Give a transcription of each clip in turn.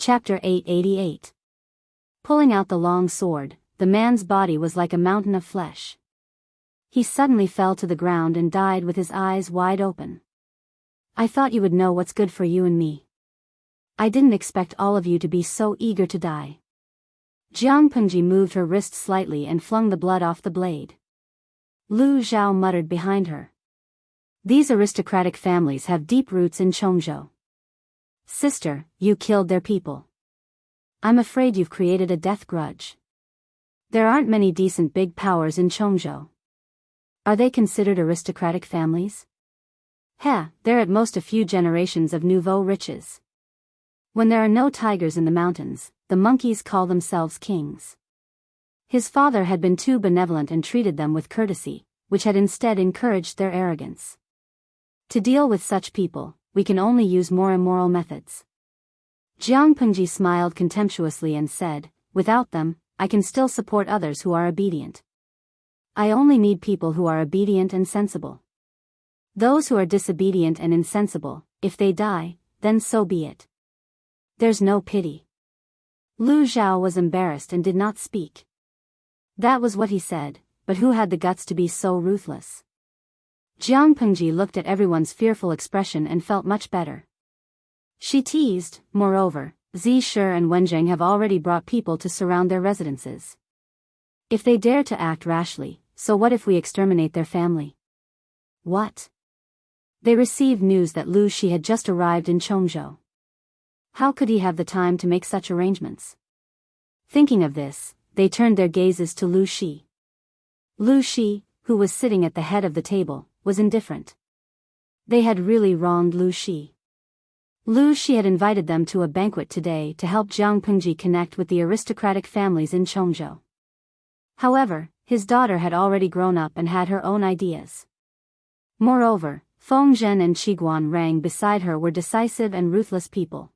Chapter 888. Pulling out the long sword, the man's body was like a mountain of flesh. He suddenly fell to the ground and died with his eyes wide open. I thought you would know what's good for you and me. I didn't expect all of you to be so eager to die. Jianghu moved her wrist slightly and flung the blood off the blade. Lu Zhao muttered behind her. These aristocratic families have deep roots in Chongzhou. Sister, you killed their people. I'm afraid you've created a death grudge. There aren't many decent big powers in Chongzhou. Are they considered aristocratic families? They're at most a few generations of nouveau riches. When there are no tigers in the mountains, the monkeys call themselves kings. His father had been too benevolent and treated them with courtesy, which had instead encouraged their arrogance. To deal with such people, we can only use more immoral methods. Jianghu smiled contemptuously and said, without them, I can still support others who are obedient. I only need people who are obedient and sensible. Those who are disobedient and insensible, if they die, then so be it. There's no pity. Lu Zhao was embarrassed and did not speak. That was what he said, but who had the guts to be so ruthless? Jianghu looked at everyone's fearful expression and felt much better. She teased, moreover, Zhi and Wenjing have already brought people to surround their residences. If they dare to act rashly, so what if we exterminate their family? What? They received news that Lu Shi had just arrived in Chongzhou. How could he have the time to make such arrangements? Thinking of this, they turned their gazes to Lu Shi. Lu Shi, who was sitting at the head of the table, was indifferent. They had really wronged Lu Shi. Lu Shi had invited them to a banquet today to help Jianghu connect with the aristocratic families in Chongzhou. However, his daughter had already grown up and had her own ideas. Moreover, Feng Zhen and Qiguan Rang beside her were decisive and ruthless people.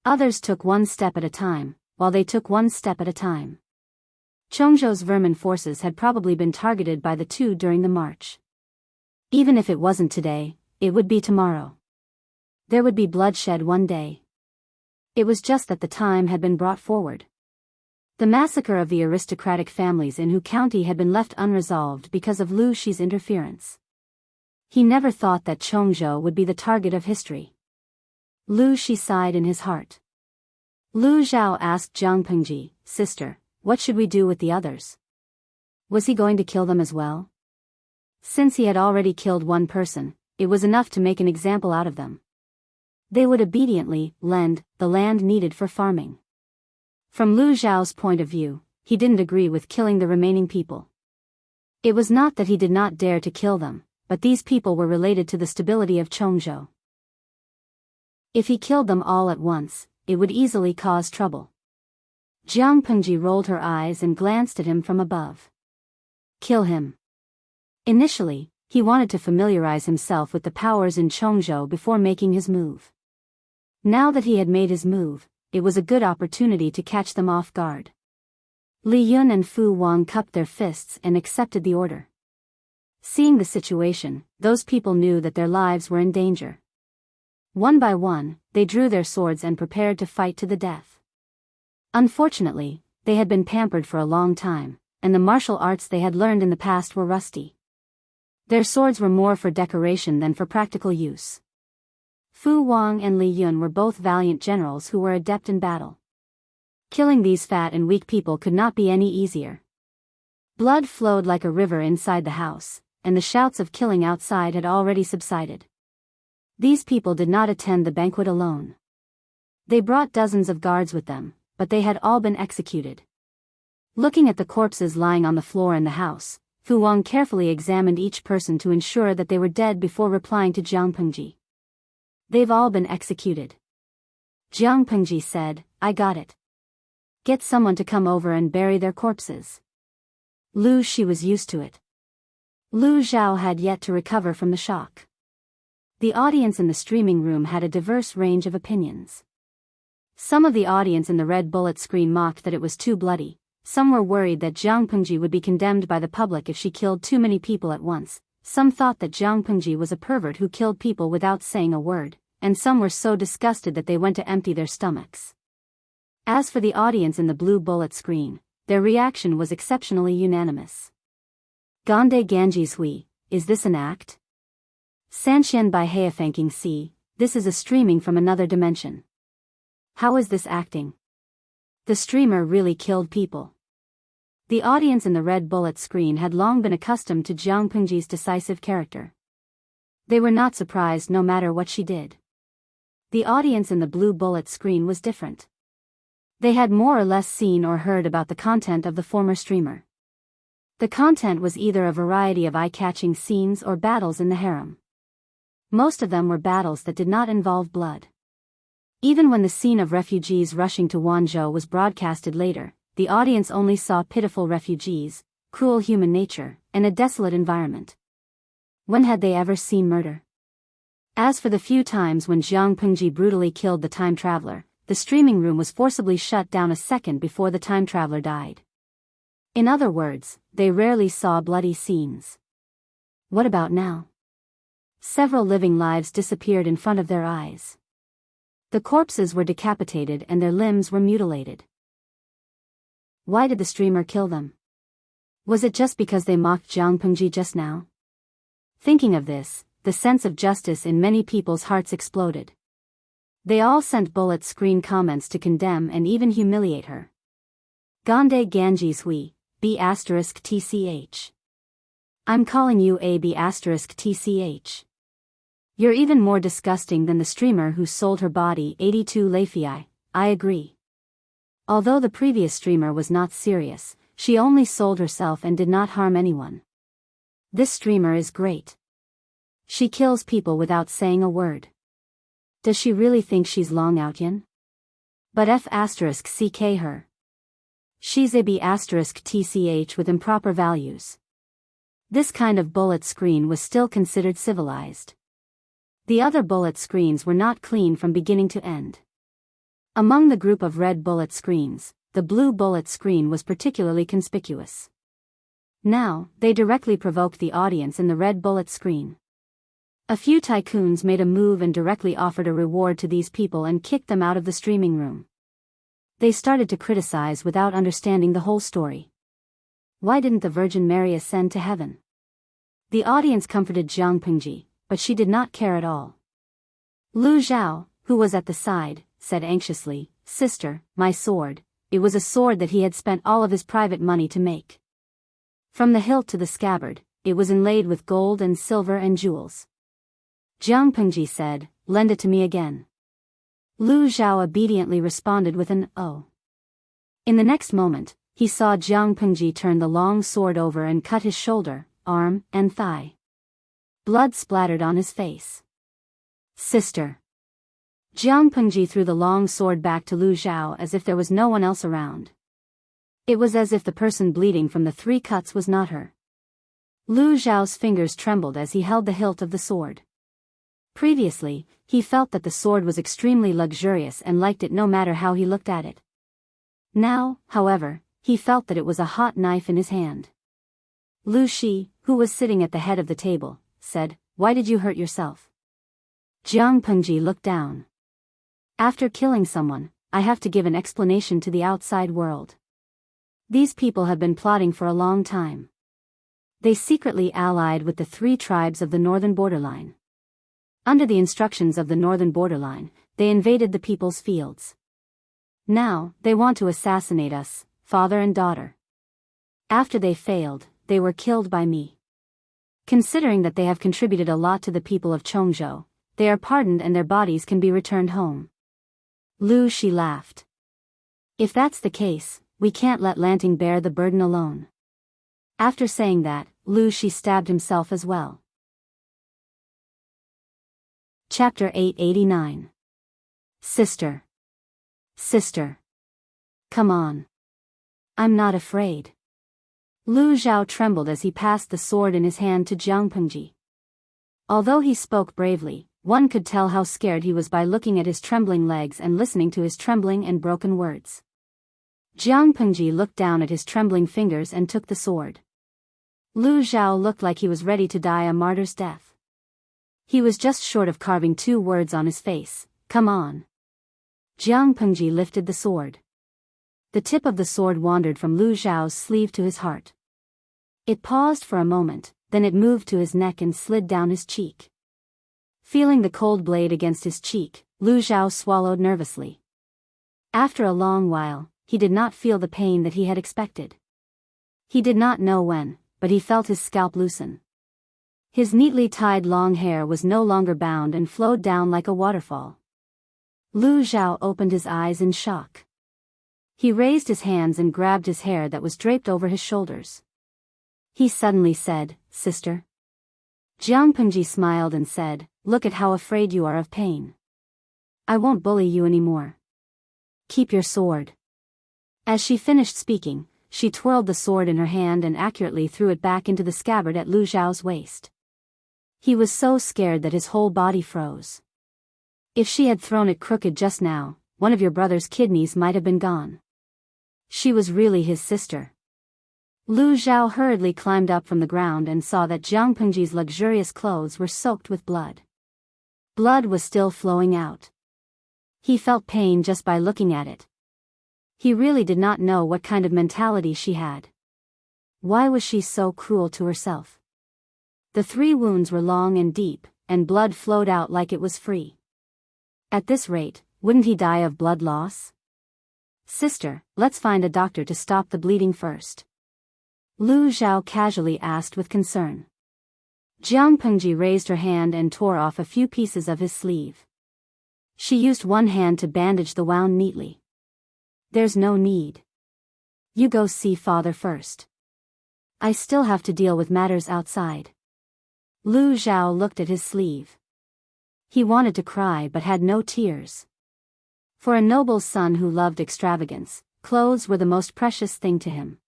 Others took one step at a time, while they took one step at a time. Chongzhou's vermin forces had probably been targeted by the two during the march. Even if it wasn't today, it would be tomorrow. There would be bloodshed one day. It was just that the time had been brought forward. The massacre of the aristocratic families in Hu County had been left unresolved because of Lu Shi's interference. He never thought that Chongzhou would be the target of history. Lu Shi sighed in his heart. Lu Zhao asked Jianghu, sister, what should we do with the others? Was he going to kill them as well? Since he had already killed one person, it was enough to make an example out of them. They would obediently lend the land needed for farming. From Lu Zhao's point of view, he didn't agree with killing the remaining people. It was not that he did not dare to kill them, but these people were related to the stability of Chongzhou. If he killed them all at once, it would easily cause trouble. Jianghu rolled her eyes and glanced at him from above. Kill him. Initially, he wanted to familiarize himself with the powers in Chongzhou before making his move. Now that he had made his move, it was a good opportunity to catch them off guard. Li Yun and Fu Wang cupped their fists and accepted the order. Seeing the situation, those people knew that their lives were in danger. One by one, they drew their swords and prepared to fight to the death. Unfortunately, they had been pampered for a long time, and the martial arts they had learned in the past were rusty. Their swords were more for decoration than for practical use. Fu Wang and Li Yun were both valiant generals who were adept in battle. Killing these fat and weak people could not be any easier. Blood flowed like a river inside the house, and the shouts of killing outside had already subsided. These people did not attend the banquet alone. They brought dozens of guards with them, but they had all been executed. Looking at the corpses lying on the floor in the house, Fu Wang carefully examined each person to ensure that they were dead before replying to Jianghu. They've all been executed. Jianghu said, I got it. Get someone to come over and bury their corpses. Lu Shi was used to it. Lu Zhao had yet to recover from the shock. The audience in the streaming room had a diverse range of opinions. Some of the audience in the red bullet screen mocked that it was too bloody. Some were worried that Jianghu would be condemned by the public if she killed too many people at once. Some thought that Jianghu was a pervert who killed people without saying a word, and some were so disgusted that they went to empty their stomachs. As for the audience in the blue bullet screen, their reaction was exceptionally unanimous. Gande Ganges Hui, is this an act? Sanxian Bai Heifangking Si, this is a streaming from another dimension. How is this acting? The streamer really killed people. The audience in the red bullet screen had long been accustomed to Jiang Pengji's decisive character. They were not surprised no matter what she did. The audience in the blue bullet screen was different. They had more or less seen or heard about the content of the former streamer. The content was either a variety of eye-catching scenes or battles in the harem. Most of them were battles that did not involve blood. Even when the scene of refugees rushing to Wanzhou was broadcasted later, the audience only saw pitiful refugees, cruel human nature, and a desolate environment. When had they ever seen murder? As for the few times when Jiang Pengji brutally killed the time traveler, the streaming room was forcibly shut down a second before the time traveler died. In other words, they rarely saw bloody scenes. What about now? Several living lives disappeared in front of their eyes. The corpses were decapitated and their limbs were mutilated. Why did the streamer kill them? Was it just because they mocked Jiang Pengji just now? Thinking of this, the sense of justice in many people's hearts exploded. They all sent bullet screen comments to condemn and even humiliate her. Gande Ganges Hui, B*TCH. I'm calling you a B*TCH. You're even more disgusting than the streamer who sold her body 82 Leifei, I agree. Although the previous streamer was not serious, she only sold herself and did not harm anyone. This streamer is great. She kills people without saying a word. Does she really think she's Long Outyan? But F*CK her. She's a B*TCH with improper values. This kind of bullet screen was still considered civilized. The other bullet screens were not clean from beginning to end. Among the group of red bullet screens, the blue bullet screen was particularly conspicuous. Now, they directly provoked the audience in the red bullet screen. A few tycoons made a move and directly offered a reward to these people and kicked them out of the streaming room. They started to criticize without understanding the whole story. Why didn't the Virgin Mary ascend to heaven? The audience comforted Jiang Pengji, but she did not care at all. Lu Zhao, who was at the side, said anxiously, "Sister, my sword." It was a sword that he had spent all of his private money to make. From the hilt to the scabbard, it was inlaid with gold and silver and jewels. Jiang Pengji said, "Lend it to me again." Lu Zhao obediently responded with an "oh." In the next moment, he saw Jiang Pengji turn the long sword over and cut his shoulder, arm, and thigh. Blood splattered on his face. "Sister." Jiang Pengji threw the long sword back to Lu Zhao as if there was no one else around. It was as if the person bleeding from the 3 cuts was not her. Lu Zhao's fingers trembled as he held the hilt of the sword. Previously, he felt that the sword was extremely luxurious and liked it no matter how he looked at it. Now, however, he felt that it was a hot knife in his hand. Lu Shi, who was sitting at the head of the table, said, "Why did you hurt yourself?" Jiang Pengji looked down. "After killing someone, I have to give an explanation to the outside world. These people have been plotting for a long time. They secretly allied with the 3 tribes of the northern borderline. Under the instructions of the northern borderline, they invaded the people's fields. Now, they want to assassinate us, father and daughter. After they failed, they were killed by me. Considering that they have contributed a lot to the people of Chongzhou, they are pardoned and their bodies can be returned home." Lu Shi laughed. "If that's the case, we can't let Lanting bear the burden alone." After saying that, Lu Shi stabbed himself as well. Chapter 889. Sister. Sister. Come on. I'm not afraid. Lu Zhao trembled as he passed the sword in his hand to Jiang Pengji. Although he spoke bravely, one could tell how scared he was by looking at his trembling legs and listening to his trembling and broken words. Jiang Pengji looked down at his trembling fingers and took the sword. Lu Zhao looked like he was ready to die a martyr's death. He was just short of carving 2 words on his face, "Come on." Jiang Pengji lifted the sword. The tip of the sword wandered from Lu Zhao's sleeve to his heart. It paused for a moment, then it moved to his neck and slid down his cheek. Feeling the cold blade against his cheek, Lu Zhao swallowed nervously. After a long while, he did not feel the pain that he had expected. He did not know when, but he felt his scalp loosen. His neatly tied long hair was no longer bound and flowed down like a waterfall. Lu Zhao opened his eyes in shock. He raised his hands and grabbed his hair that was draped over his shoulders. He suddenly said, "Sister." Jiang Pengji smiled and said, "Look at how afraid you are of pain. I won't bully you anymore. Keep your sword." As she finished speaking, she twirled the sword in her hand and accurately threw it back into the scabbard at Lu Zhao's waist. He was so scared that his whole body froze. If she had thrown it crooked just now, one of your brother's kidneys might have been gone. She was really his sister. Lu Zhao hurriedly climbed up from the ground and saw that Jiang Pengji's luxurious clothes were soaked with blood. Blood was still flowing out. He felt pain just by looking at it. He really did not know what kind of mentality she had. Why was she so cruel to herself? The 3 wounds were long and deep, and blood flowed out like it was free. At this rate, wouldn't he die of blood loss? "Sister, let's find a doctor to stop the bleeding first," Lu Zhao casually asked with concern. Jiang Pengji raised her hand and tore off a few pieces of his sleeve. She used one hand to bandage the wound neatly. "There's no need. You go see father first. I still have to deal with matters outside." Lu Zhao looked at his sleeve. He wanted to cry but had no tears. For a noble's son who loved extravagance, clothes were the most precious thing to him.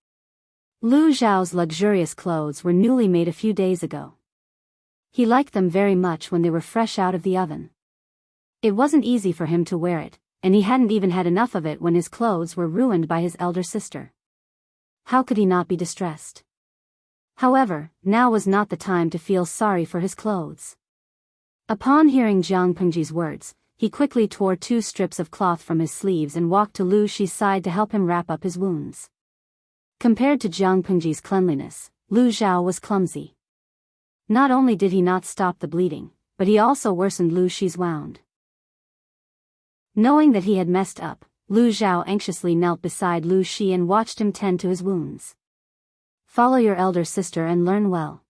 Lu Zhao's luxurious clothes were newly made a few days ago. He liked them very much when they were fresh out of the oven. It wasn't easy for him to wear it, and he hadn't even had enough of it when his clothes were ruined by his elder sister. How could he not be distressed? However, now was not the time to feel sorry for his clothes. Upon hearing Jiang Pengji's words, he quickly tore 2 strips of cloth from his sleeves and walked to Lu Shi's side to help him wrap up his wounds. Compared to Jiang Pengji's cleanliness, Lu Zhao was clumsy. Not only did he not stop the bleeding, but he also worsened Lu Shi's wound. Knowing that he had messed up, Lu Zhao anxiously knelt beside Lu Shi and watched him tend to his wounds. "Follow your elder sister and learn well.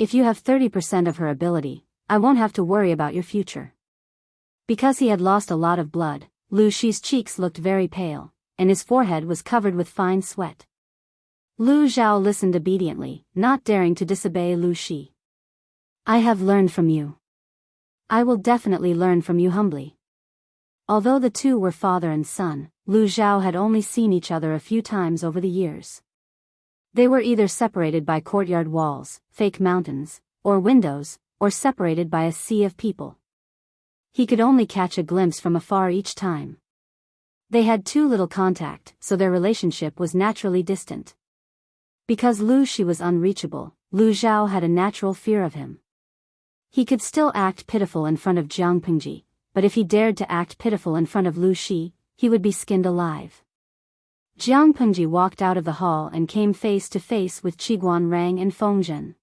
If you have 30% of her ability, I won't have to worry about your future." Because he had lost a lot of blood, Lu Shi's cheeks looked very pale, and his forehead was covered with fine sweat. Lu Zhao listened obediently, not daring to disobey Lu Shi. "I have learned from you. I will definitely learn from you humbly." Although the two were father and son, Lu Zhao had only seen each other a few times over the years. They were either separated by courtyard walls, fake mountains, or windows, or separated by a sea of people. He could only catch a glimpse from afar each time. They had too little contact, so their relationship was naturally distant. Because Lu Shi was unreachable, Lu Zhao had a natural fear of him. He could still act pitiful in front of Jiang Pengji, but if he dared to act pitiful in front of Lu Shi, he would be skinned alive. Jiang Pengji walked out of the hall and came face to face with Qiguan Rang and Fengzhen.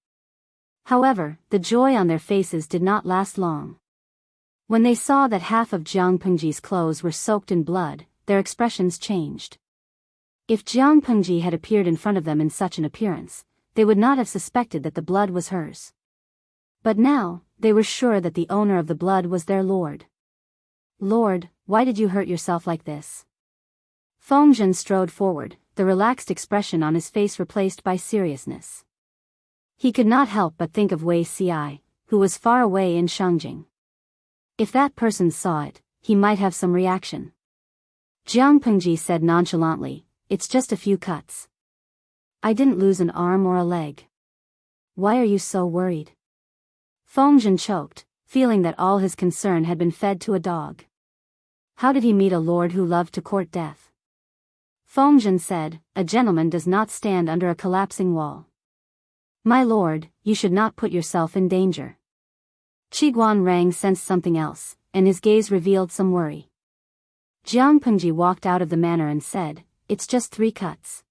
However, the joy on their faces did not last long. When they saw that half of Jiang Pengji's clothes were soaked in blood, their expressions changed. If Jiang Pengji had appeared in front of them in such an appearance, they would not have suspected that the blood was hers. But now, they were sure that the owner of the blood was their lord. "Lord, why did you hurt yourself like this?" Fengzhen strode forward, the relaxed expression on his face replaced by seriousness. He could not help but think of Wei Ci, who was far away in Shangjing. If that person saw it, he might have some reaction. Jiang Pengji said nonchalantly, "It's just a few cuts. I didn't lose an arm or a leg. Why are you so worried?" Fengzhen choked, feeling that all his concern had been fed to a dog. How did he meet a lord who loved to court death? Fengzhen said, "A gentleman does not stand under a collapsing wall. My lord, you should not put yourself in danger." Qiguan Rang sensed something else, and his gaze revealed some worry. Jiang Pengji walked out of the manor and said, it's just 3 cuts.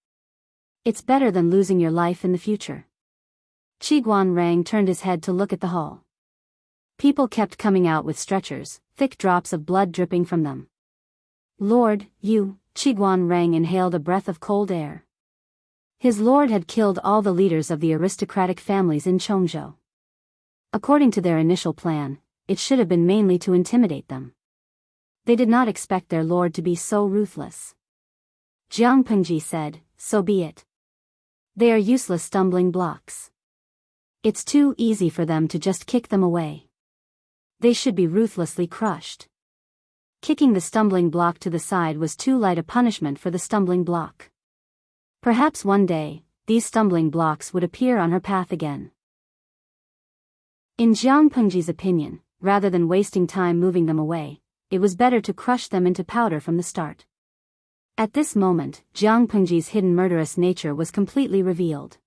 It's better than losing your life in the future. Qiguan Rang turned his head to look at the hall. People kept coming out with stretchers, thick drops of blood dripping from them. Lord, Qiguan Rang inhaled a breath of cold air. His lord had killed all the leaders of the aristocratic families in Chongzhou. According to their initial plan, it should have been mainly to intimidate them. They did not expect their lord to be so ruthless. Jiang Pengji said, so be it. They are useless stumbling blocks. It's too easy for them to just kick them away. They should be ruthlessly crushed. Kicking the stumbling block to the side was too light a punishment for the stumbling block. Perhaps one day, these stumbling blocks would appear on her path again. In Jiang Pengji's opinion, rather than wasting time moving them away, it was better to crush them into powder from the start. At this moment, Jiang Pengji's hidden murderous nature was completely revealed.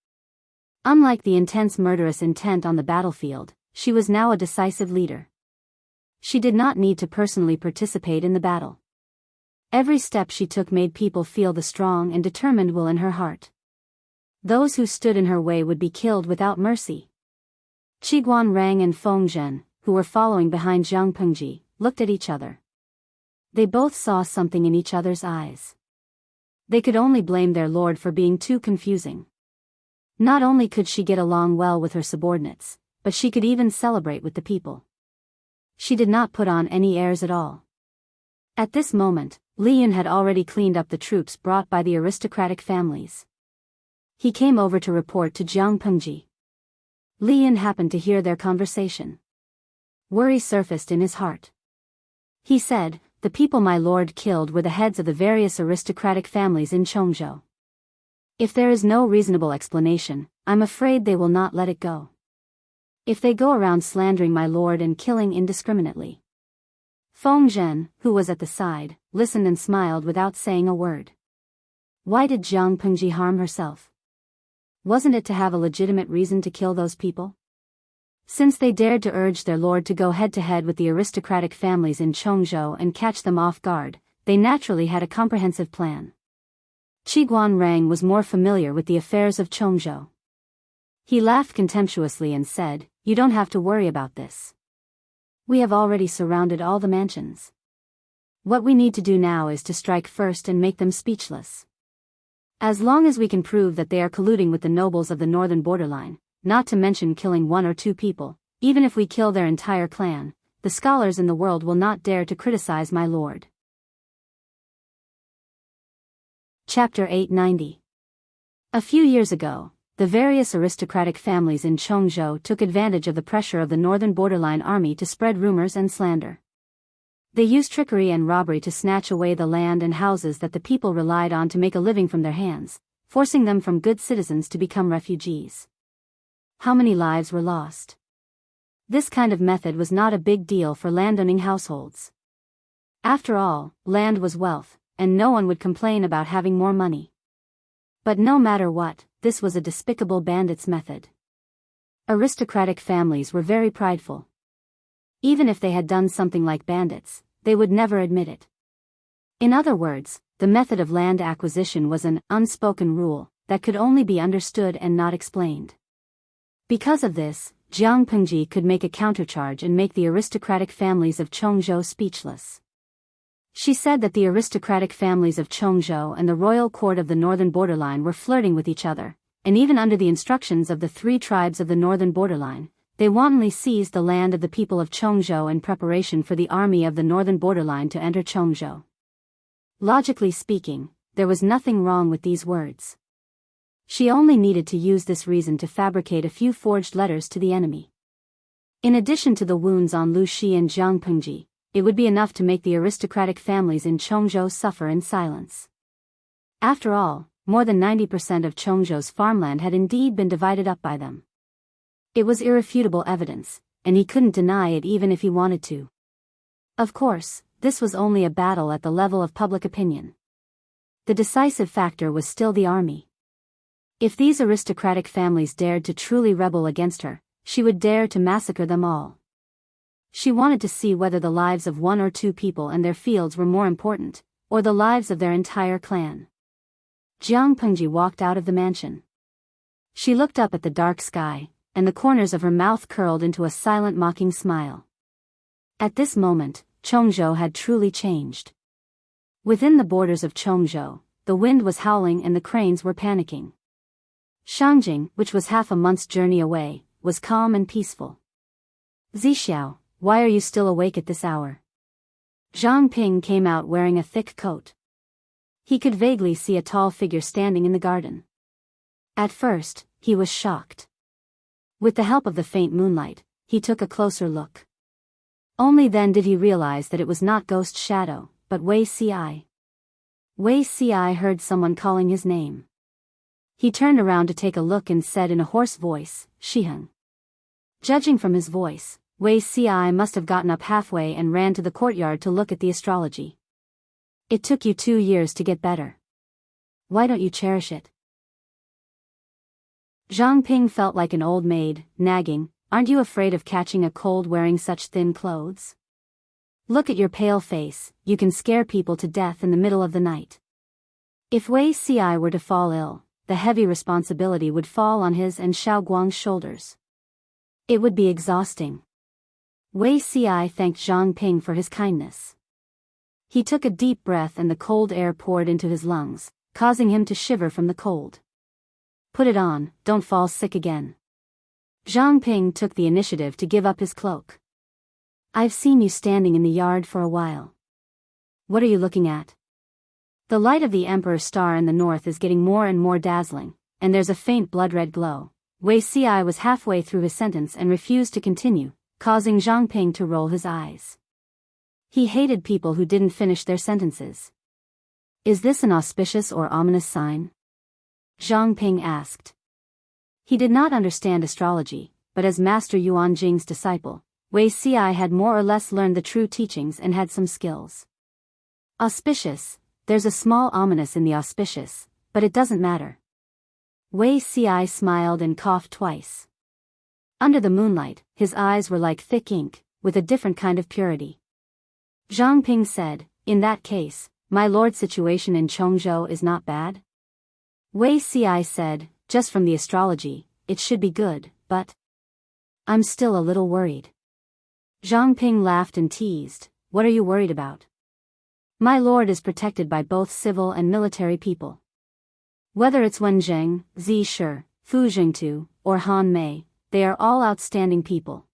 Unlike the intense murderous intent on the battlefield, she was now a decisive leader. She did not need to personally participate in the battle. Every step she took made people feel the strong and determined will in her heart. Those who stood in her way would be killed without mercy. Qiguan Rang and Feng Zhen, who were following behind Jiang Pengji, looked at each other. They both saw something in each other's eyes. They could only blame their lord for being too confusing. Not only could she get along well with her subordinates, but she could even celebrate with the people. She did not put on any airs at all. At this moment, Li Yun had already cleaned up the troops brought by the aristocratic families. He came over to report to Jiang Pengji. Li Yun happened to hear their conversation. Worry surfaced in his heart. He said, the people my lord killed were the heads of the various aristocratic families in Chongzhou. If there is no reasonable explanation, I'm afraid they will not let it go. If they go around slandering my lord and killing indiscriminately. Feng Zhen, who was at the side, listened and smiled without saying a word. Why did Jiang Pengji harm herself? Wasn't it to have a legitimate reason to kill those people? Since they dared to urge their lord to go head-to-head with the aristocratic families in Chongzhou and catch them off guard, they naturally had a comprehensive plan. Qiguan Rang was more familiar with the affairs of Chongzhou. He laughed contemptuously and said, you don't have to worry about this. We have already surrounded all the mansions. What we need to do now is to strike first and make them speechless. As long as we can prove that they are colluding with the nobles of the northern borderline, not to mention killing 1 or 2 people, even if we kill their entire clan, the scholars in the world will not dare to criticize my lord. Chapter 890. A few years ago, the various aristocratic families in Chongzhou took advantage of the pressure of the northern borderline army to spread rumors and slander. They used trickery and robbery to snatch away the land and houses that the people relied on to make a living from their hands, forcing them from good citizens to become refugees. How many lives were lost? This kind of method was not a big deal for landowning households. After all, land was wealth, and no one would complain about having more money. But no matter what, this was a despicable bandits' method. Aristocratic families were very prideful. Even if they had done something like bandits, they would never admit it. In other words, the method of land acquisition was an unspoken rule that could only be understood and not explained. Because of this, Jiang Pengji could make a countercharge and make the aristocratic families of Chongzhou speechless. She said that the aristocratic families of Chongzhou and the royal court of the northern borderline were flirting with each other, and even under the instructions of the 3 tribes of the northern borderline, they wantonly seized the land of the people of Chongzhou in preparation for the army of the northern borderline to enter Chongzhou. Logically speaking, there was nothing wrong with these words. She only needed to use this reason to fabricate a few forged letters to the enemy. In addition to the wounds on Lu Shi and Jiang Pengji, it would be enough to make the aristocratic families in Chongzhou suffer in silence. After all, more than 90% of Chongzhou's farmland had indeed been divided up by them. It was irrefutable evidence, and he couldn't deny it even if he wanted to. Of course, this was only a battle at the level of public opinion. The decisive factor was still the army. If these aristocratic families dared to truly rebel against her, she would dare to massacre them all. She wanted to see whether the lives of 1 or 2 people and their fields were more important, or the lives of their entire clan. Jiang Pengji walked out of the mansion. She looked up at the dark sky, and the corners of her mouth curled into a silent mocking smile. At this moment, Chongzhou had truly changed. Within the borders of Chongzhou, the wind was howling and the cranes were panicking. Shangjing, which was half a month's journey away, was calm and peaceful. Zixiao, why are you still awake at this hour? Zhang Ping came out wearing a thick coat. He could vaguely see a tall figure standing in the garden. At first, he was shocked. With the help of the faint moonlight, he took a closer look. Only then did he realize that it was not Ghost Shadow, but Wei Ci. Wei Ci heard someone calling his name. He turned around to take a look and said in a hoarse voice, "Shiheng." Judging from his voice, Wei Ci must have gotten up halfway and ran to the courtyard to look at the astrology. It took you 2 years to get better. Why don't you cherish it? Zhang Ping felt like an old maid, nagging, "Aren't you afraid of catching a cold wearing such thin clothes? Look at your pale face, you can scare people to death in the middle of the night." If Wei Ci were to fall ill, the heavy responsibility would fall on his and Xiao Guang's shoulders. It would be exhausting. Wei Ci thanked Zhang Ping for his kindness. He took a deep breath and the cold air poured into his lungs, causing him to shiver from the cold. "Put it on, don't fall sick again." Zhang Ping took the initiative to give up his cloak. "I've seen you standing in the yard for a while. What are you looking at?" The light of the Emperor's star in the north is getting more and more dazzling, and there's a faint blood-red glow. Wei Ci was halfway through his sentence and refused to continue, causing Zhang Ping to roll his eyes. He hated people who didn't finish their sentences. "Is this an auspicious or ominous sign?" Zhang Ping asked. He did not understand astrology, but as Master Yuan Jing's disciple, Wei Ci had more or less learned the true teachings and had some skills. "Auspicious, there's a small ominous in the auspicious, but it doesn't matter." Wei Ci smiled and coughed twice. Under the moonlight, his eyes were like thick ink, with a different kind of purity. Zhang Ping said, "In that case, my lord's situation in Chongzhou is not bad?" Wei Ci said, "Just from the astrology, it should be good, but I'm still a little worried." Zhang Ping laughed and teased, "What are you worried about? My lord is protected by both civil and military people. Whether it's Wen Zheng, Zi Shi, Fu Jingtu, or Han Mei, they are all outstanding people.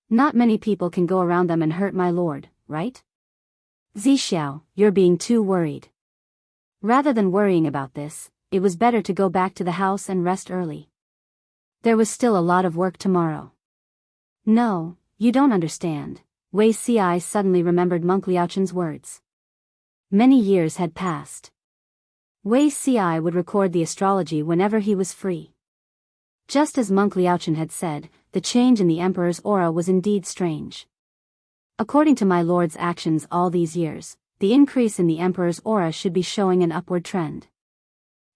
Not many people can go around them and hurt my lord, right? Zixiao, you're being too worried. Rather than worrying about this, it was better to go back to the house and rest early. There was still a lot of work tomorrow." "No, you don't understand." Wei Ci suddenly remembered Monk Liaochen's words. Many years had passed. Wei Ci would record the astrology whenever he was free. Just as Monk Liaochen had said, the change in the Emperor's aura was indeed strange. According to my lord's actions all these years, the increase in the Emperor's aura should be showing an upward trend.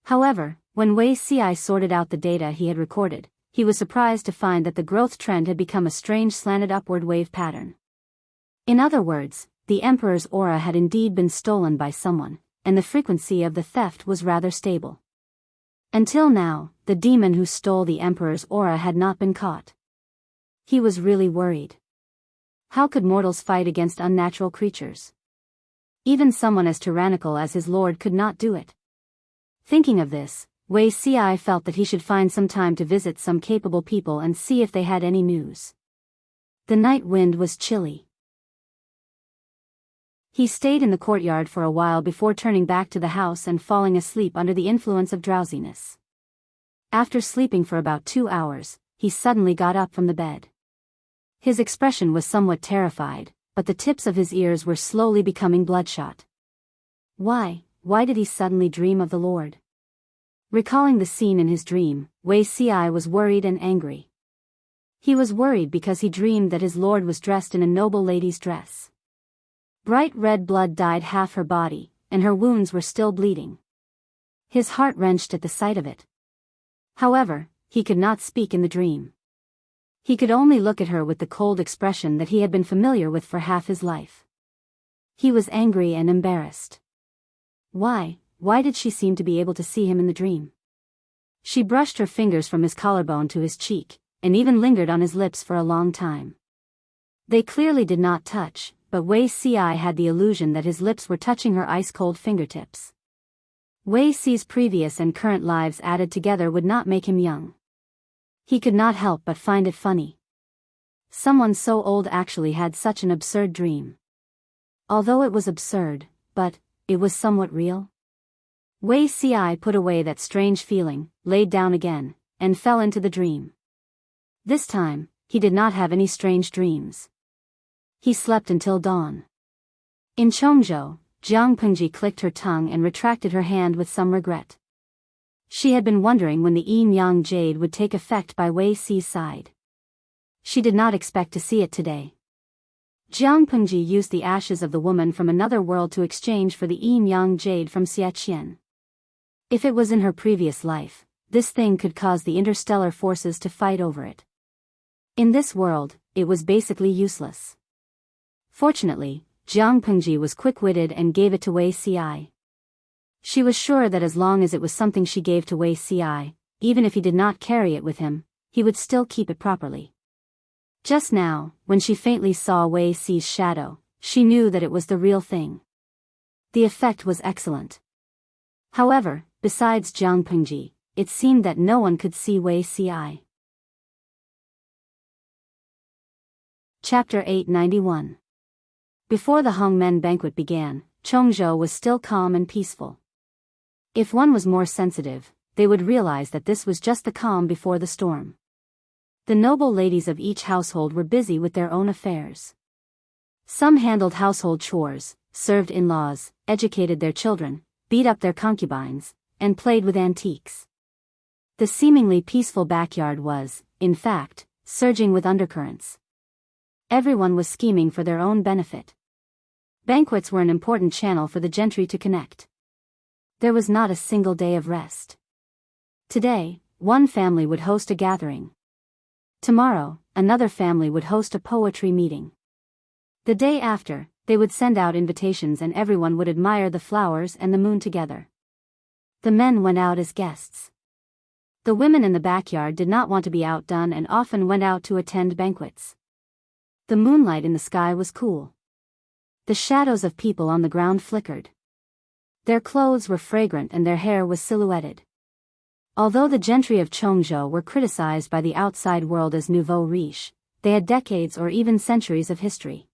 However, when Wei Ci sorted out the data he had recorded, he was surprised to find that the growth trend had become a strange slanted upward wave pattern. In other words, the Emperor's aura had indeed been stolen by someone, and the frequency of the theft was rather stable. Until now, the demon who stole the Emperor's aura had not been caught. He was really worried. How could mortals fight against unnatural creatures? Even someone as tyrannical as his lord could not do it. Thinking of this, Wei Ci felt that he should find some time to visit some capable people and see if they had any news. The night wind was chilly. He stayed in the courtyard for a while before turning back to the house and falling asleep under the influence of drowsiness. After sleeping for about 2 hours, he suddenly got up from the bed. His expression was somewhat terrified, but the tips of his ears were slowly becoming bloodshot. Why did he suddenly dream of the Lord? Recalling the scene in his dream, Wei Ci was worried and angry. He was worried because he dreamed that his lord was dressed in a noble lady's dress. Bright red blood dyed half her body, and her wounds were still bleeding. His heart wrenched at the sight of it. However, he could not speak in the dream. He could only look at her with the cold expression that he had been familiar with for half his life. He was angry and embarrassed. Why why did she seem to be able to see him in the dream? She brushed her fingers from his collarbone to his cheek, and even lingered on his lips for a long time. They clearly did not touch, but Wei Si had the illusion that his lips were touching her ice-cold fingertips. Wei Si's previous and current lives added together would not make him young. He could not help but find it funny. Someone so old actually had such an absurd dream. Although it was absurd, but it was somewhat real. Wei Si put away that strange feeling, laid down again, and fell into the dream. This time, he did not have any strange dreams. He slept until dawn. In Chongzhou, Jiang Pengji clicked her tongue and retracted her hand with some regret. She had been wondering when the yin-yang jade would take effect by Wei Si's side. She did not expect to see it today. Jiang Pengji used the ashes of the woman from another world to exchange for the yin-yang jade from Xiaqian. If it was in her previous life, this thing could cause the interstellar forces to fight over it. In this world, it was basically useless. Fortunately, Jiang Pengji was quick-witted and gave it to Wei Si. She was sure that as long as it was something she gave to Wei Si, even if he did not carry it with him, he would still keep it properly. Just now, when she faintly saw Wei Si's shadow, she knew that it was the real thing. The effect was excellent. However, besides Jiang Pengji, it seemed that no one could see Wei Si. Chapter 891. Before the Hongmen banquet began, Chongzhou was still calm and peaceful. If one was more sensitive, they would realize that this was just the calm before the storm. The noble ladies of each household were busy with their own affairs. Some handled household chores, served in-laws, educated their children, beat up their concubines, and played with antiques. The seemingly peaceful backyard was, in fact, surging with undercurrents. Everyone was scheming for their own benefit. Banquets were an important channel for the gentry to connect. There was not a single day of rest. Today, one family would host a gathering. Tomorrow, another family would host a poetry meeting. The day after, they would send out invitations and everyone would admire the flowers and the moon together. The men went out as guests. The women in the backyard did not want to be outdone and often went out to attend banquets. The moonlight in the sky was cool. The shadows of people on the ground flickered. Their clothes were fragrant and their hair was silhouetted. Although the gentry of Chongzhou were criticized by the outside world as nouveau riche, they had decades or even centuries of history.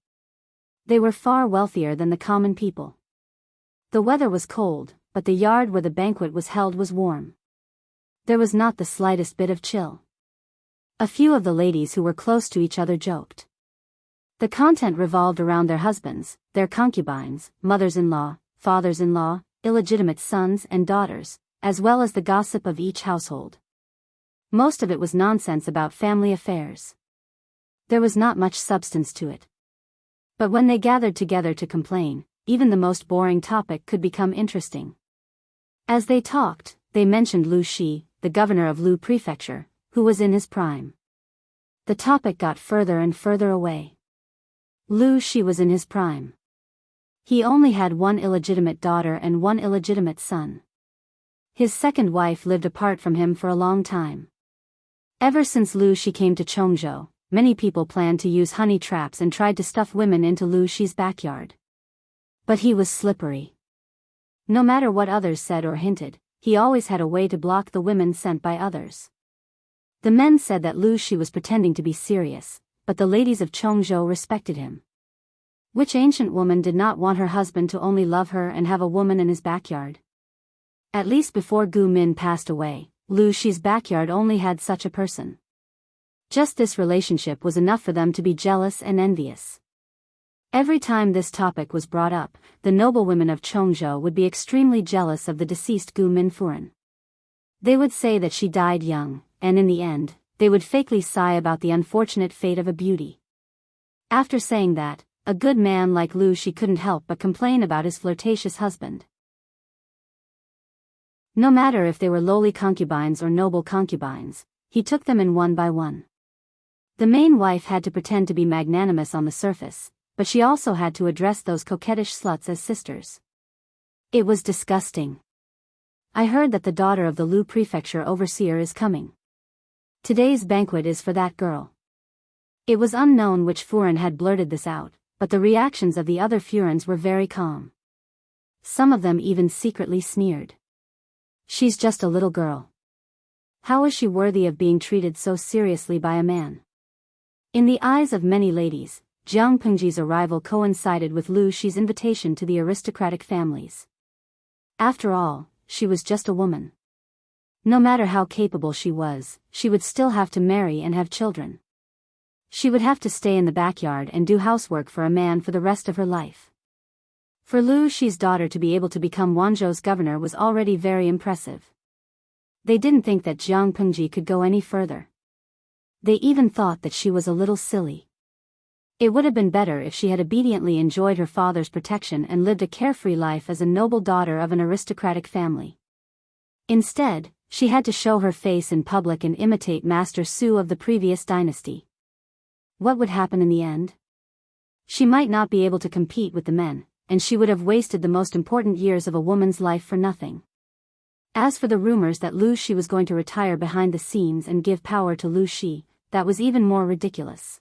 They were far wealthier than the common people. The weather was cold, but the yard where the banquet was held was warm. There was not the slightest bit of chill. A few of the ladies who were close to each other joked. The content revolved around their husbands, their concubines, mothers-in-law, fathers-in-law, illegitimate sons and daughters, as well as the gossip of each household. Most of it was nonsense about family affairs. There was not much substance to it. But when they gathered together to complain, even the most boring topic could become interesting. As they talked, they mentioned Lu Shi, the governor of Lu Prefecture, who was in his prime. The topic got further and further away. Lu Shi was in his prime. He only had one illegitimate daughter and one illegitimate son. His second wife lived apart from him for a long time. Ever since Lu Shi came to Chongzhou, many people planned to use honey traps and tried to stuff women into Lu Shi's backyard. But he was slippery. No matter what others said or hinted, he always had a way to block the women sent by others. The men said that Lu Shi was pretending to be serious, but the ladies of Chongzhou respected him. Which ancient woman did not want her husband to only love her and have a woman in his backyard? At least before Gu Min passed away, Lu Shi's backyard only had such a person. Just this relationship was enough for them to be jealous and envious. Every time this topic was brought up, the noblewomen of Chongzhou would be extremely jealous of the deceased Gu Minfuren. They would say that she died young, and in the end, they would fakely sigh about the unfortunate fate of a beauty. After saying that, a good man like Lu Shi couldn't help but complain about his flirtatious husband. No matter if they were lowly concubines or noble concubines, he took them in one by one. The main wife had to pretend to be magnanimous on the surface, but she also had to address those coquettish sluts as sisters. It was disgusting. I heard that the daughter of the Lu prefecture overseer is coming. Today's banquet is for that girl. It was unknown which Furen had blurted this out, but the reactions of the other Furens were very calm. Some of them even secretly sneered. She's just a little girl. How is she worthy of being treated so seriously by a man? In the eyes of many ladies, Jiang Pengji's arrival coincided with Lu Shi's invitation to the aristocratic families. After all, she was just a woman. No matter how capable she was, she would still have to marry and have children. She would have to stay in the backyard and do housework for a man for the rest of her life. For Lu Shi's daughter to be able to become Wanzhou's governor was already very impressive. They didn't think that Jiang Pengji could go any further. They even thought that she was a little silly. It would have been better if she had obediently enjoyed her father's protection and lived a carefree life as a noble daughter of an aristocratic family. Instead, she had to show her face in public and imitate Master Su of the previous dynasty. What would happen in the end? She might not be able to compete with the men, and she would have wasted the most important years of a woman's life for nothing. As for the rumors that Lu Shi was going to retire behind the scenes and give power to Lu Shi, that was even more ridiculous.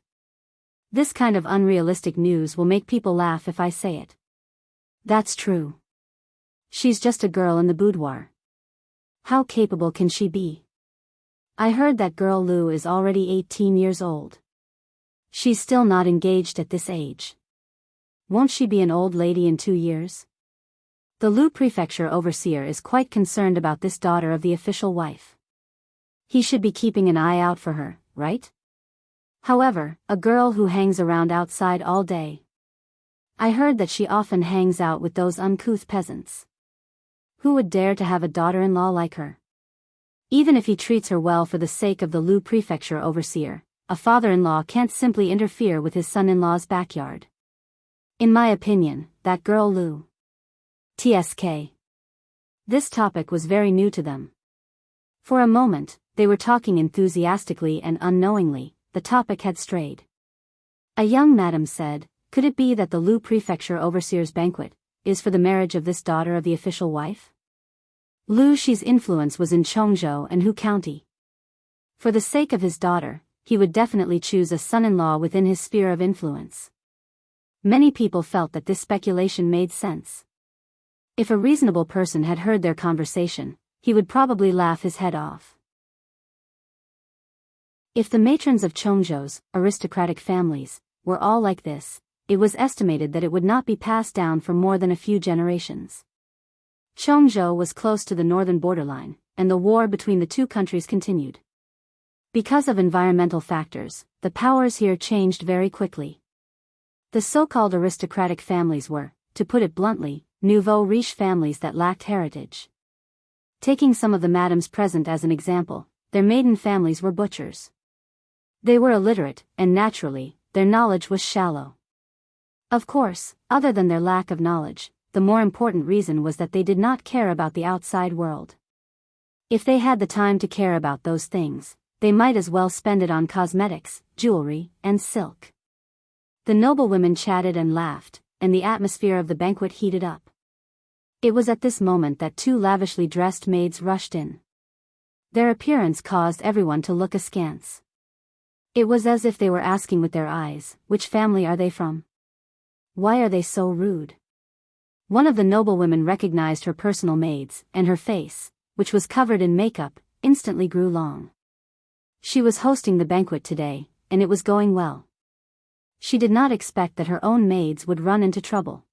This kind of unrealistic news will make people laugh if I say it. That's true. She's just a girl in the boudoir. How capable can she be? I heard that girl Lu is already 18 years old. She's still not engaged at this age. Won't she be an old lady in 2 years? The Lu prefecture overseer is quite concerned about this daughter of the official wife. He should be keeping an eye out for her, right? However, a girl who hangs around outside all day. I heard that she often hangs out with those uncouth peasants. Who would dare to have a daughter-in-law like her? Even if he treats her well for the sake of the Lu prefecture overseer, a father-in-law can't simply interfere with his son-in-law's backyard. In my opinion, that girl Lu. TSK. This topic was very new to them. For a moment, they were talking enthusiastically and unknowingly, the topic had strayed. A young madam said, could it be that the Lu prefecture overseer's banquet is for the marriage of this daughter of the official wife? Lu Shi's influence was in Chongzhou and Hu County. For the sake of his daughter, he would definitely choose a son-in-law within his sphere of influence. Many people felt that this speculation made sense. If a reasonable person had heard their conversation, he would probably laugh his head off. If the matrons of Chongzhou's aristocratic families were all like this, it was estimated that it would not be passed down for more than a few generations. Chongzhou was close to the northern borderline, and the war between the two countries continued. Because of environmental factors, the powers here changed very quickly. The so-called aristocratic families were, to put it bluntly, nouveau riche families that lacked heritage. Taking some of the madams present as an example, their maiden families were butchers. They were illiterate, and naturally, their knowledge was shallow. Of course, other than their lack of knowledge, the more important reason was that they did not care about the outside world. If they had the time to care about those things, they might as well spend it on cosmetics, jewelry, and silk. The noblewomen chatted and laughed, and the atmosphere of the banquet heated up. It was at this moment that 2 lavishly dressed maids rushed in. Their appearance caused everyone to look askance. It was as if they were asking with their eyes, which family are they from? Why are they so rude? One of the noblewomen recognized her personal maids, and her face, which was covered in makeup, instantly grew long. She was hosting the banquet today, and it was going well. She did not expect that her own maids would run into trouble.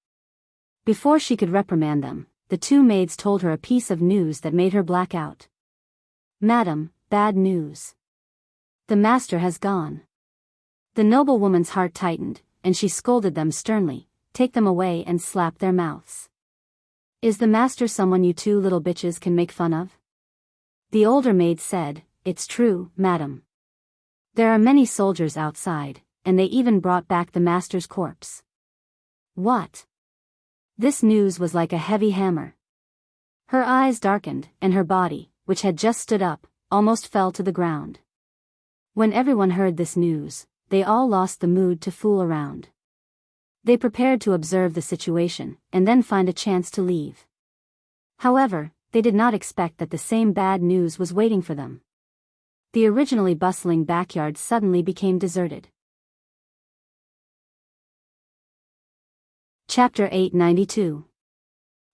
Before she could reprimand them, the 2 maids told her a piece of news that made her black out. Madam, bad news. The master has gone. The noblewoman's heart tightened, and she scolded them sternly, take them away and slap their mouths. Is the master someone you 2 little bitches can make fun of? The older maid said, it's true, madam. There are many soldiers outside, and they even brought back the master's corpse. What? This news was like a heavy hammer. Her eyes darkened, and her body, which had just stood up, almost fell to the ground. When everyone heard this news, they all lost the mood to fool around. They prepared to observe the situation, and then find a chance to leave. However, they did not expect that the same bad news was waiting for them. The originally bustling backyard suddenly became deserted. Chapter 892.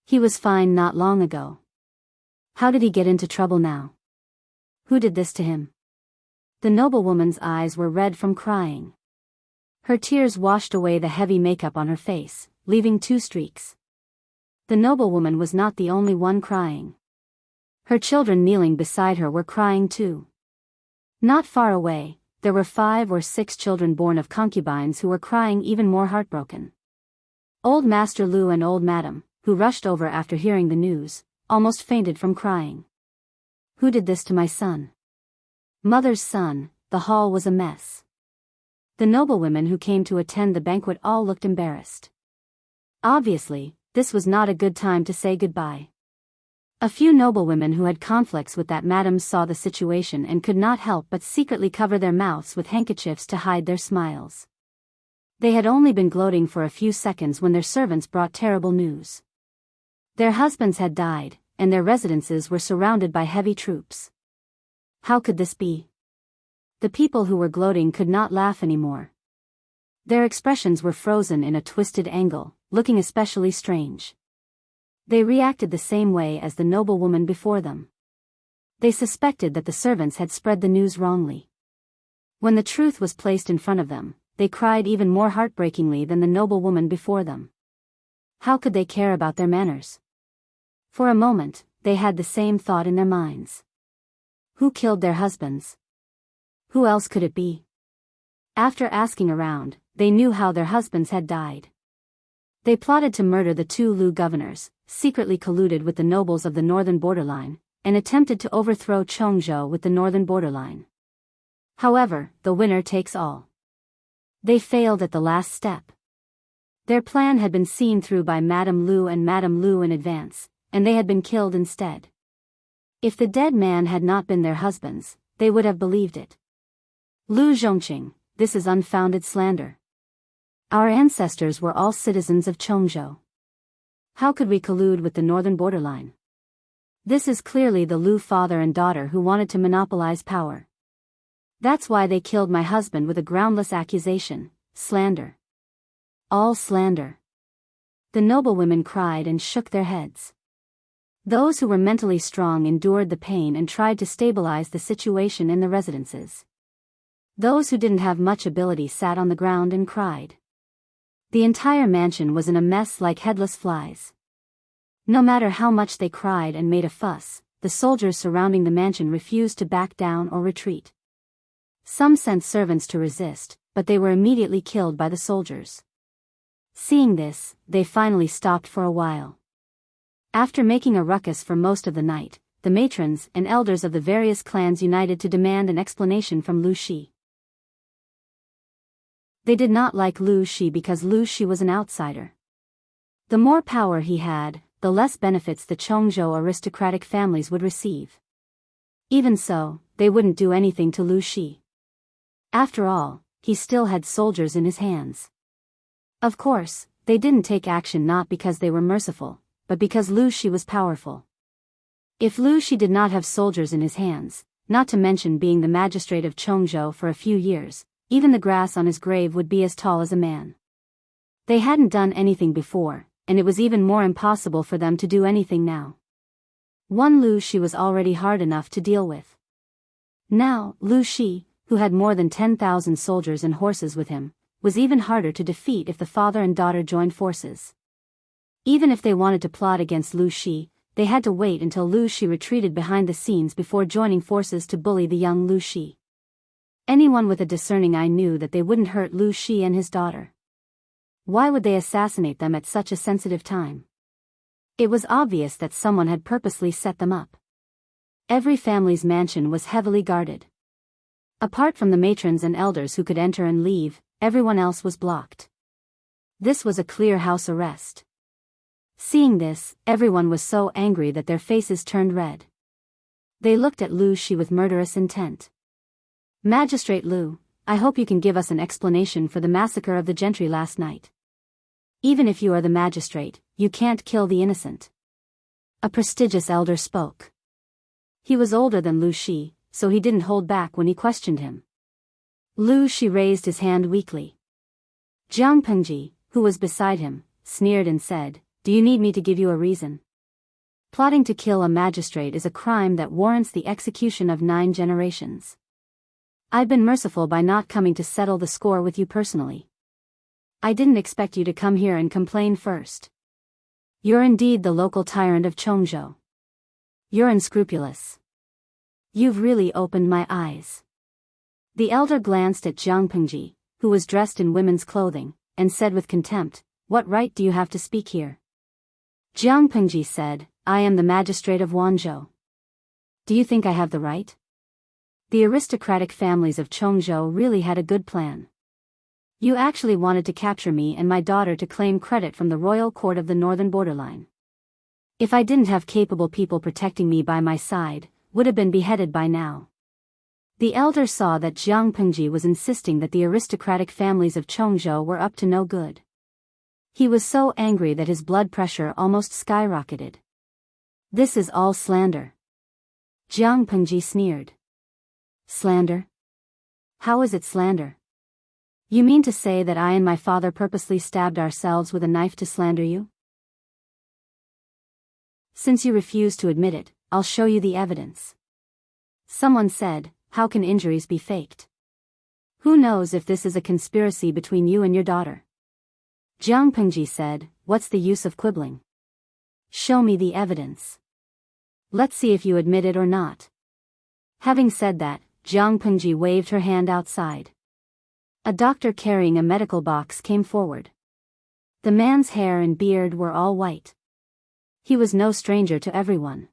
He was fine not long ago. How did he get into trouble now? Who did this to him? The noblewoman's eyes were red from crying. Her tears washed away the heavy makeup on her face, leaving 2 streaks. The noblewoman was not the only one crying. Her children kneeling beside her were crying too. Not far away, there were 5 or 6 children born of concubines who were crying even more heartbroken. Old Master Lu and old Madam, who rushed over after hearing the news, almost fainted from crying. Who did this to my son? Mother's son. The hall was a mess. The noblewomen who came to attend the banquet all looked embarrassed. Obviously, this was not a good time to say goodbye. A few noblewomen who had conflicts with that madam saw the situation and could not help but secretly cover their mouths with handkerchiefs to hide their smiles. They had only been gloating for a few seconds when their servants brought terrible news. Their husbands had died, and their residences were surrounded by heavy troops. How could this be? The people who were gloating could not laugh anymore. Their expressions were frozen in a twisted angle, looking especially strange. They reacted the same way as the noblewoman before them. They suspected that the servants had spread the news wrongly. When the truth was placed in front of them, they cried even more heartbreakingly than the noblewoman before them. How could they care about their manners? For a moment, they had the same thought in their minds. Who killed their husbands? Who else could it be? After asking around, they knew how their husbands had died. They plotted to murder the 2 Lu governors, secretly colluded with the nobles of the northern borderline, and attempted to overthrow Chongzhou with the northern borderline. However, the winner takes all. They failed at the last step. Their plan had been seen through by Madame Lu and Madame Lu in advance, and they had been killed instead. If the dead man had not been their husbands, they would have believed it. Lu Zhongqing, this is unfounded slander. Our ancestors were all citizens of Chongzhou. How could we collude with the northern borderline? This is clearly the Lu father and daughter who wanted to monopolize power. That's why they killed my husband with a groundless accusation, slander. All slander. The noblewomen cried and shook their heads. Those who were mentally strong endured the pain and tried to stabilize the situation in the residences. Those who didn't have much ability sat on the ground and cried. The entire mansion was in a mess like headless flies. No matter how much they cried and made a fuss, the soldiers surrounding the mansion refused to back down or retreat. Some sent servants to resist, but they were immediately killed by the soldiers. Seeing this, they finally stopped for a while. After making a ruckus for most of the night, the matrons and elders of the various clans united to demand an explanation from Lu Shi. They did not like Lu Shi because Lu Shi was an outsider. The more power he had, the less benefits the Chongzhou aristocratic families would receive. Even so, they wouldn't do anything to Lu Shi. After all, he still had soldiers in his hands. Of course, they didn't take action not because they were merciful, but because Lu Shi was powerful. If Lu Shi did not have soldiers in his hands, not to mention being the magistrate of Chongzhou for a few years, even the grass on his grave would be as tall as a man. They hadn't done anything before, and it was even more impossible for them to do anything now. One Lu Shi was already hard enough to deal with. Now, Lu Shi, who had more than 10,000 soldiers and horses with him, was even harder to defeat if the father and daughter joined forces. Even if they wanted to plot against Lu Shi, they had to wait until Lu Shi retreated behind the scenes before joining forces to bully the young Lu Shi. Anyone with a discerning eye knew that they wouldn't hurt Lu Shi and his daughter. Why would they assassinate them at such a sensitive time? It was obvious that someone had purposely set them up. Every family's mansion was heavily guarded. Apart from the matrons and elders who could enter and leave, everyone else was blocked. This was a clear house arrest. Seeing this, everyone was so angry that their faces turned red. They looked at Lu Shi with murderous intent. Magistrate Lu, I hope you can give us an explanation for the massacre of the gentry last night. Even if you are the magistrate, you can't kill the innocent. A prestigious elder spoke. He was older than Lu Shi, so he didn't hold back when he questioned him. Lu Shi raised his hand weakly. Jiang Pengji, who was beside him, sneered and said, "Do you need me to give you a reason? Plotting to kill a magistrate is a crime that warrants the execution of 9 generations. I've been merciful by not coming to settle the score with you personally. I didn't expect you to come here and complain first. You're indeed the local tyrant of Chongzhou. You're unscrupulous. You've really opened my eyes." The elder glanced at Jiang Pengji, who was dressed in women's clothing, and said with contempt, "What right do you have to speak here?" Jiang Pengji said, "I am the magistrate of Wanzhou. Do you think I have the right?" The aristocratic families of Chongzhou really had a good plan. You actually wanted to capture me and my daughter to claim credit from the royal court of the northern borderline. If I didn't have capable people protecting me by my side, would have been beheaded by now. The elder saw that Jiang Pengji was insisting that the aristocratic families of Chongzhou were up to no good. He was so angry that his blood pressure almost skyrocketed. "This is all slander." Jiang Pengji sneered. "Slander? How is it slander? You mean to say that I and my father purposely stabbed ourselves with a knife to slander you? Since you refuse to admit it, I'll show you the evidence." Someone said, "How can injuries be faked? Who knows if this is a conspiracy between you and your daughter?" Jiang Pengji said, "What's the use of quibbling? Show me the evidence. Let's see if you admit it or not." Having said that, Jiang Pengji waved her hand outside. A doctor carrying a medical box came forward. The man's hair and beard were all white. He was no stranger to everyone.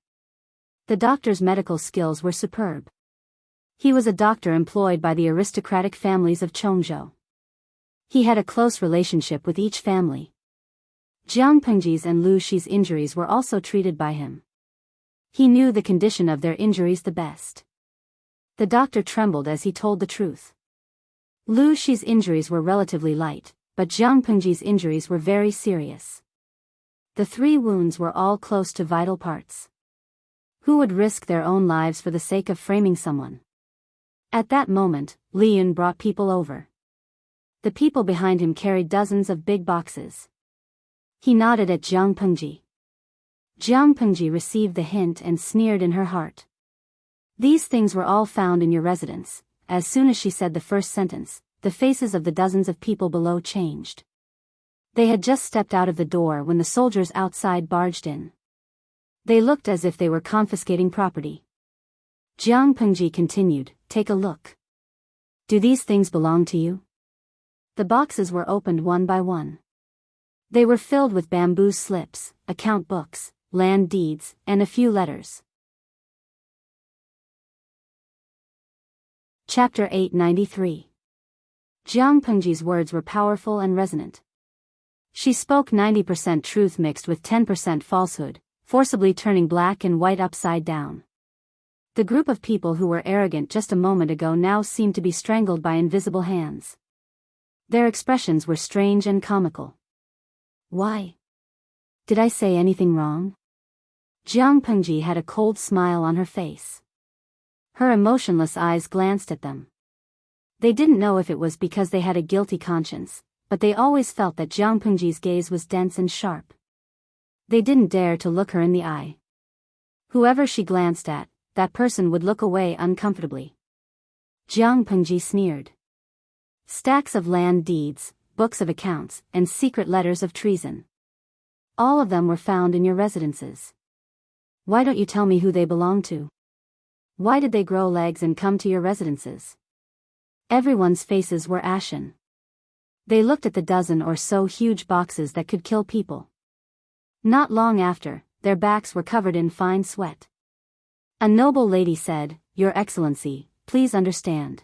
The doctor's medical skills were superb. He was a doctor employed by the aristocratic families of Chongzhou. He had a close relationship with each family. Jiang Pengji's and Lu Shi's injuries were also treated by him. He knew the condition of their injuries the best. The doctor trembled as he told the truth. Lu Shi's injuries were relatively light, but Jiang Pengji's injuries were very serious. The 3 wounds were all close to vital parts. Who would risk their own lives for the sake of framing someone? At that moment, Li Yun brought people over. The people behind him carried dozens of big boxes. He nodded at Jiang Pengji. Jiang Pengji received the hint and sneered in her heart. "These things were all found in your residence." As soon as she said the first sentence, the faces of the dozens of people below changed. They had just stepped out of the door when the soldiers outside barged in. They looked as if they were confiscating property. Jiang Pengji continued, "Take a look. Do these things belong to you?" The boxes were opened one by one. They were filled with bamboo slips, account books, land deeds, and a few letters. Chapter 893. Jiang Pengji's words were powerful and resonant. She spoke 90% truth mixed with 10% falsehood, forcibly turning black and white upside down. The group of people who were arrogant just a moment ago now seemed to be strangled by invisible hands. Their expressions were strange and comical. "Why? Did I say anything wrong?" Jiang Pengji had a cold smile on her face. Her emotionless eyes glanced at them. They didn't know if it was because they had a guilty conscience, but they always felt that Jiang Pengji's gaze was dense and sharp. They didn't dare to look her in the eye. Whoever she glanced at, that person would look away uncomfortably. Jiang Pengji sneered. Stacks of land deeds, books of accounts, and secret letters of treason. All of them were found in your residences. Why don't you tell me who they belong to? Why did they grow legs and come to your residences? Everyone's faces were ashen. They looked at the dozen or so huge boxes that could kill people. Not long after, their backs were covered in fine sweat. A noble lady said, "Your Excellency, please understand.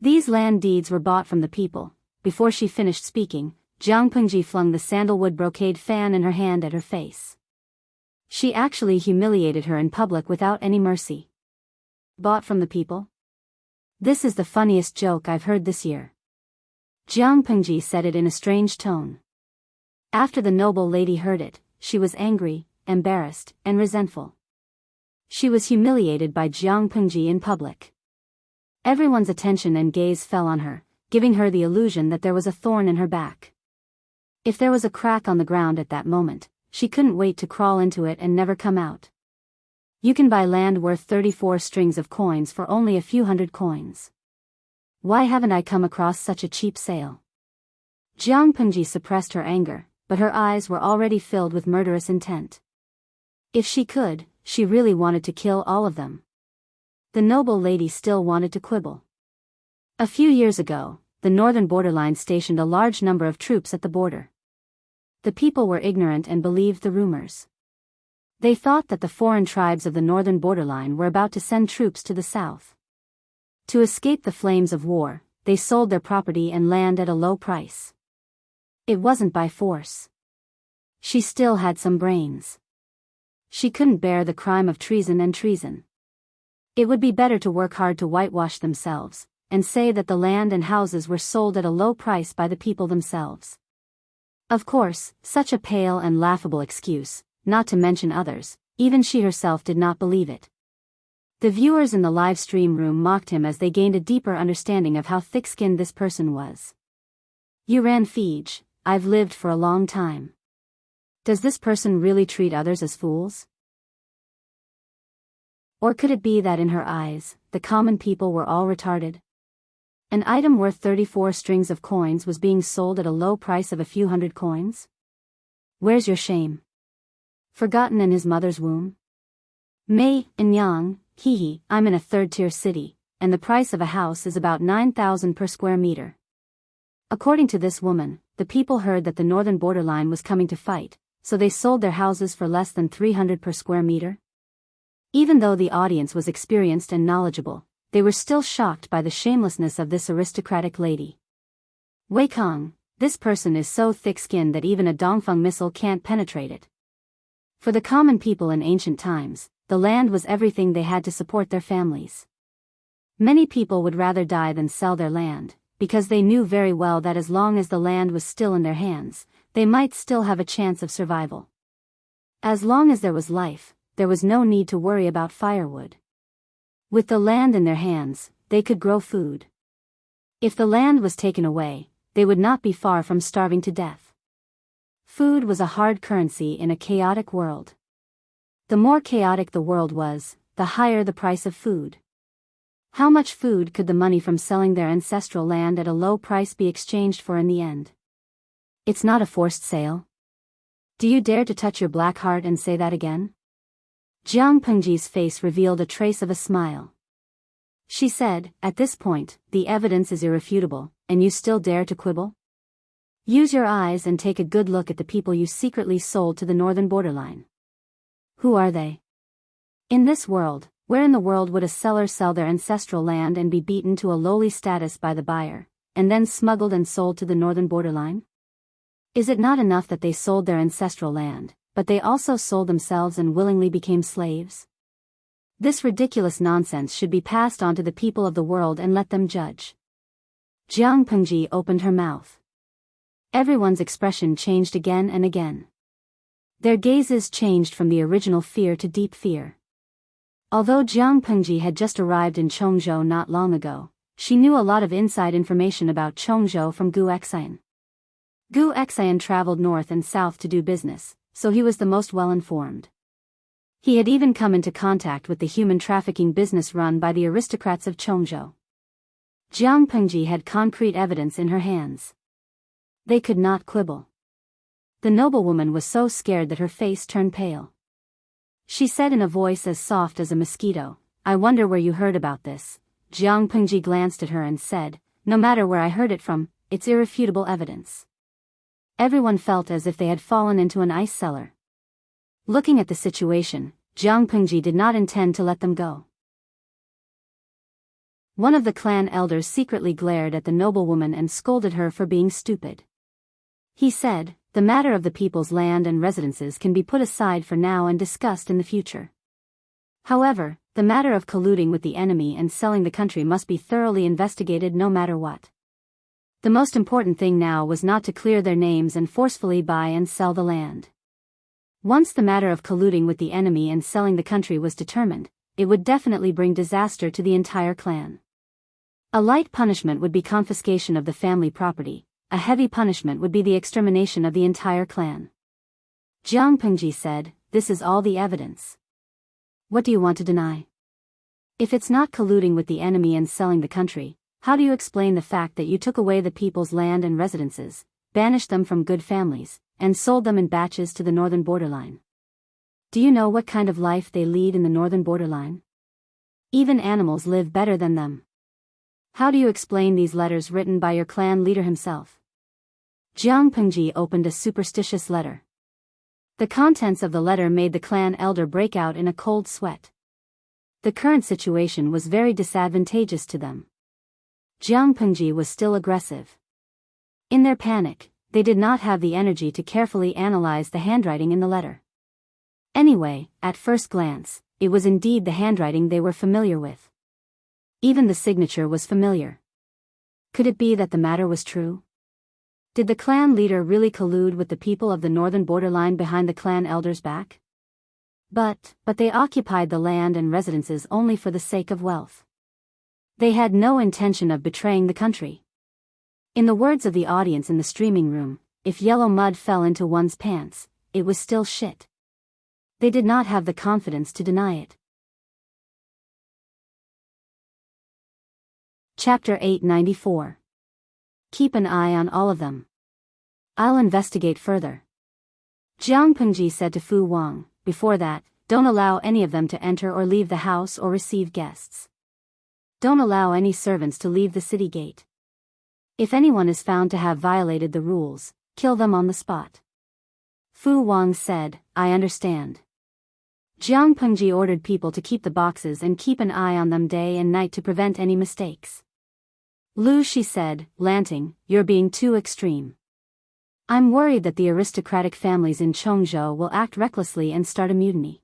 These land deeds were bought from the people." Before she finished speaking, Jiang Pengji flung the sandalwood brocade fan in her hand at her face. She actually humiliated her in public without any mercy. Bought from the people? This is the funniest joke I've heard this year. Jiang Pengji said it in a strange tone. After the noble lady heard it, she was angry, embarrassed, and resentful. She was humiliated by Jianghu in public. Everyone's attention and gaze fell on her, giving her the illusion that there was a thorn in her back. If there was a crack on the ground at that moment, she couldn't wait to crawl into it and never come out. You can buy land worth 34 strings of coins for only a few hundred coins. Why haven't I come across such a cheap sale? Jianghu suppressed her anger, but her eyes were already filled with murderous intent. If she could, she really wanted to kill all of them. The noble lady still wanted to quibble. A few years ago, the northern borderline stationed a large number of troops at the border. The people were ignorant and believed the rumors. They thought that the foreign tribes of the northern borderline were about to send troops to the south. To escape the flames of war, they sold their property and land at a low price. It wasn't by force. She still had some brains. She couldn't bear the crime of treason and treason. It would be better to work hard to whitewash themselves, and say that the land and houses were sold at a low price by the people themselves. Of course, such a pale and laughable excuse, not to mention others, even she herself did not believe it. The viewers in the live stream room mocked him as they gained a deeper understanding of how thick-skinned this person was. You ran Fij, I've lived for a long time. Does this person really treat others as fools? Or could it be that in her eyes, the common people were all retarded? An item worth 34 strings of coins was being sold at a low price of a few hundred coins? Where's your shame? Forgotten in his mother's womb? Mei, Yang, hee, I'm in a third-tier city, and the price of a house is about 9,000 per square meter. According to this woman, the people heard that the northern borderline was coming to fight, so they sold their houses for less than 300 per square meter. Even though the audience was experienced and knowledgeable, they were still shocked by the shamelessness of this aristocratic lady. Wei Kong, this person is so thick-skinned that even a Dongfeng missile can't penetrate it. For the common people in ancient times, the land was everything they had to support their families. Many people would rather die than sell their land, because they knew very well that as long as the land was still in their hands, they might still have a chance of survival. As long as there was life, there was no need to worry about firewood. With the land in their hands, they could grow food. If the land was taken away, they would not be far from starving to death. Food was a hard currency in a chaotic world. The more chaotic the world was, the higher the price of food. How much food could the money from selling their ancestral land at a low price be exchanged for in the end? It's not a forced sale. Do you dare to touch your black heart and say that again? Jianghu's face revealed a trace of a smile. She said, at this point, the evidence is irrefutable, and you still dare to quibble? Use your eyes and take a good look at the people you secretly sold to the northern borderline. Who are they? In this world, where in the world would a seller sell their ancestral land and be beaten to a lowly status by the buyer, and then smuggled and sold to the northern borderline? Is it not enough that they sold their ancestral land, but they also sold themselves and willingly became slaves? This ridiculous nonsense should be passed on to the people of the world and let them judge. Jianghu opened her mouth. Everyone's expression changed again and again. Their gazes changed from the original fear to deep fear. Although Jianghu had just arrived in Chongzhou not long ago, she knew a lot of inside information about Chongzhou from Gu Xian. Gu Xian traveled north and south to do business, so he was the most well-informed. He had even come into contact with the human trafficking business run by the aristocrats of Chongzhou. Jianghu had concrete evidence in her hands. They could not quibble. The noblewoman was so scared that her face turned pale. She said in a voice as soft as a mosquito, I wonder where you heard about this. Jianghu glanced at her and said, no matter where I heard it from, it's irrefutable evidence. Everyone felt as if they had fallen into an ice cellar. Looking at the situation, Jianghu did not intend to let them go. One of the clan elders secretly glared at the noblewoman and scolded her for being stupid. He said, the matter of the people's land and residences can be put aside for now and discussed in the future. However, the matter of colluding with the enemy and selling the country must be thoroughly investigated no matter what. The most important thing now was not to clear their names and forcefully buy and sell the land. Once the matter of colluding with the enemy and selling the country was determined, it would definitely bring disaster to the entire clan. A light punishment would be confiscation of the family property, a heavy punishment would be the extermination of the entire clan. Jiang Pengji said, "This is all the evidence. What do you want to deny? If it's not colluding with the enemy and selling the country, how do you explain the fact that you took away the people's land and residences, banished them from good families, and sold them in batches to the northern borderline? Do you know what kind of life they lead in the northern borderline? Even animals live better than them. How do you explain these letters written by your clan leader himself?" Jiang Pengji opened a superstitious letter. The contents of the letter made the clan elder break out in a cold sweat. The current situation was very disadvantageous to them. Jiang Pengji was still aggressive. In their panic, they did not have the energy to carefully analyze the handwriting in the letter. Anyway, at first glance, it was indeed the handwriting they were familiar with. Even the signature was familiar. Could it be that the matter was true? Did the clan leader really collude with the people of the northern borderline behind the clan elder's back? But they occupied the land and residences only for the sake of wealth. They had no intention of betraying the country. In the words of the audience in the streaming room, if yellow mud fell into one's pants, it was still shit. They did not have the confidence to deny it. Chapter 894. Keep an eye on all of them. I'll investigate further. Jiang Pengji said to Fu Wang, before that, don't allow any of them to enter or leave the house or receive guests. Don't allow any servants to leave the city gate. If anyone is found to have violated the rules, kill them on the spot. Fu Wang said, I understand. Jiang Pengji ordered people to keep the boxes and keep an eye on them day and night to prevent any mistakes. Lu Shi said, Lanting, you're being too extreme. I'm worried that the aristocratic families in Chongzhou will act recklessly and start a mutiny.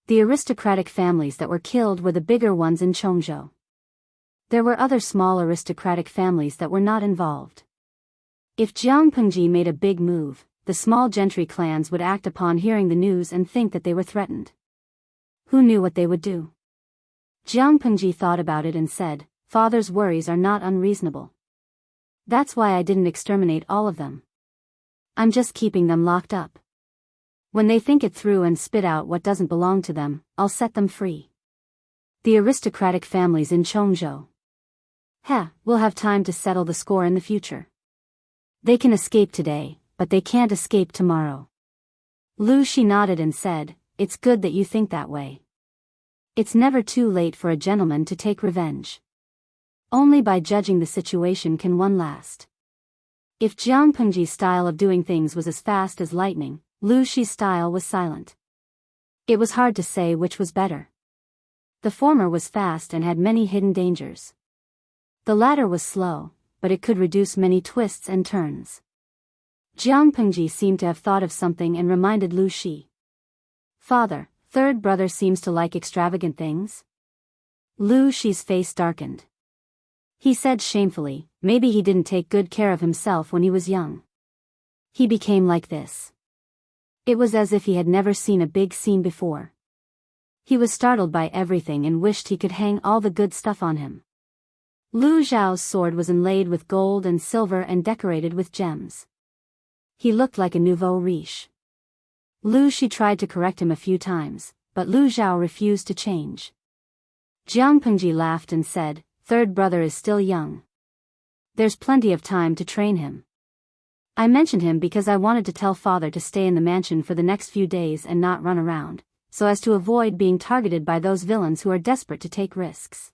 The aristocratic families that were killed were the bigger ones in Chongzhou. There were other small aristocratic families that were not involved. If Jiang Pengji made a big move, the small gentry clans would act upon hearing the news and think that they were threatened. Who knew what they would do? Jiang Pengji thought about it and said, Father's worries are not unreasonable. That's why I didn't exterminate all of them. I'm just keeping them locked up. When they think it through and spit out what doesn't belong to them, I'll set them free. The aristocratic families in Chongzhou. We'll have time to settle the score in the future. They can escape today, but they can't escape tomorrow. Lu Shi nodded and said, It's good that you think that way. It's never too late for a gentleman to take revenge. Only by judging the situation can one last. If Jiang Pengji's style of doing things was as fast as lightning, Lu Shi's style was silent. It was hard to say which was better. The former was fast and had many hidden dangers. The latter was slow, but it could reduce many twists and turns. Jiang Pengji seemed to have thought of something and reminded Lu Shi. Father, third brother seems to like extravagant things? Lu Shi's face darkened. He said shamefully, maybe he didn't take good care of himself when he was young. He became like this. It was as if he had never seen a big scene before. He was startled by everything and wished he could hang all the good stuff on him. Lu Zhao's sword was inlaid with gold and silver and decorated with gems. He looked like a nouveau riche. Lu Shi tried to correct him a few times, but Lu Zhao refused to change. Jiang Pengji laughed and said, Third brother is still young. There's plenty of time to train him. I mentioned him because I wanted to tell father to stay in the mansion for the next few days and not run around, so as to avoid being targeted by those villains who are desperate to take risks.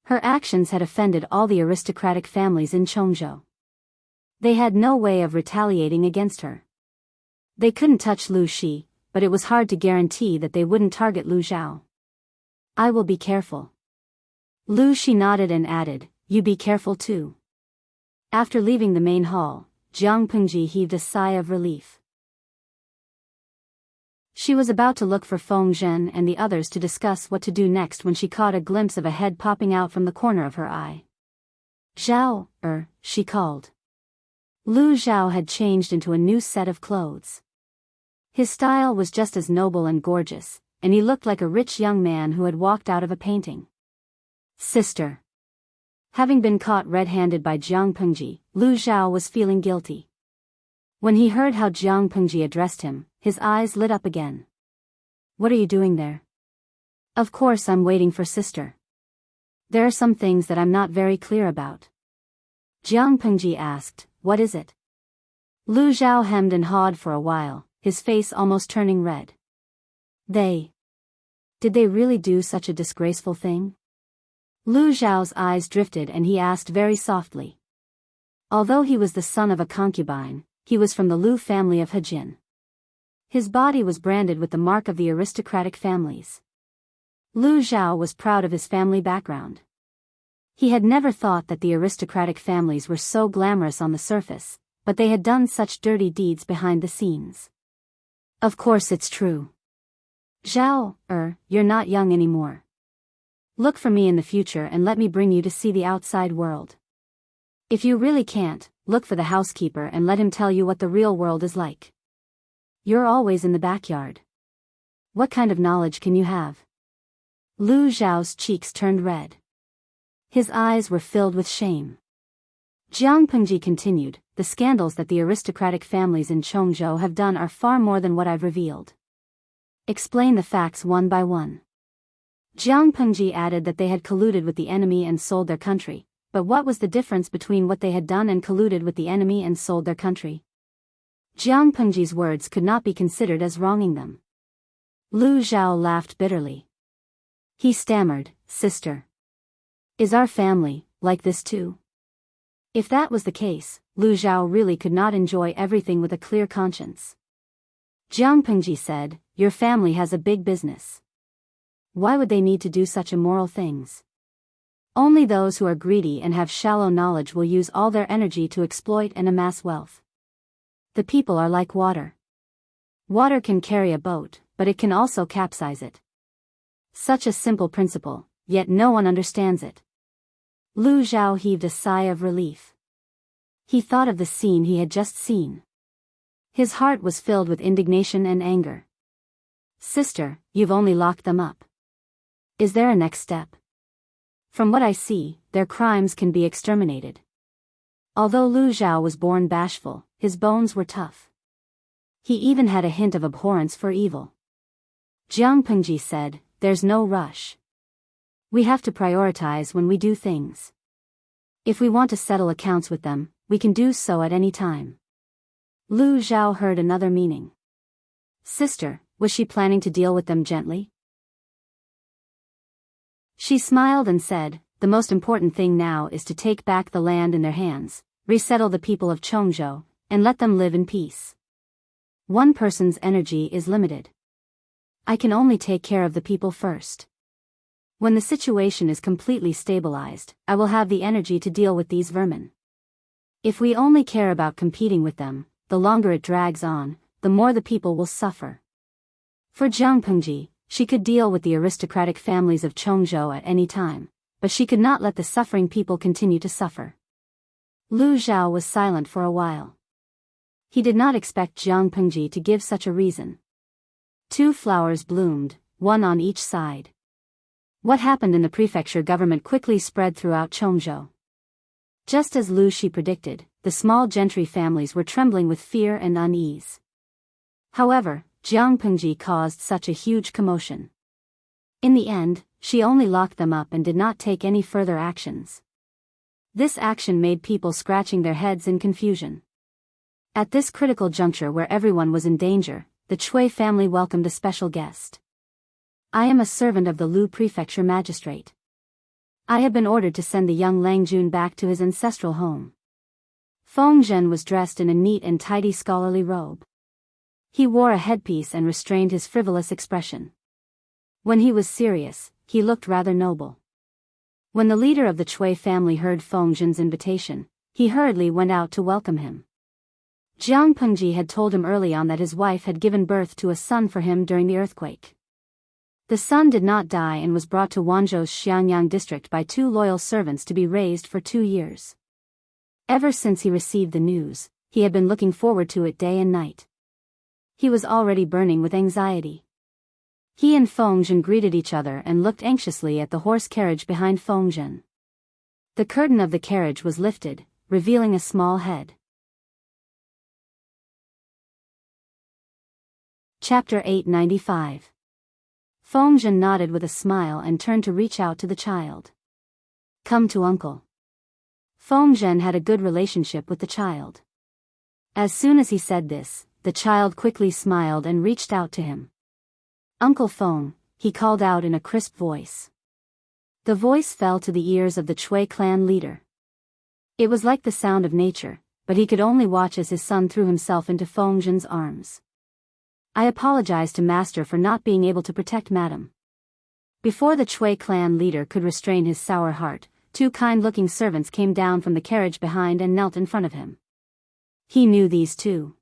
Her actions had offended all the aristocratic families in Chongzhou. They had no way of retaliating against her. They couldn't touch Lu Shi, but it was hard to guarantee that they wouldn't target Lu Zhao. I will be careful. Lu Shi nodded and added, You be careful too. After leaving the main hall, Jiang Pengji heaved a sigh of relief. She was about to look for Feng Zhen and the others to discuss what to do next when she caught a glimpse of a head popping out from the corner of her eye. Zhao, she called. Lu Zhao had changed into a new set of clothes. His style was just as noble and gorgeous, and he looked like a rich young man who had walked out of a painting. Sister. Having been caught red-handed by Jiang Pengji, Lu Zhao was feeling guilty. When he heard how Jiang Pengji addressed him, his eyes lit up again. What are you doing there? Of course I'm waiting for sister. There are some things that I'm not very clear about. Jiang Pengji asked, what is it? Lu Zhao hemmed and hawed for a while, his face almost turning red. Did they really do such a disgraceful thing? Lu Zhao's eyes drifted and he asked very softly. Although he was the son of a concubine, he was from the Lu family of Hejin. His body was branded with the mark of the aristocratic families. Lu Zhao was proud of his family background. He had never thought that the aristocratic families were so glamorous on the surface, but they had done such dirty deeds behind the scenes. Of course it's true. Zhao, you're not young anymore. Look for me in the future and let me bring you to see the outside world. If you really can't, look for the housekeeper and let him tell you what the real world is like. You're always in the backyard. What kind of knowledge can you have? Lu Zhao's cheeks turned red. His eyes were filled with shame. Jiang Pengji continued, the scandals that the aristocratic families in Chongzhou have done are far more than what I've revealed. Explain the facts one by one. Jiang Pengji added that they had colluded with the enemy and sold their country, but what was the difference between what they had done and colluded with the enemy and sold their country? Jiang Pengji's words could not be considered as wronging them. Lu Zhao laughed bitterly. He stammered, Sister. Is our family like this too? If that was the case, Lu Zhao really could not enjoy everything with a clear conscience. Jiang Pengji said, your family has a big business. Why would they need to do such immoral things? Only those who are greedy and have shallow knowledge will use all their energy to exploit and amass wealth. The people are like water. Water can carry a boat, but it can also capsize it. Such a simple principle, yet no one understands it. Lu Zhao heaved a sigh of relief. He thought of the scene he had just seen. His heart was filled with indignation and anger. Sister, you've only locked them up. Is there a next step? From what I see, their crimes can be exterminated. Although Lu Zhao was born bashful, his bones were tough. He even had a hint of abhorrence for evil. Jiang Pengji said, there's no rush. We have to prioritize when we do things. If we want to settle accounts with them, we can do so at any time. Lu Zhao heard another meaning. Sister, was she planning to deal with them gently? She smiled and said, the most important thing now is to take back the land in their hands, resettle the people of Chongzhou, and let them live in peace. One person's energy is limited. I can only take care of the people first. When the situation is completely stabilized, I will have the energy to deal with these vermin. If we only care about competing with them, the longer it drags on, the more the people will suffer. For Jiang Pengji, she could deal with the aristocratic families of Chongzhou at any time, but she could not let the suffering people continue to suffer. Lu Zhao was silent for a while. He did not expect Jiang Pengji to give such a reason. 2 flowers bloomed, one on each side. What happened in the prefecture government quickly spread throughout Chongzhou. Just as Lu Shi predicted, the small gentry families were trembling with fear and unease. However, Jiang Pengji caused such a huge commotion. In the end, she only locked them up and did not take any further actions. This action made people scratching their heads in confusion. At this critical juncture where everyone was in danger, the Chui family welcomed a special guest. I am a servant of the Lu Prefecture magistrate. I have been ordered to send the young Lang Jun back to his ancestral home. Feng Zhen was dressed in a neat and tidy scholarly robe. He wore a headpiece and restrained his frivolous expression. When he was serious, he looked rather noble. When the leader of the Chui family heard Feng Zhen's invitation, he hurriedly went out to welcome him. Jiang Pengji had told him early on that his wife had given birth to a son for him during the earthquake. The son did not die and was brought to Wanzhou's Xiangyang district by 2 loyal servants to be raised for 2 years. Ever since he received the news, he had been looking forward to it day and night. He was already burning with anxiety. He and Fengzhen greeted each other and looked anxiously at the horse carriage behind Fengzhen. The curtain of the carriage was lifted, revealing a small head. Chapter 895. Fengzhen nodded with a smile and turned to reach out to the child. Come to uncle. Fengzhen had a good relationship with the child. As soon as he said this, the child quickly smiled and reached out to him. Uncle Feng, he called out in a crisp voice. The voice fell to the ears of the Chui clan leader. It was like the sound of nature, but he could only watch as his son threw himself into Fengzhen's arms. I apologize to Master for not being able to protect Madam. Before the Chui clan leader could restrain his sour heart, two kind-looking servants came down from the carriage behind and knelt in front of him. He knew these two.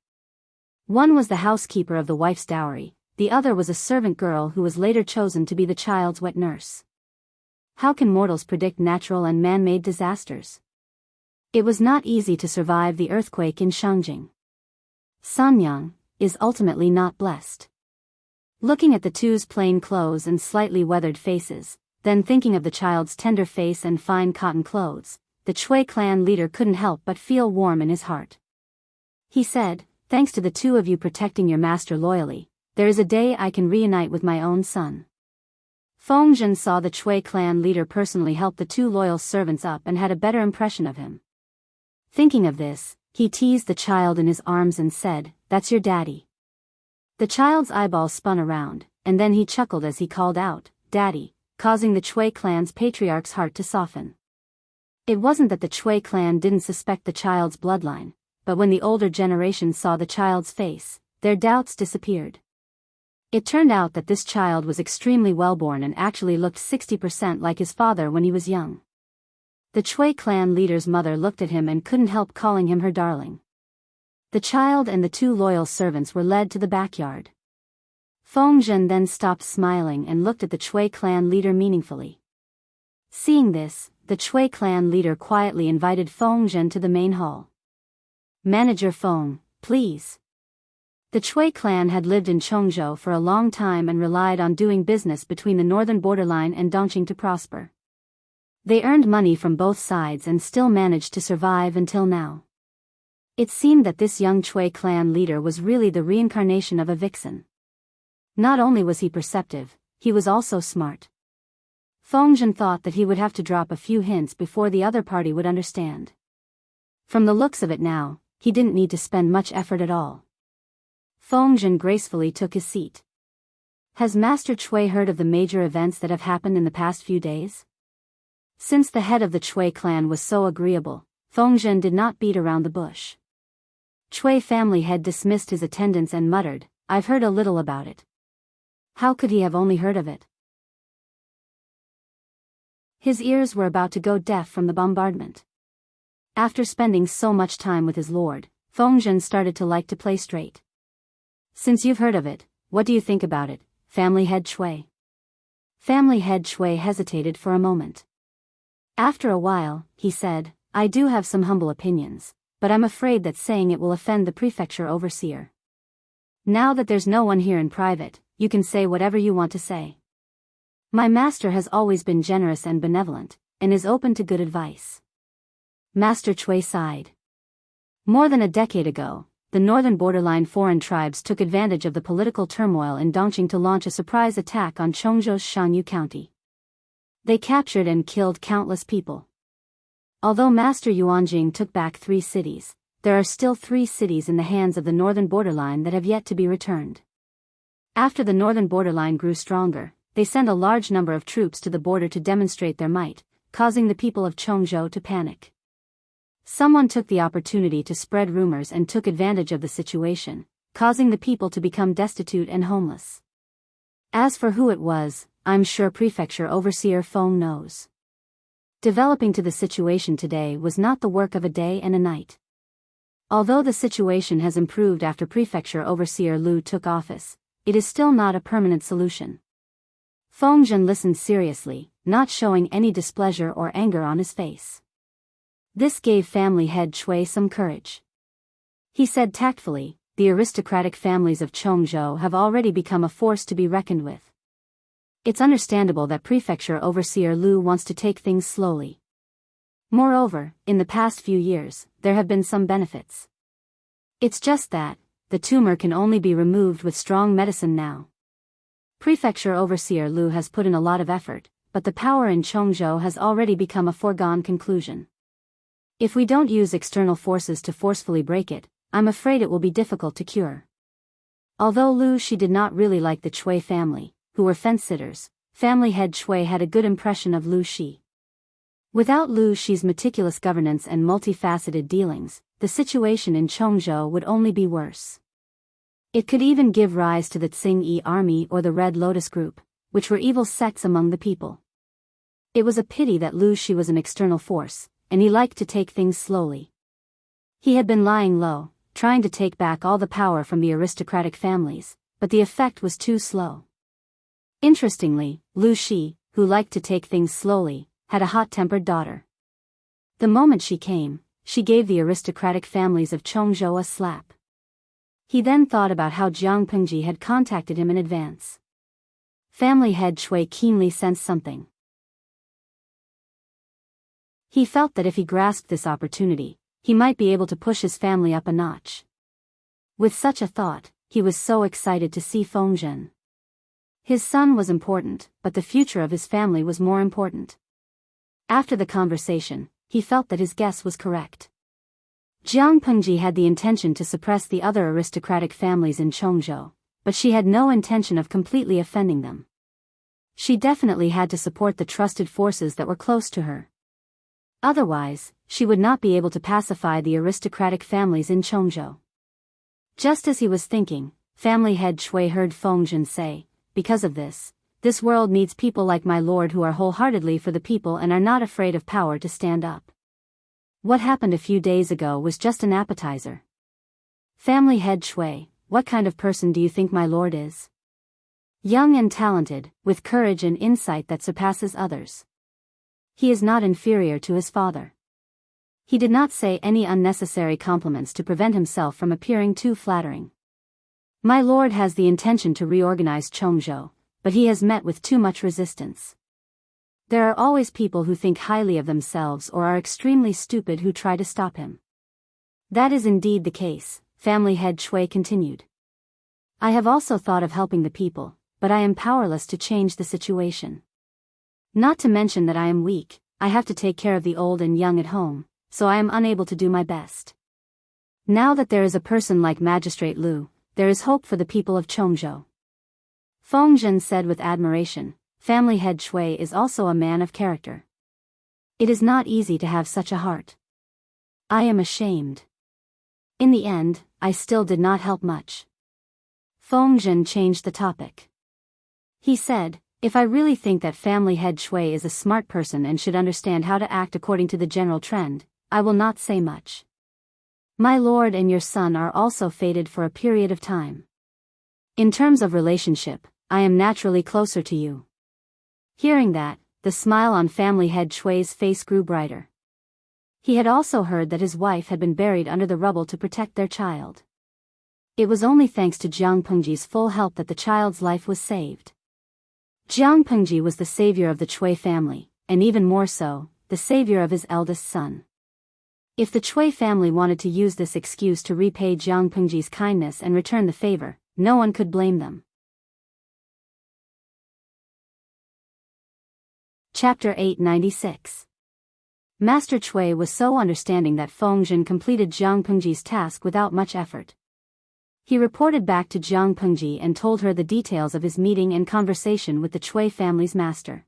One was the housekeeper of the wife's dowry, the other was a servant girl who was later chosen to be the child's wet nurse. How can mortals predict natural and man-made disasters? It was not easy to survive the earthquake in Shangjing. Sanyang is ultimately not blessed. Looking at the two's plain clothes and slightly weathered faces, then thinking of the child's tender face and fine cotton clothes, the Chui clan leader couldn't help but feel warm in his heart. He said, thanks to the two of you protecting your master loyally, there is a day I can reunite with my own son. Fengzhen saw the Chui clan leader personally help the two loyal servants up and had a better impression of him. Thinking of this, he teased the child in his arms and said, "That's your daddy." The child's eyeballs spun around, and then he chuckled as he called out, "Daddy," causing the Chui clan's patriarch's heart to soften. It wasn't that the Chui clan didn't suspect the child's bloodline, but when the older generation saw the child's face, their doubts disappeared. It turned out that this child was extremely well-born and actually looked 60% like his father when he was young. The Chui clan leader's mother looked at him and couldn't help calling him her darling. The child and the two loyal servants were led to the backyard. Fengzhen then stopped smiling and looked at the Chui clan leader meaningfully. Seeing this, the Chui clan leader quietly invited Fengzhen to the main hall. "Manager Feng, please." The Chui clan had lived in Chongzhou for a long time and relied on doing business between the northern borderline and Dongqing to prosper. They earned money from both sides and still managed to survive until now. It seemed that this young Chui clan leader was really the reincarnation of a vixen. Not only was he perceptive, he was also smart. Fengzhen thought that he would have to drop a few hints before the other party would understand. From the looks of it now, he didn't need to spend much effort at all. Fengzhen gracefully took his seat. Has Master Chui heard of the major events that have happened in the past few days? Since the head of the Chui clan was so agreeable, Fengzhen did not beat around the bush. Chui family head dismissed his attendants and muttered, "I've heard a little about it." How could he have only heard of it? His ears were about to go deaf from the bombardment. After spending so much time with his lord, Fengzhen started to like to play straight. "Since you've heard of it, what do you think about it, family head Chui?" Family head Chui hesitated for a moment. After a while, he said, "I do have some humble opinions, but I'm afraid that saying it will offend the prefecture overseer. Now that there's no one here in private, you can say whatever you want to say. My master has always been generous and benevolent, and is open to good advice." Master Chui sighed. More than a decade ago, the northern borderline foreign tribes took advantage of the political turmoil in Dongqing to launch a surprise attack on Chongzhou's Shangyu County. They captured and killed countless people. Although Master Yuanjing took back 3 cities, there are still 3 cities in the hands of the northern borderline that have yet to be returned. After the northern borderline grew stronger, they sent a large number of troops to the border to demonstrate their might, causing the people of Chongzhou to panic. Someone took the opportunity to spread rumors and took advantage of the situation, causing the people to become destitute and homeless. As for who it was, I'm sure Prefecture Overseer Feng knows. Developing to the situation today was not the work of a day and a night. Although the situation has improved after Prefecture Overseer Lu took office, it is still not a permanent solution. Fengzhen listened seriously, not showing any displeasure or anger on his face. This gave family head Chui some courage. He said tactfully, the aristocratic families of Chongzhou have already become a force to be reckoned with. It's understandable that Prefecture Overseer Lu wants to take things slowly. Moreover, in the past few years, there have been some benefits. It's just that, the tumor can only be removed with strong medicine now. Prefecture Overseer Lu has put in a lot of effort, but the power in Chongzhou has already become a foregone conclusion. If we don't use external forces to forcefully break it, I'm afraid it will be difficult to cure. Although Lu Shi did not really like the Chui family, who were fence-sitters, family head Chui had a good impression of Lu Shi. Without Lu Shi's meticulous governance and multifaceted dealings, the situation in Chongzhou would only be worse. It could even give rise to the Tsing-Yi army or the Red Lotus group, which were evil sects among the people. It was a pity that Lu Shi was an external force, and he liked to take things slowly. He had been lying low, trying to take back all the power from the aristocratic families, but the effect was too slow. Interestingly, Lu Shi, who liked to take things slowly, had a hot-tempered daughter. The moment she came, she gave the aristocratic families of Chongzhou a slap. He then thought about how Jiang Pengji had contacted him in advance. Family head Chui keenly sensed something. He felt that if he grasped this opportunity, he might be able to push his family up a notch. With such a thought, he was so excited to see Fengzhen. His son was important, but the future of his family was more important. After the conversation, he felt that his guess was correct. Jiang Pengji had the intention to suppress the other aristocratic families in Chongzhou, but she had no intention of completely offending them. She definitely had to support the trusted forces that were close to her. Otherwise, she would not be able to pacify the aristocratic families in Chongzhou. Just as he was thinking, family head Chui heard Fengzhen say, "Because of this world needs people like my lord who are wholeheartedly for the people and are not afraid of power to stand up." What happened a few days ago was just an appetizer. Family head Chui, what kind of person do you think my lord is? Young and talented, with courage and insight that surpasses others. He is not inferior to his father. He did not say any unnecessary compliments to prevent himself from appearing too flattering. My lord has the intention to reorganize Chongzhou, but he has met with too much resistance. There are always people who think highly of themselves or are extremely stupid who try to stop him. That is indeed the case, family head Chui continued. I have also thought of helping the people, but I am powerless to change the situation. Not to mention that I am weak, I have to take care of the old and young at home, so I am unable to do my best. Now that there is a person like Magistrate Lu, there is hope for the people of Chongzhou. Fengzhen said with admiration, family head Chui is also a man of character. It is not easy to have such a heart. I am ashamed. In the end, I still did not help much. Fengzhen changed the topic. He said, if I really think that family head Chui is a smart person and should understand how to act according to the general trend, I will not say much. My lord and your son are also fated for a period of time. In terms of relationship, I am naturally closer to you. Hearing that, the smile on family head Chui's face grew brighter. He had also heard that his wife had been buried under the rubble to protect their child. It was only thanks to Jiang Pengji's full help that the child's life was saved. Jiang Pengji was the savior of the Chui family, and even more so, the savior of his eldest son. If the Chui family wanted to use this excuse to repay Jiang Pengji's kindness and return the favor, no one could blame them. Chapter 896. Master Chui was so understanding that Fengzhen completed Jiang Pengji's task without much effort. He reported back to Jiang Pengji and told her the details of his meeting and conversation with the Chui family's master.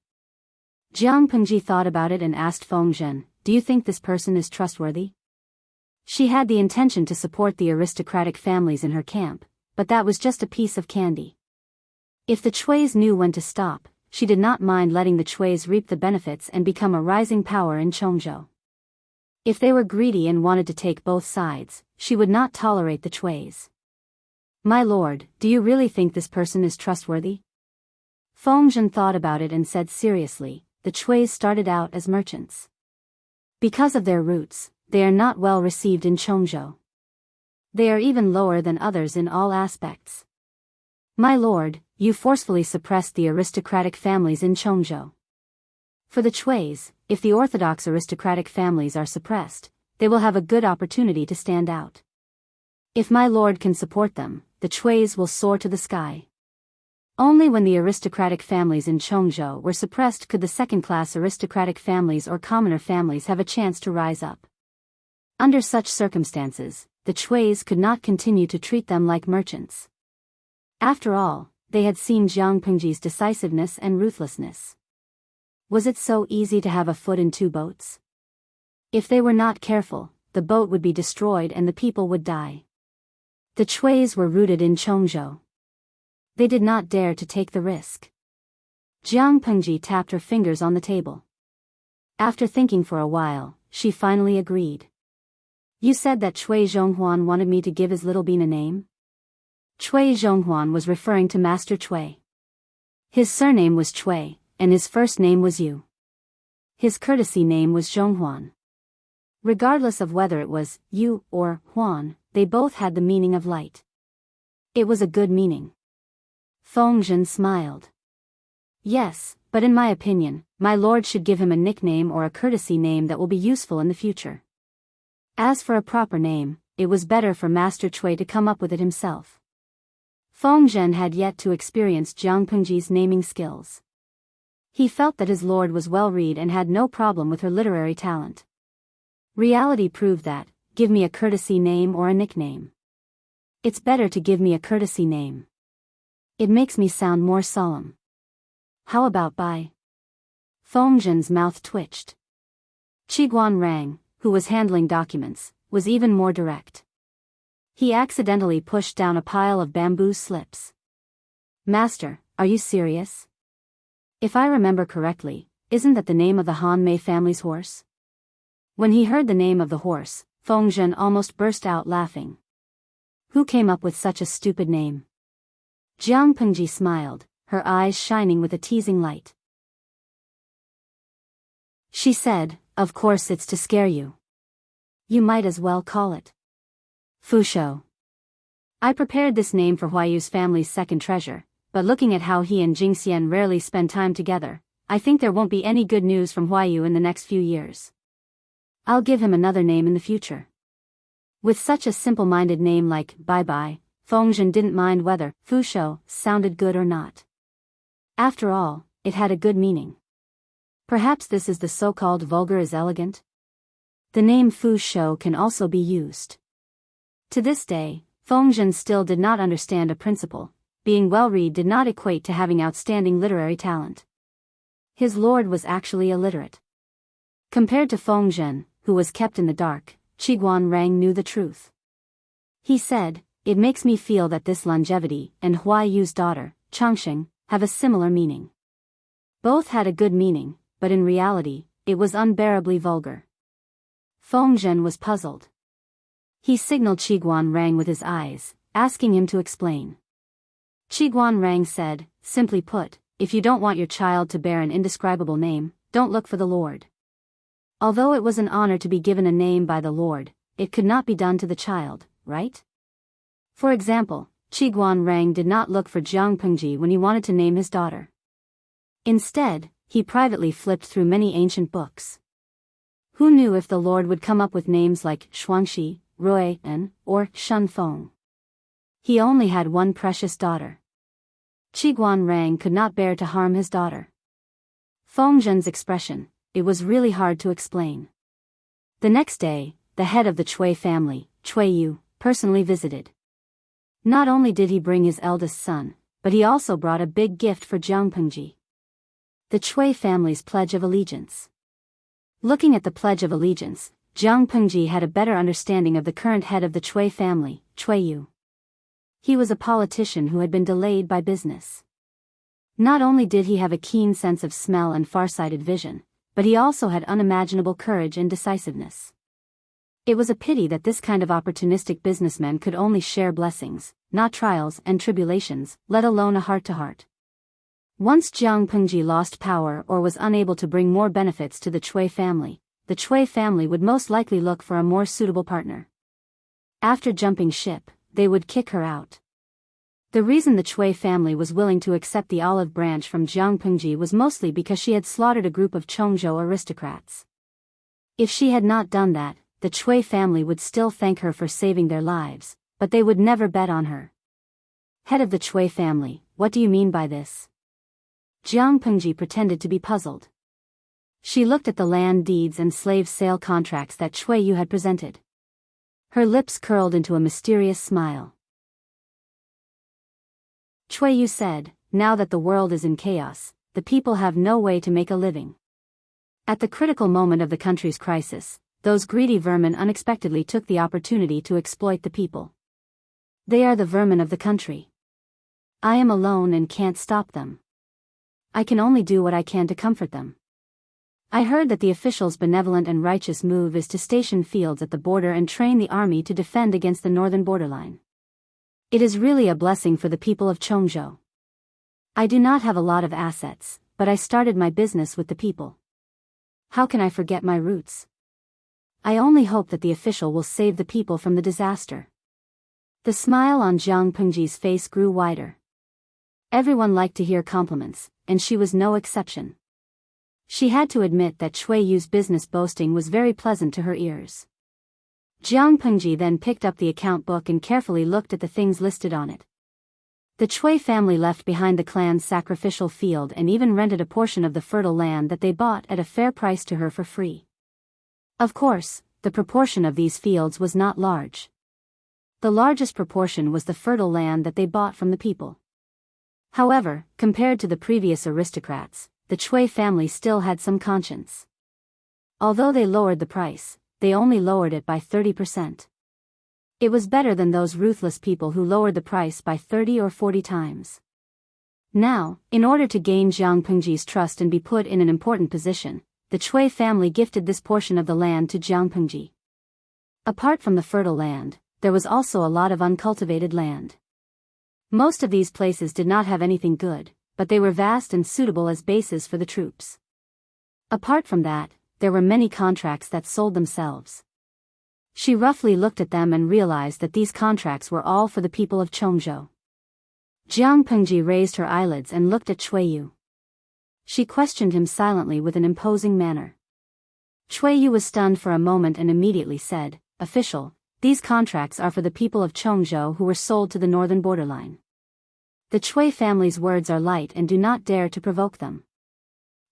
Jiang Pengji thought about it and asked Fengzhen, do you think this person is trustworthy? She had the intention to support the aristocratic families in her camp, but that was just a piece of candy. If the Chuis knew when to stop, she did not mind letting the Chuis reap the benefits and become a rising power in Chongzhou. If they were greedy and wanted to take both sides, she would not tolerate the Chuis. My lord, do you really think this person is trustworthy? Fengzhen thought about it and said seriously, the Chuis started out as merchants. Because of their roots, they are not well received in Chongzhou. They are even lower than others in all aspects. My lord, you forcefully suppressed the aristocratic families in Chongzhou. For the Chuis, if the orthodox aristocratic families are suppressed, they will have a good opportunity to stand out. If my lord can support them, the Chuis will soar to the sky. Only when the aristocratic families in Chongzhou were suppressed could the second-class aristocratic families or commoner families have a chance to rise up. Under such circumstances, the Chuis could not continue to treat them like merchants. After all, they had seen Jiang Pengji's decisiveness and ruthlessness. Was it so easy to have a foot in two boats? If they were not careful, the boat would be destroyed and the people would die. The Chuis were rooted in Chongzhou. They did not dare to take the risk. Jiang Pengji tapped her fingers on the table. After thinking for a while, she finally agreed. You said that Cui Zhonghuan wanted me to give his little bean a name? Cui Zhonghuan was referring to Master Cui. His surname was Cui, and his first name was Yu. His courtesy name was Zhonghuan. Regardless of whether it was Yu or Huan, they both had the meaning of light. It was a good meaning. Fengzhen smiled. Yes, but in my opinion, my lord should give him a nickname or a courtesy name that will be useful in the future. As for a proper name, it was better for Master Cui to come up with it himself. Fengzhen had yet to experience Jiang Pengji's naming skills. He felt that his lord was well-read and had no problem with her literary talent. Reality proved that, give me a courtesy name or a nickname. It's better to give me a courtesy name. It makes me sound more solemn. How about Bai? Fengzhen's mouth twitched. Qiguan Rang, who was handling documents, was even more direct. He accidentally pushed down a pile of bamboo slips. Master, are you serious? If I remember correctly, isn't that the name of the Han Mei family's horse? When he heard the name of the horse, Fengzhen almost burst out laughing. Who came up with such a stupid name? Jiang Pengji smiled, her eyes shining with a teasing light. She said, of course it's to scare you. You might as well call it Fushou. I prepared this name for Huayu's family's second treasure, but looking at how he and Jingxian rarely spend time together, I think there won't be any good news from Huayu in the next few years. I'll give him another name in the future. With such a simple-minded name like Bye-Bye, Fengzhen didn't mind whether Fushou sounded good or not. After all, it had a good meaning. Perhaps this is the so-called vulgar is elegant? The name Fushou can also be used. To this day, Fengzhen still did not understand a principle: being well-read did not equate to having outstanding literary talent. His lord was actually illiterate. Compared to Fengzhen, who was kept in the dark, Qiguan Rang knew the truth. He said, it makes me feel that this longevity and Huayu's daughter, Changxing, have a similar meaning. Both had a good meaning, but in reality, it was unbearably vulgar. Fengzhen was puzzled. He signaled Qiguan Rang with his eyes, asking him to explain. Qiguan Rang said, simply put, if you don't want your child to bear an indescribable name, don't look for the Lord. Although it was an honor to be given a name by the Lord, it could not be done to the child, right? For example, Qiguan Rang did not look for Jiang Pengji when he wanted to name his daughter. Instead, he privately flipped through many ancient books. Who knew if the Lord would come up with names like Shuangxi, Rui'en, or Shunfeng? He only had one precious daughter. Qiguan Rang could not bear to harm his daughter. Fengzhen's expression, it was really hard to explain. The next day, the head of the Cui family, Cui Yu, personally visited. Not only did he bring his eldest son, but he also brought a big gift for Jiang Pengji. The Cui family's Pledge of Allegiance. Looking at the Pledge of Allegiance, Jiang Pengji had a better understanding of the current head of the Cui family, Cui Yu. He was a politician who had been delayed by business. Not only did he have a keen sense of smell and far-sighted vision, but he also had unimaginable courage and decisiveness. It was a pity that this kind of opportunistic businessman could only share blessings, not trials and tribulations, let alone a heart-to-heart. Once Jiang Pengji lost power or was unable to bring more benefits to the Cui family would most likely look for a more suitable partner. After jumping ship, they would kick her out. The reason the Chui family was willing to accept the olive branch from Jianghu was mostly because she had slaughtered a group of Chongzhou aristocrats. If she had not done that, the Chui family would still thank her for saving their lives, but they would never bet on her. Head of the Chui family, what do you mean by this? Jianghu pretended to be puzzled. She looked at the land deeds and slave sale contracts that Chui Yu had presented. Her lips curled into a mysterious smile. Chui Yu said, now that the world is in chaos, the people have no way to make a living. At the critical moment of the country's crisis, those greedy vermin unexpectedly took the opportunity to exploit the people. They are the vermin of the country. I am alone and can't stop them. I can only do what I can to comfort them. I heard that the officials' benevolent and righteous move is to station fields at the border and train the army to defend against the northern borderline. It is really a blessing for the people of Chongzhou. I do not have a lot of assets, but I started my business with the people. How can I forget my roots? I only hope that the official will save the people from the disaster. The smile on Jiang Pengji's face grew wider. Everyone liked to hear compliments, and she was no exception. She had to admit that Chui Yu's business boasting was very pleasant to her ears. Jiang Pengji then picked up the account book and carefully looked at the things listed on it. The Chui family left behind the clan's sacrificial field and even rented a portion of the fertile land that they bought at a fair price to her for free. Of course, the proportion of these fields was not large. The largest proportion was the fertile land that they bought from the people. However, compared to the previous aristocrats, the Chui family still had some conscience. Although they lowered the price, they only lowered it by 30%. It was better than those ruthless people who lowered the price by 30 or 40 times. Now, in order to gain Jiang Pengji's trust and be put in an important position, the Chui family gifted this portion of the land to Jiang Pengji. Apart from the fertile land, there was also a lot of uncultivated land. Most of these places did not have anything good, but they were vast and suitable as bases for the troops. Apart from that, there were many contracts that sold themselves. She roughly looked at them and realized that these contracts were all for the people of Chongzhou. Jiang Pengji raised her eyelids and looked at Chui Yu. She questioned him silently with an imposing manner. Chui Yu was stunned for a moment and immediately said, "Official, these contracts are for the people of Chongzhou who were sold to the northern borderline. The Chui family's words are light and do not dare to provoke them.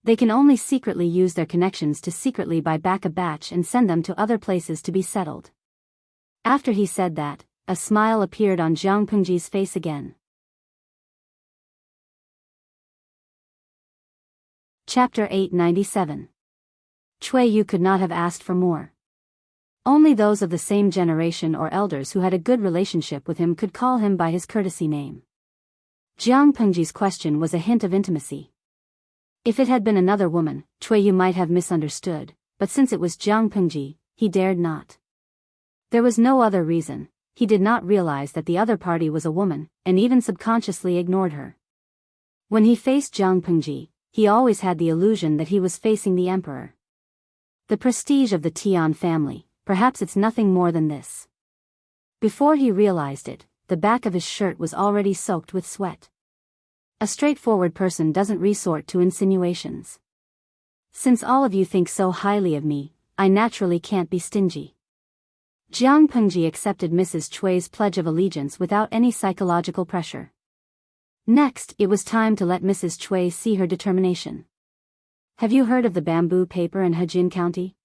They can only secretly use their connections to secretly buy back a batch and send them to other places to be settled." After he said that, a smile appeared on Jiang Pengji's face again. Chapter 897. Chui Yu could not have asked for more. Only those of the same generation or elders who had a good relationship with him could call him by his courtesy name. Jiang Pengji's question was a hint of intimacy. If it had been another woman, Chui Yu might have misunderstood, but since it was Jiang Pengji, he dared not. There was no other reason. He did not realize that the other party was a woman, and even subconsciously ignored her. When he faced Jiang Pengji, he always had the illusion that he was facing the emperor. The prestige of the Tian family, perhaps it's nothing more than this. Before he realized it, the back of his shirt was already soaked with sweat. A straightforward person doesn't resort to insinuations. Since all of you think so highly of me, I naturally can't be stingy. Jiang Pengji accepted Mrs. Chui's pledge of allegiance without any psychological pressure. Next, it was time to let Mrs. Chui see her determination. Have you heard of the bamboo paper in Hejin County?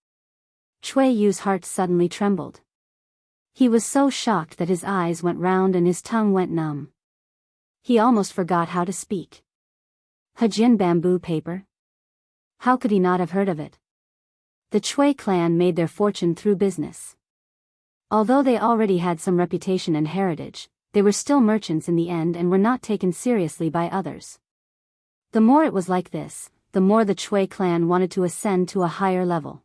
Chui Yu's heart suddenly trembled. He was so shocked that his eyes went round and his tongue went numb. He almost forgot how to speak. Hejin bamboo paper? How could he not have heard of it? The Chui clan made their fortune through business. Although they already had some reputation and heritage, they were still merchants in the end and were not taken seriously by others. The more it was like this, the more the Chui clan wanted to ascend to a higher level.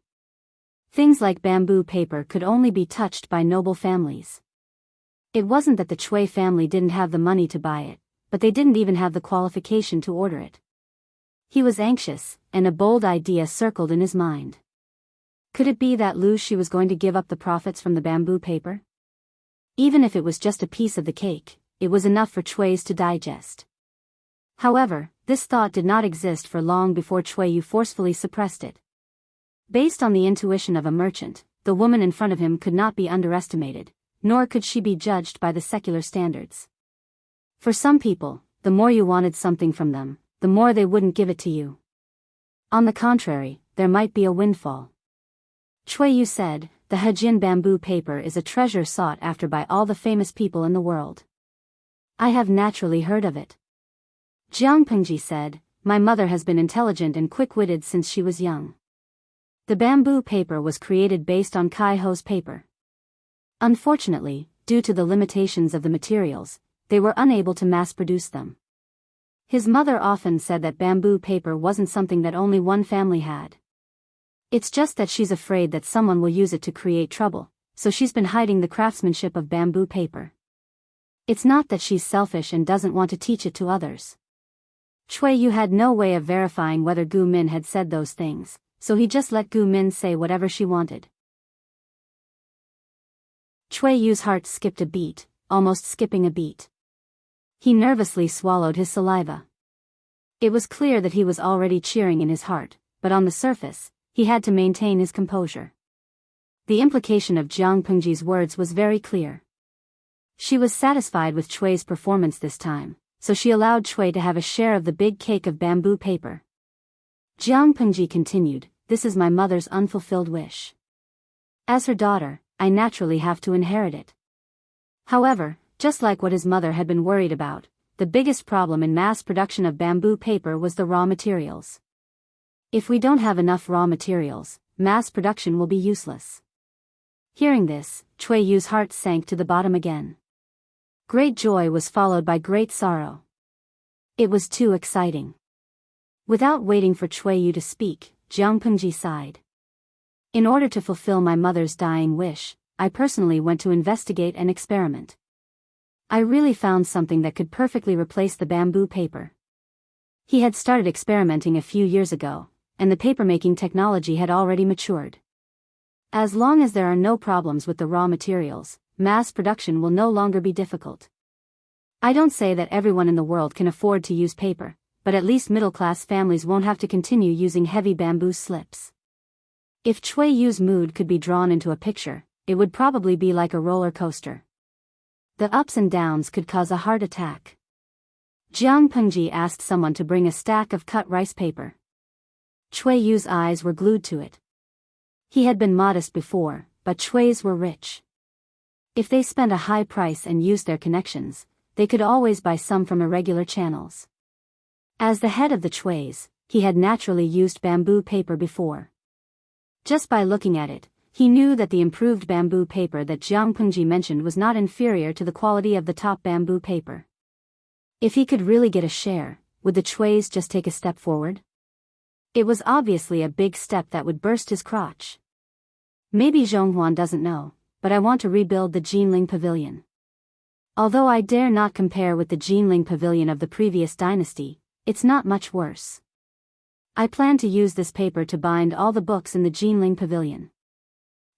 Things like bamboo paper could only be touched by noble families. It wasn't that the Chui family didn't have the money to buy it, but they didn't even have the qualification to order it. He was anxious, and a bold idea circled in his mind. Could it be that Lu Shi was going to give up the profits from the bamboo paper? Even if it was just a piece of the cake, it was enough for Chui's to digest. However, this thought did not exist for long before Chuiyu forcefully suppressed it. Based on the intuition of a merchant, the woman in front of him could not be underestimated, nor could she be judged by the secular standards. For some people, the more you wanted something from them, the more they wouldn't give it to you. On the contrary, there might be a windfall. Chuiyu said, "The Hejin bamboo paper is a treasure sought after by all the famous people in the world. I have naturally heard of it." Jiang Pengji said, "My mother has been intelligent and quick-witted since she was young. The bamboo paper was created based on Kaiho's paper. Unfortunately, due to the limitations of the materials, they were unable to mass-produce them. His mother often said that bamboo paper wasn't something that only one family had. It's just that she's afraid that someone will use it to create trouble, so she's been hiding the craftsmanship of bamboo paper. It's not that she's selfish and doesn't want to teach it to others." Chuiyu had no way of verifying whether Gu Min had said those things, so he just let Gu Min say whatever she wanted. Chuiyu's heart skipped a beat, almost skipping a beat. He nervously swallowed his saliva. It was clear that he was already cheering in his heart, but on the surface, he had to maintain his composure. The implication of Jiang Pengji's words was very clear. She was satisfied with Chui's performance this time, so she allowed Chui to have a share of the big cake of bamboo paper. Jiang Pengji continued, "This is my mother's unfulfilled wish. As her daughter, I naturally have to inherit it." However, just like what his mother had been worried about, the biggest problem in mass production of bamboo paper was the raw materials. If we don't have enough raw materials, mass production will be useless. Hearing this, Chuiyu's heart sank to the bottom again. Great joy was followed by great sorrow. It was too exciting. Without waiting for Chuiyu to speak, Jiang Pengji sighed. "In order to fulfill my mother's dying wish, I personally went to investigate and experiment. I really found something that could perfectly replace the bamboo paper." He had started experimenting a few years ago, and the papermaking technology had already matured. As long as there are no problems with the raw materials, mass production will no longer be difficult. I don't say that everyone in the world can afford to use paper, but at least middle-class families won't have to continue using heavy bamboo slips. If Chuiyu's mood could be drawn into a picture, it would probably be like a roller coaster. The ups and downs could cause a heart attack. Jiang Pengji asked someone to bring a stack of cut rice paper. Chuiyu's eyes were glued to it. He had been modest before, but Chui's were rich. If they spent a high price and used their connections, they could always buy some from irregular channels. As the head of the Chuis, he had naturally used bamboo paper before. Just by looking at it, he knew that the improved bamboo paper that Jiang Pengji mentioned was not inferior to the quality of the top bamboo paper. If he could really get a share, would the Chuis just take a step forward? It was obviously a big step that would burst his crotch. Maybe Zhonghuan doesn't know, but I want to rebuild the Jinling Pavilion. Although I dare not compare with the Jinling Pavilion of the previous dynasty, it's not much worse. I plan to use this paper to bind all the books in the Jinling Pavilion.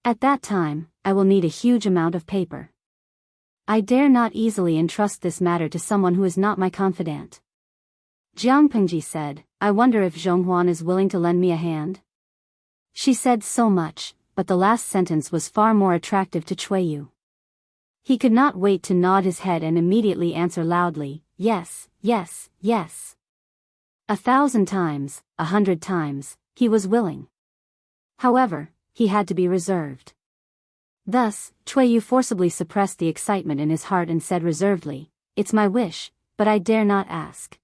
At that time, I will need a huge amount of paper. I dare not easily entrust this matter to someone who is not my confidant." Jiang Pengji said, "I wonder if Zhonghuan is willing to lend me a hand?" She said so much, but the last sentence was far more attractive to Chuiyu. He could not wait to nod his head and immediately answer loudly, "Yes, yes, yes." 1,000 times, 100 times, he was willing. However, he had to be reserved. Thus, Chuiyu forcibly suppressed the excitement in his heart and said reservedly, "It's my wish, but I dare not ask."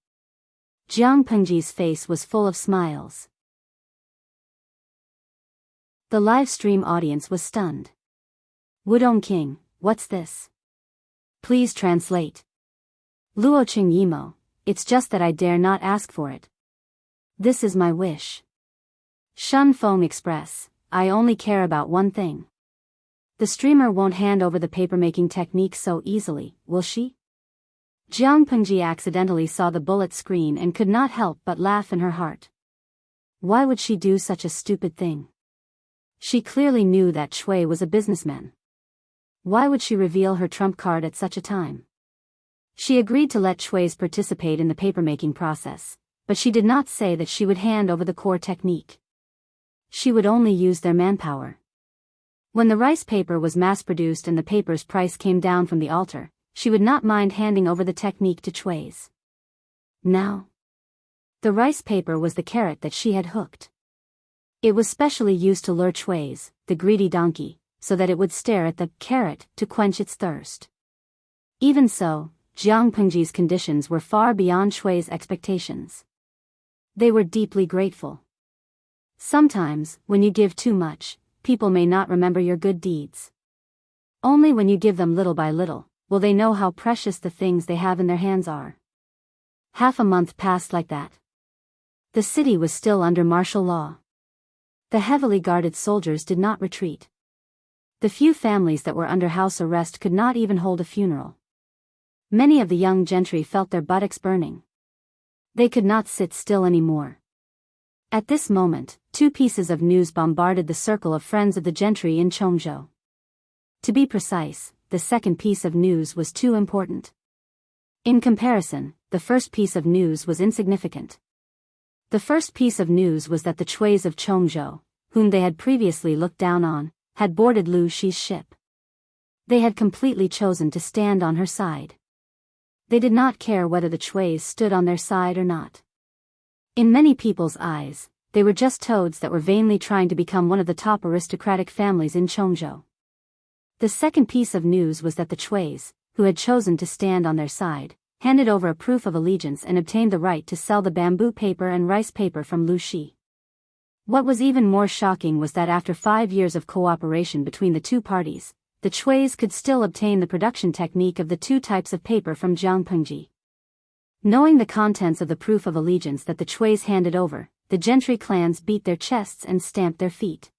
Jiang Pengji's face was full of smiles. The live stream audience was stunned. "Wudong King, what's this? Please translate." "Luoqing Yimo, it's just that I dare not ask for it. This is my wish." Shun Feng Express, I only care about one thing. The streamer won't hand over the papermaking technique so easily, will she? Jiang Pengji accidentally saw the bullet screen and could not help but laugh in her heart. Why would she do such a stupid thing? She clearly knew that Chui was a businessman. Why would she reveal her trump card at such a time? She agreed to let Chui's participate in the papermaking process, but she did not say that she would hand over the core technique. She would only use their manpower. When the rice paper was mass-produced and the paper's price came down from the altar, she would not mind handing over the technique to Chui's. Now, the rice paper was the carrot that she had hooked. It was specially used to lure Chui's, the greedy donkey, so that it would stare at the carrot to quench its thirst. Even so, Jiang Pengji's conditions were far beyond Chui's expectations. They were deeply grateful. Sometimes, when you give too much, people may not remember your good deeds. Only when you give them little by little, will they know how precious the things they have in their hands are. Half a month passed like that. The city was still under martial law. The heavily guarded soldiers did not retreat. The few families that were under house arrest could not even hold a funeral. Many of the young gentry felt their buttocks burning. They could not sit still anymore. At this moment, two pieces of news bombarded the circle of friends of the gentry in Jianghu. To be precise, the second piece of news was too important. In comparison, the first piece of news was insignificant. The first piece of news was that the Chuis of Jianghu, whom they had previously looked down on, had boarded Lu Shi's ship. They had completely chosen to stand on her side. They did not care whether the Chuis stood on their side or not. In many people's eyes, they were just toads that were vainly trying to become one of the top aristocratic families in Jianghu. The second piece of news was that the Chuis, who had chosen to stand on their side, handed over a proof of allegiance and obtained the right to sell the bamboo paper and rice paper from Lu Shi. What was even more shocking was that after 5 years of cooperation between the two parties, the Chuis could still obtain the production technique of the two types of paper from Jiang Pengji. Knowing the contents of the proof of allegiance that the Chuis handed over, the gentry clans beat their chests and stamped their feet.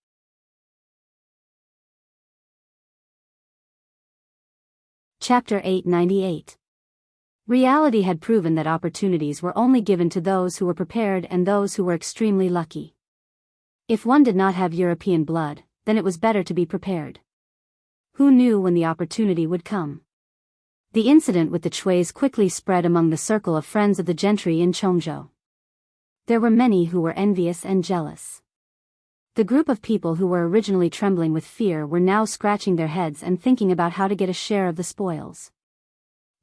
Chapter 898. Reality had proven that opportunities were only given to those who were prepared and those who were extremely lucky. If one did not have European blood, then it was better to be prepared. Who knew when the opportunity would come? The incident with the Chuis quickly spread among the circle of friends of the gentry in Jianghu. There were many who were envious and jealous. The group of people who were originally trembling with fear were now scratching their heads and thinking about how to get a share of the spoils.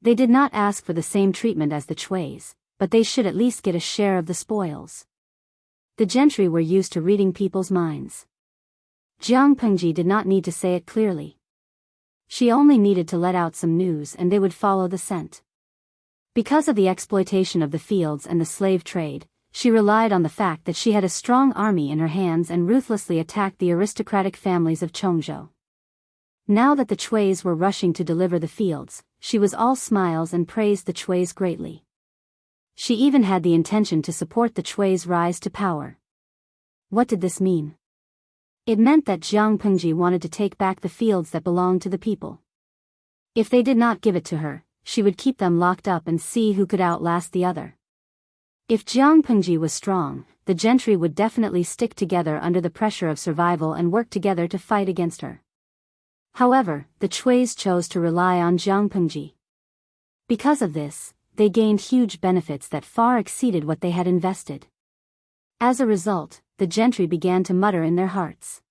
They did not ask for the same treatment as the Chuis, but they should at least get a share of the spoils. The gentry were used to reading people's minds. Jiang Pengji did not need to say it clearly. She only needed to let out some news and they would follow the scent. Because of the exploitation of the fields and the slave trade, she relied on the fact that she had a strong army in her hands and ruthlessly attacked the aristocratic families of Jianghu. Now that the Chuis were rushing to deliver the fields, she was all smiles and praised the Chuis greatly. She even had the intention to support the Chuis' rise to power. What did this mean? It meant that Jiang Pengji wanted to take back the fields that belonged to the people. If they did not give it to her, she would keep them locked up and see who could outlast the other. If Jiang Pengji was strong, the gentry would definitely stick together under the pressure of survival and work together to fight against her. However, the Chuis chose to rely on Jiang Pengji. Because of this, they gained huge benefits that far exceeded what they had invested. As a result, the gentry began to mutter in their hearts.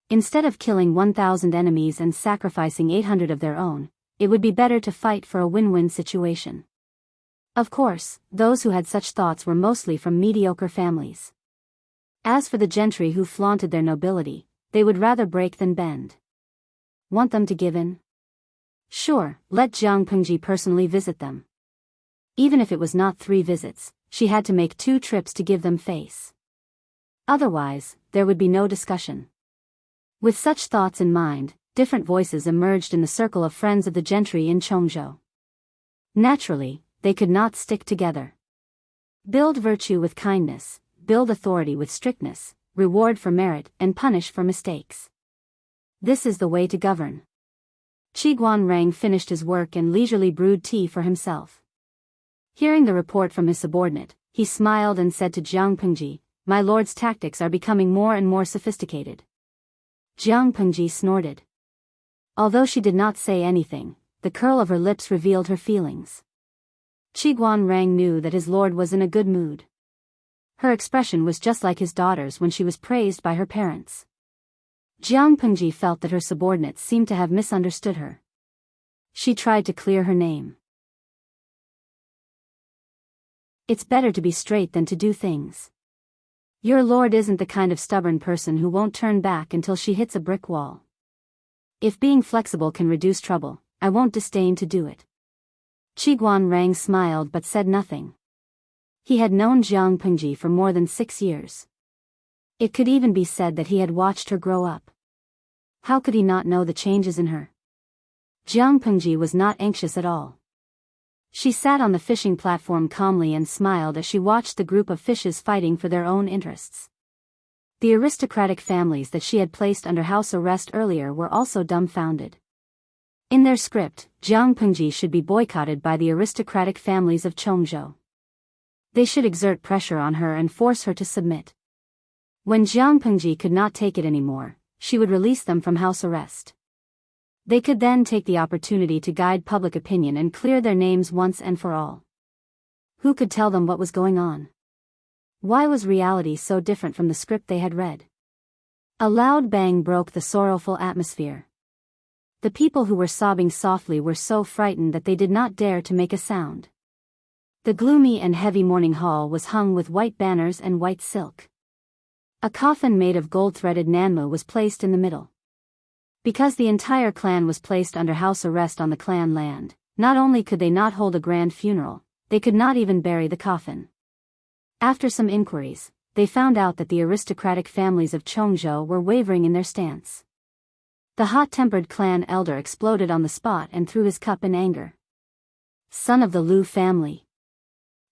Instead of killing 1,000 enemies and sacrificing 800 of their own, it would be better to fight for a win-win situation. Of course, those who had such thoughts were mostly from mediocre families. As for the gentry who flaunted their nobility, they would rather break than bend. Want them to give in? Sure, let Jiang Pengji personally visit them. Even if it was not 3 visits, she had to make 2 trips to give them face. Otherwise, there would be no discussion. With such thoughts in mind, different voices emerged in the circle of friends of the gentry in Jianghu. Naturally, they could not stick together. Build virtue with kindness, build authority with strictness, reward for merit and punish for mistakes. This is the way to govern. Qiguan Rang finished his work and leisurely brewed tea for himself. Hearing the report from his subordinate, he smiled and said to Jiang Pengji, "My lord's tactics are becoming more and more sophisticated." Jiang Pengji snorted. Although she did not say anything, the curl of her lips revealed her feelings. Qiguan Rang knew that his lord was in a good mood. Her expression was just like his daughter's when she was praised by her parents. Jiang Pengji felt that her subordinates seemed to have misunderstood her. She tried to clear her name. It's better to be straight than to do things. Your lord isn't the kind of stubborn person who won't turn back until she hits a brick wall. If being flexible can reduce trouble, I won't disdain to do it. Qiguan Rang smiled but said nothing. He had known Jiang Pengji for more than 6 years. It could even be said that he had watched her grow up. How could he not know the changes in her? Jiang Pengji was not anxious at all. She sat on the fishing platform calmly and smiled as she watched the group of fishes fighting for their own interests. The aristocratic families that she had placed under house arrest earlier were also dumbfounded. In their script, Jiang Pengji should be boycotted by the aristocratic families of Chongzhou. They should exert pressure on her and force her to submit. When Jiang Pengji could not take it anymore, she would release them from house arrest. They could then take the opportunity to guide public opinion and clear their names once and for all. Who could tell them what was going on? Why was reality so different from the script they had read? A loud bang broke the sorrowful atmosphere. The people who were sobbing softly were so frightened that they did not dare to make a sound. The gloomy and heavy morning hall was hung with white banners and white silk. A coffin made of gold-threaded nanmu was placed in the middle. Because the entire clan was placed under house arrest on the clan land, not only could they not hold a grand funeral, they could not even bury the coffin. After some inquiries, they found out that the aristocratic families of Chongzhou were wavering in their stance. The hot-tempered clan elder exploded on the spot and threw his cup in anger. Son of the Lu family.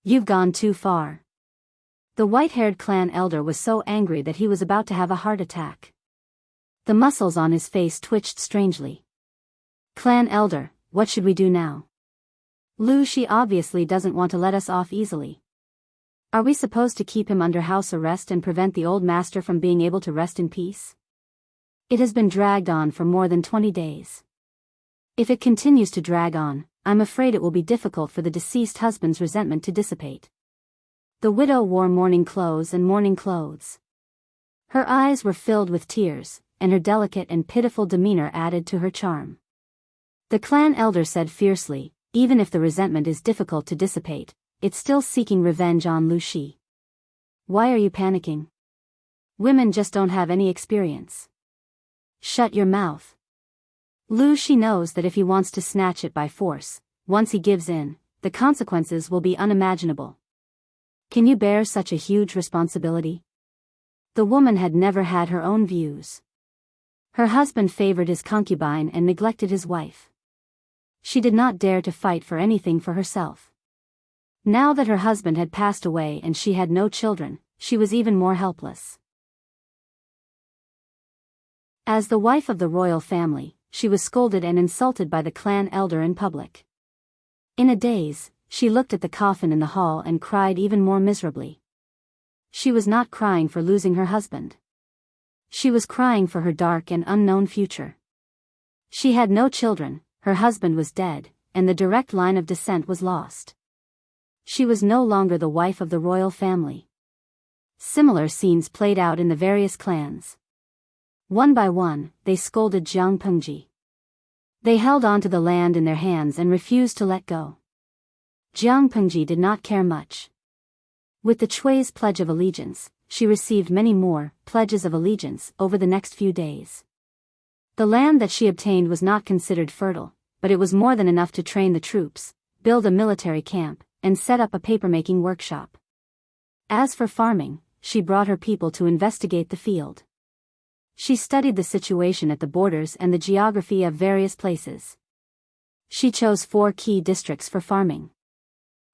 You've gone too far. The white-haired clan elder was so angry that he was about to have a heart attack. The muscles on his face twitched strangely. Clan elder, what should we do now? Lu Shi obviously doesn't want to let us off easily. Are we supposed to keep him under house arrest and prevent the old master from being able to rest in peace? It has been dragged on for more than 20 days. If it continues to drag on, I'm afraid it will be difficult for the deceased husband's resentment to dissipate. The widow wore mourning clothes and mourning clothes. Her eyes were filled with tears, and her delicate and pitiful demeanor added to her charm. The clan elder said fiercely, even if the resentment is difficult to dissipate, it's still seeking revenge on Lu Shi. Why are you panicking? Women just don't have any experience. Shut your mouth. Lu Shi knows that if he wants to snatch it by force, once he gives in, the consequences will be unimaginable. Can you bear such a huge responsibility? The woman had never had her own views. Her husband favored his concubine and neglected his wife. She did not dare to fight for anything for herself. Now that her husband had passed away and she had no children, she was even more helpless. As the wife of the royal family, she was scolded and insulted by the clan elder in public. In a daze, she looked at the coffin in the hall and cried even more miserably. She was not crying for losing her husband. She was crying for her dark and unknown future. She had no children, her husband was dead, and the direct line of descent was lost. She was no longer the wife of the royal family. Similar scenes played out in the various clans. One by one, they scolded Jiang Pengji. They held on to the land in their hands and refused to let go. Jiang Pengji did not care much. With the Chui's Pledge of Allegiance, she received many more pledges of allegiance over the next few days. The land that she obtained was not considered fertile, but it was more than enough to train the troops, build a military camp, and set up a papermaking workshop. As for farming, she brought her people to investigate the field. She studied the situation at the borders and the geography of various places. She chose 4 key districts for farming.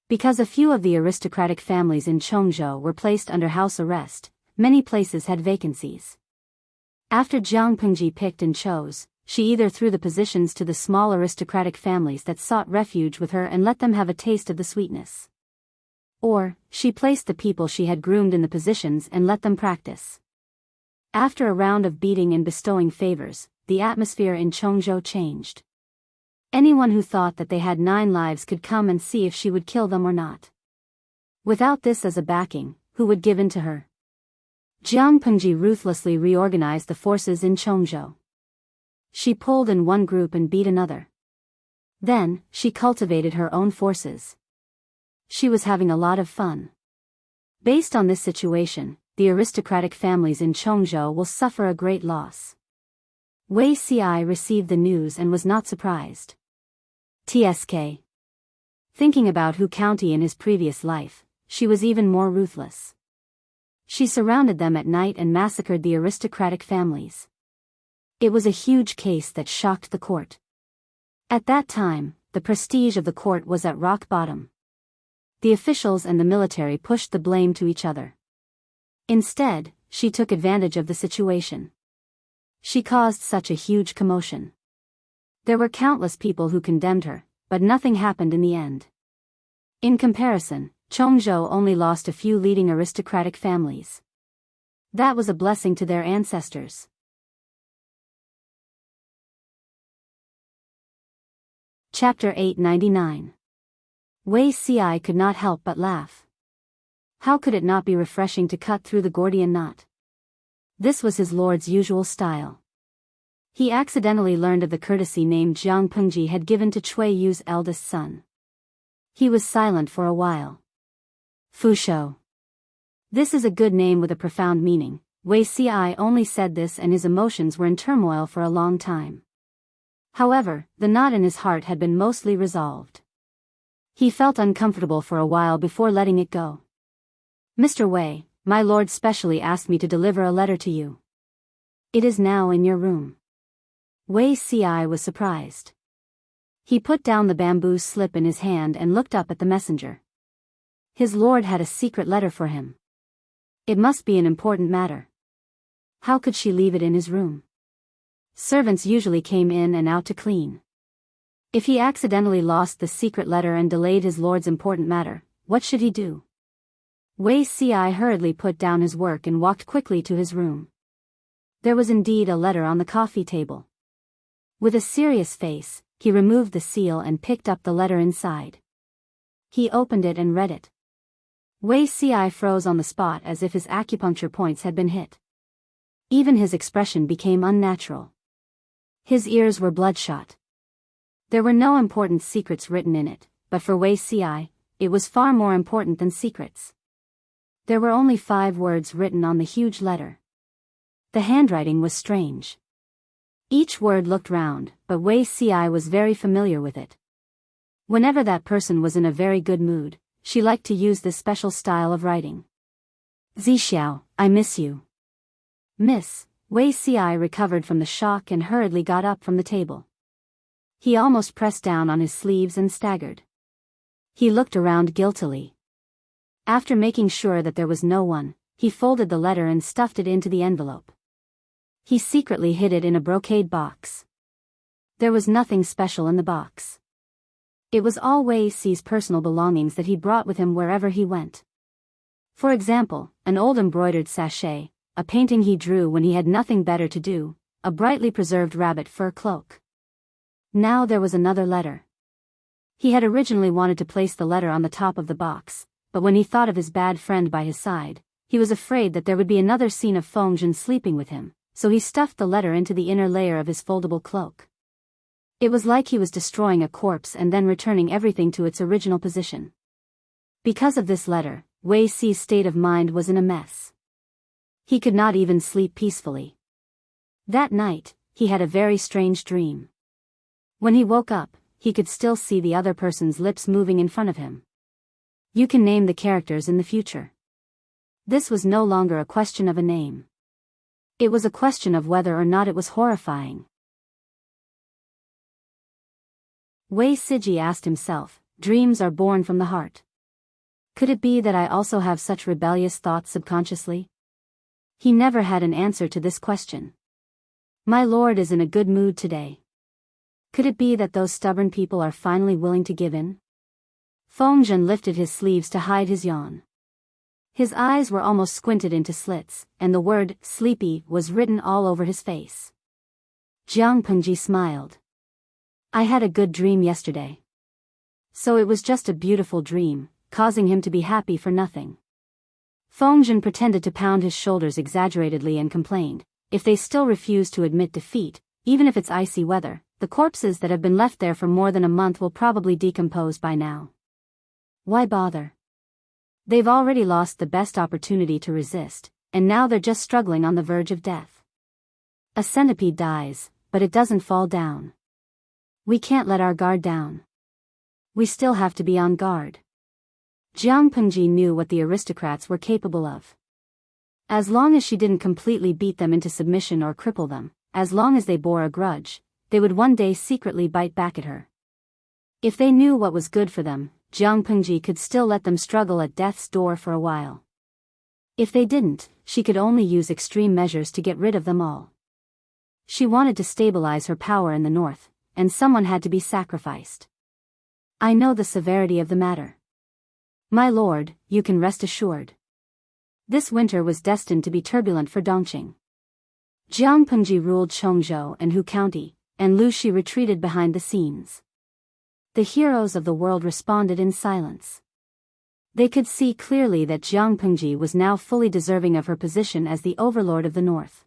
Because a few of the aristocratic families in Chongzhou were placed under house arrest, many places had vacancies. After Jiang Pengji picked and chose, she either threw the positions to the small aristocratic families that sought refuge with her and let them have a taste of the sweetness. Or, she placed the people she had groomed in the positions and let them practice. After a round of beating and bestowing favors, the atmosphere in Chongzhou changed. Anyone who thought that they had 9 lives could come and see if she would kill them or not. Without this as a backing, who would give in to her? Jiang Pengji ruthlessly reorganized the forces in Chongzhou. She pulled in one group and beat another. Then, she cultivated her own forces. She was having a lot of fun. Based on this situation, the aristocratic families in Chongzhou will suffer a great loss. Wei Ci received the news and was not surprised. TSK. Thinking about Hu County in his previous life, she was even more ruthless. She surrounded them at night and massacred the aristocratic families. It was a huge case that shocked the court. At that time, the prestige of the court was at rock bottom. The officials and the military pushed the blame to each other. Instead, she took advantage of the situation. She caused such a huge commotion. There were countless people who condemned her, but nothing happened in the end. In comparison, Chongzhou only lost a few leading aristocratic families. That was a blessing to their ancestors. Chapter 899. Wei Ci could not help but laugh. How could it not be refreshing to cut through the Gordian knot? This was his lord's usual style. He accidentally learned of the courtesy name Jiang Pengji had given to Cui Yu's eldest son. He was silent for a while. Fu Shou. This is a good name with a profound meaning. Wei Ci only said this and his emotions were in turmoil for a long time. However, the knot in his heart had been mostly resolved. He felt uncomfortable for a while before letting it go. Mr. Wei, my lord specially asked me to deliver a letter to you. It is now in your room. Wei Ci was surprised. He put down the bamboo slip in his hand and looked up at the messenger. His lord had a secret letter for him. It must be an important matter. How could she leave it in his room? Servants usually came in and out to clean. If he accidentally lost the secret letter and delayed his lord's important matter, what should he do? Wei Ci hurriedly put down his work and walked quickly to his room. There was indeed a letter on the coffee table. With a serious face, he removed the seal and picked up the letter inside. He opened it and read it. Wei Ci froze on the spot as if his acupuncture points had been hit. Even his expression became unnatural. His ears were bloodshot. There were no important secrets written in it, but for Wei Ci, it was far more important than secrets. There were only 5 words written on the huge letter. The handwriting was strange. Each word looked round, but Wei Ci was very familiar with it. Whenever that person was in a very good mood, she liked to use this special style of writing. Zixiao, I miss you. Miss. Wei Ci recovered from the shock and hurriedly got up from the table. He almost pressed down on his sleeves and staggered. He looked around guiltily. After making sure that there was no one, he folded the letter and stuffed it into the envelope. He secretly hid it in a brocade box. There was nothing special in the box. It was all Wei Ci's personal belongings that he brought with him wherever he went. For example, an old embroidered sachet, a painting he drew when he had nothing better to do, a brightly preserved rabbit fur cloak. Now there was another letter. He had originally wanted to place the letter on the top of the box, but when he thought of his bad friend by his side, he was afraid that there would be another scene of Fengjin sleeping with him, so he stuffed the letter into the inner layer of his foldable cloak. It was like he was destroying a corpse and then returning everything to its original position. Because of this letter, Wei Ci's state of mind was in a mess. He could not even sleep peacefully. That night, he had a very strange dream. When he woke up, he could still see the other person's lips moving in front of him. You can name the characters in the future. This was no longer a question of a name. It was a question of whether or not it was horrifying. Wei Siji asked himself, dreams are born from the heart. Could it be that I also have such rebellious thoughts subconsciously? He never had an answer to this question. My lord is in a good mood today. Could it be that those stubborn people are finally willing to give in? Fengjin lifted his sleeves to hide his yawn. His eyes were almost squinted into slits, and the word, sleepy, was written all over his face. Jiang Pengji smiled. I had a good dream yesterday. So it was just a beautiful dream, causing him to be happy for nothing. Feng pretended to pound his shoulders exaggeratedly and complained, if they still refuse to admit defeat, even if it's icy weather, the corpses that have been left there for more than a month will probably decompose by now. Why bother? They've already lost the best opportunity to resist, and now they're just struggling on the verge of death. A centipede dies, but it doesn't fall down. We can't let our guard down. We still have to be on guard. Jiang Pengji knew what the aristocrats were capable of. As long as she didn't completely beat them into submission or cripple them, as long as they bore a grudge, they would one day secretly bite back at her. If they knew what was good for them, Jiang Pengji could still let them struggle at death's door for a while. If they didn't, she could only use extreme measures to get rid of them all. She wanted to stabilize her power in the north, and someone had to be sacrificed. I know the severity of the matter. My lord, you can rest assured. This winter was destined to be turbulent for Dongqing. Jiang Pengji ruled Chongzhou and Hu County, and Lu Shi retreated behind the scenes. The heroes of the world responded in silence. They could see clearly that Jiang Pengji was now fully deserving of her position as the overlord of the north.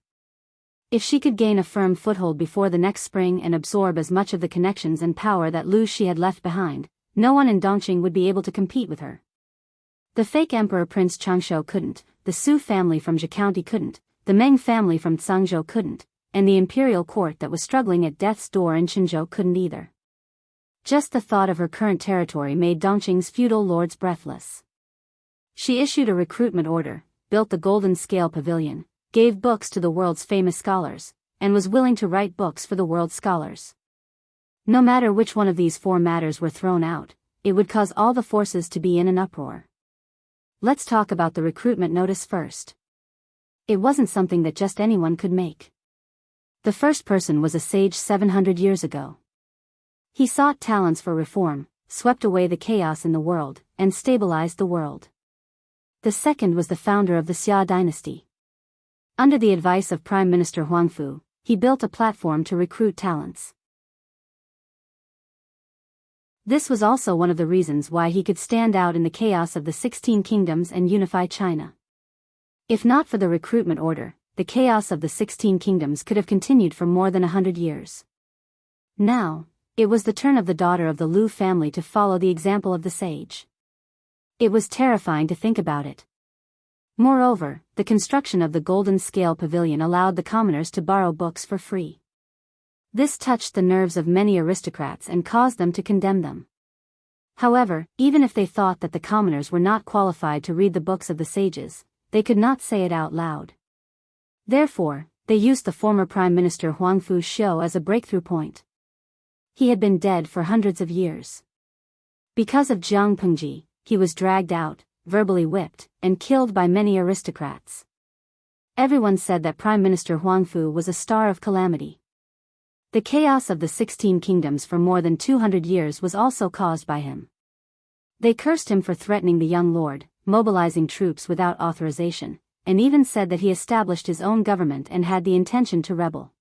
If she could gain a firm foothold before the next spring and absorb as much of the connections and power that Lu Shi had left behind, no one in Dongqing would be able to compete with her. The fake emperor Prince Changshou couldn't, the Su family from Zhe County couldn't, the Meng family from Cangzhou couldn't, and the imperial court that was struggling at death's door in Qinzhou couldn't either. Just the thought of her current territory made Dongqing's feudal lords breathless. She issued a recruitment order, built the Golden Scale Pavilion, gave books to the world's famous scholars, and was willing to write books for the world's scholars. No matter which one of these four matters were thrown out, it would cause all the forces to be in an uproar. Let's talk about the recruitment notice first. It wasn't something that just anyone could make. The first person was a sage 700 years ago. He sought talents for reform, swept away the chaos in the world, and stabilized the world. The second was the founder of the Xia dynasty. Under the advice of Prime Minister Huangfu, he built a platform to recruit talents. This was also one of the reasons why he could stand out in the chaos of the 16 kingdoms and unify China. If not for the recruitment order, the chaos of the 16 kingdoms could have continued for more than 100 years. Now, it was the turn of the daughter of the Lu family to follow the example of the sage. It was terrifying to think about it. Moreover, the construction of the Golden Scale Pavilion allowed the commoners to borrow books for free. This touched the nerves of many aristocrats and caused them to condemn them. However, even if they thought that the commoners were not qualified to read the books of the sages, they could not say it out loud. Therefore, they used the former Prime Minister Huangfu's show as a breakthrough point. He had been dead for hundreds of years. Because of Jiang Pengji, he was dragged out, verbally whipped, and killed by many aristocrats. Everyone said that Prime Minister Huangfu was a star of calamity. The chaos of the 16 kingdoms for more than 200 years was also caused by him. They cursed him for threatening the young lord, mobilizing troops without authorization, and even said that he established his own government and had the intention to rebel.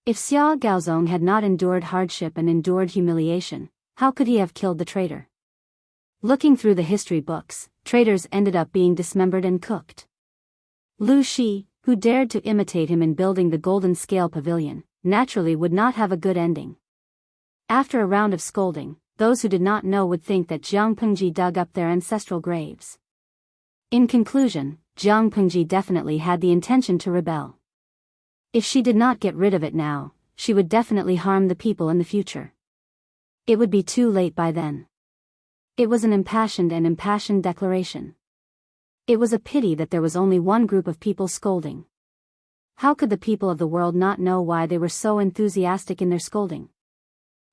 If Xia Gaozong had not endured hardship and endured humiliation, how could he have killed the traitor? Looking through the history books, traitors ended up being dismembered and cooked. Lu Shi, who dared to imitate him in building the Golden Scale Pavilion, naturally would not have a good ending. After a round of scolding, those who did not know would think that Jiang Pengji dug up their ancestral graves. In conclusion, Jiang Pengji definitely had the intention to rebel. If she did not get rid of it now, she would definitely harm the people in the future. It would be too late by then. It was an impassioned declaration. It was a pity that there was only one group of people scolding. How could the people of the world not know why they were so enthusiastic in their scolding?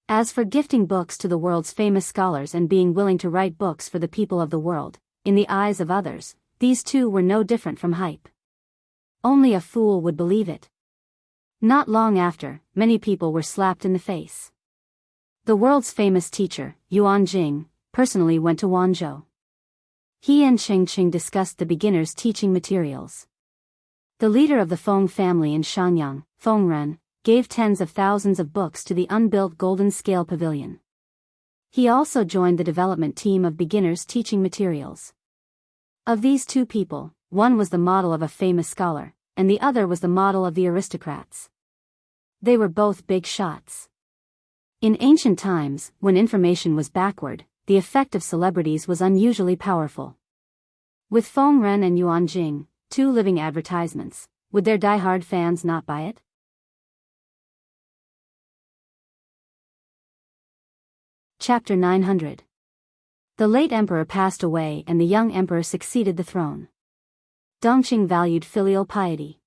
As for gifting books to the world's famous scholars and being willing to write books for the people of the world, in the eyes of others, these two were no different from hype. Only a fool would believe it. Not long after, many people were slapped in the face. The world's famous teacher, Yuan Jing, personally went to Wanzhou. He and Cheng Qing discussed the beginners' teaching materials. The leader of the Feng family in Shanyang, Feng Ren, gave tens of thousands of books to the unbuilt Golden Scale Pavilion. He also joined the development team of beginners teaching materials. Of these two people, one was the model of a famous scholar, and the other was the model of the aristocrats. They were both big shots. In ancient times, when information was backward, the effect of celebrities was unusually powerful. With Feng Ren and Yuan Jing, two living advertisements, would their die-hard fans not buy it? Chapter 900. The late emperor passed away and the young emperor succeeded the throne. Dongqing valued filial piety.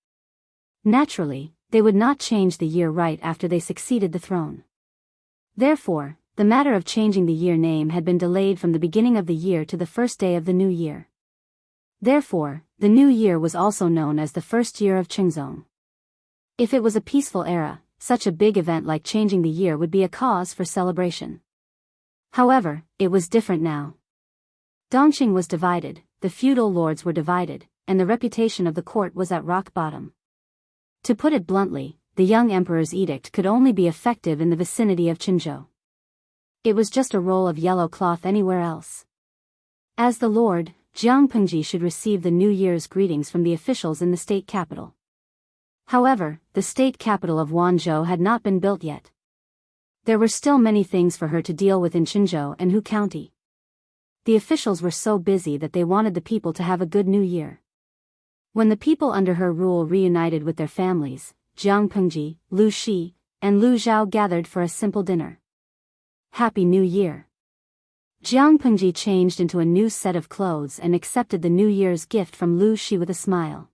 Naturally, they would not change the year right after they succeeded the throne. Therefore, the matter of changing the year name had been delayed from the beginning of the year to the first day of the new year. Therefore, the new year was also known as the first year of Qingzong. If it was a peaceful era, such a big event like changing the year would be a cause for celebration. However, it was different now. Dongqing was divided, the feudal lords were divided, and the reputation of the court was at rock bottom. To put it bluntly, the young emperor's edict could only be effective in the vicinity of Qinzhou. It was just a roll of yellow cloth anywhere else. As the lord, Jiang Pengji should receive the New Year's greetings from the officials in the state capital. However, the state capital of Wanzhou had not been built yet. There were still many things for her to deal with in Qinzhou and Hu County. The officials were so busy that they wanted the people to have a good new year. When the people under her rule reunited with their families, Jiang Pengji, Lu Shi, and Lu Zhao gathered for a simple dinner. Happy New Year! Jiang Pengji changed into a new set of clothes and accepted the New Year's gift from Lu Shi with a smile.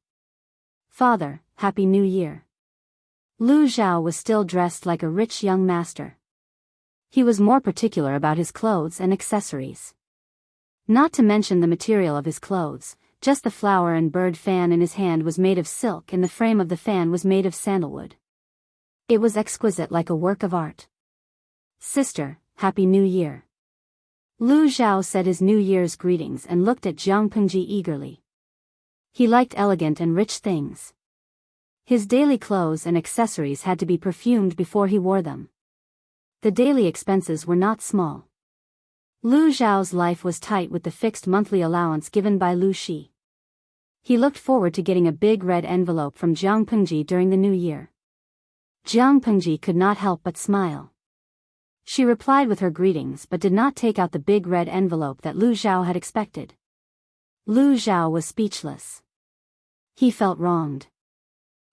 Father, Happy New Year! Lu Zhao was still dressed like a rich young master. He was more particular about his clothes and accessories. Not to mention the material of his clothes, just the flower and bird fan in his hand was made of silk and the frame of the fan was made of sandalwood. It was exquisite like a work of art. Sister, Happy New Year! Lu Zhao said his New Year's greetings and looked at Jiang Pengji eagerly. He liked elegant and rich things. His daily clothes and accessories had to be perfumed before he wore them. The daily expenses were not small. Lu Zhao's life was tight with the fixed monthly allowance given by Lu Shi. He looked forward to getting a big red envelope from Jiang Pengji during the new year. Jiang Pengji could not help but smile. She replied with her greetings but did not take out the big red envelope that Lu Zhao had expected. Lu Zhao was speechless. He felt wronged.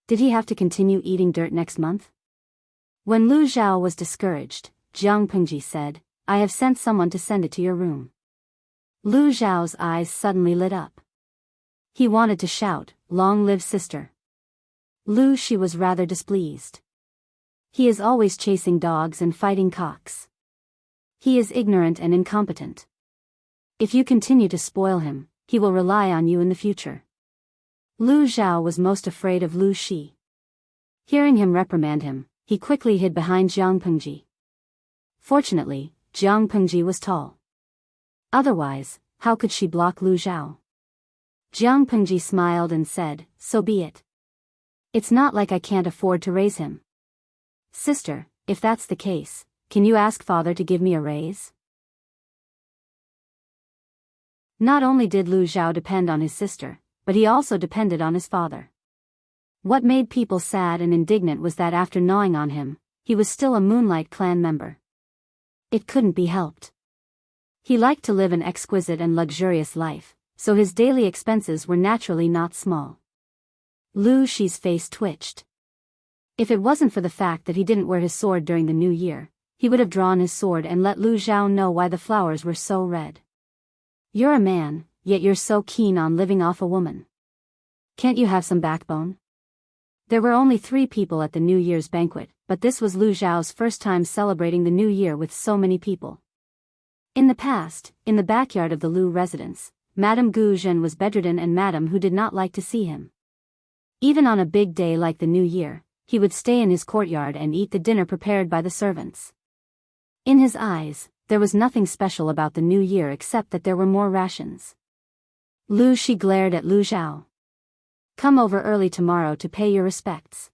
Did he have to continue eating dirt next month? When Lu Zhao was discouraged, Jiang Pengji said, I have sent someone to send it to your room. Lu Zhao's eyes suddenly lit up. He wanted to shout, Long live sister. Lu Shi was rather displeased. He is always chasing dogs and fighting cocks. He is ignorant and incompetent. If you continue to spoil him, he will rely on you in the future. Lu Zhao was most afraid of Lu Shi. Hearing him reprimand him, he quickly hid behind Jiang Pengji. Fortunately, Jiang Pengji was tall. Otherwise, how could she block Lu Zhao? Jiang Pengji smiled and said, So be it. It's not like I can't afford to raise him. Sister, if that's the case, can you ask father to give me a raise? Not only did Lu Zhao depend on his sister, but he also depended on his father. What made people sad and indignant was that after gnawing on him, he was still a Moonlight Clan member. It couldn't be helped. He liked to live an exquisite and luxurious life, so his daily expenses were naturally not small. Lu Shi's face twitched. If it wasn't for the fact that he didn't wear his sword during the new year, he would have drawn his sword and let Lu Zhao know why the flowers were so red. You're a man, yet you're so keen on living off a woman. Can't you have some backbone? There were only 3 people at the New Year's banquet, but this was Lu Zhao's first time celebrating the new year with so many people. In the past, in the backyard of the Lu residence, Madame Gu Zhen was bedridden and Madame Hu did not like to see him. Even on a big day like the new year, he would stay in his courtyard and eat the dinner prepared by the servants. In his eyes, there was nothing special about the new year except that there were more rations. Lu Shi glared at Lu Zhao. Come over early tomorrow to pay your respects.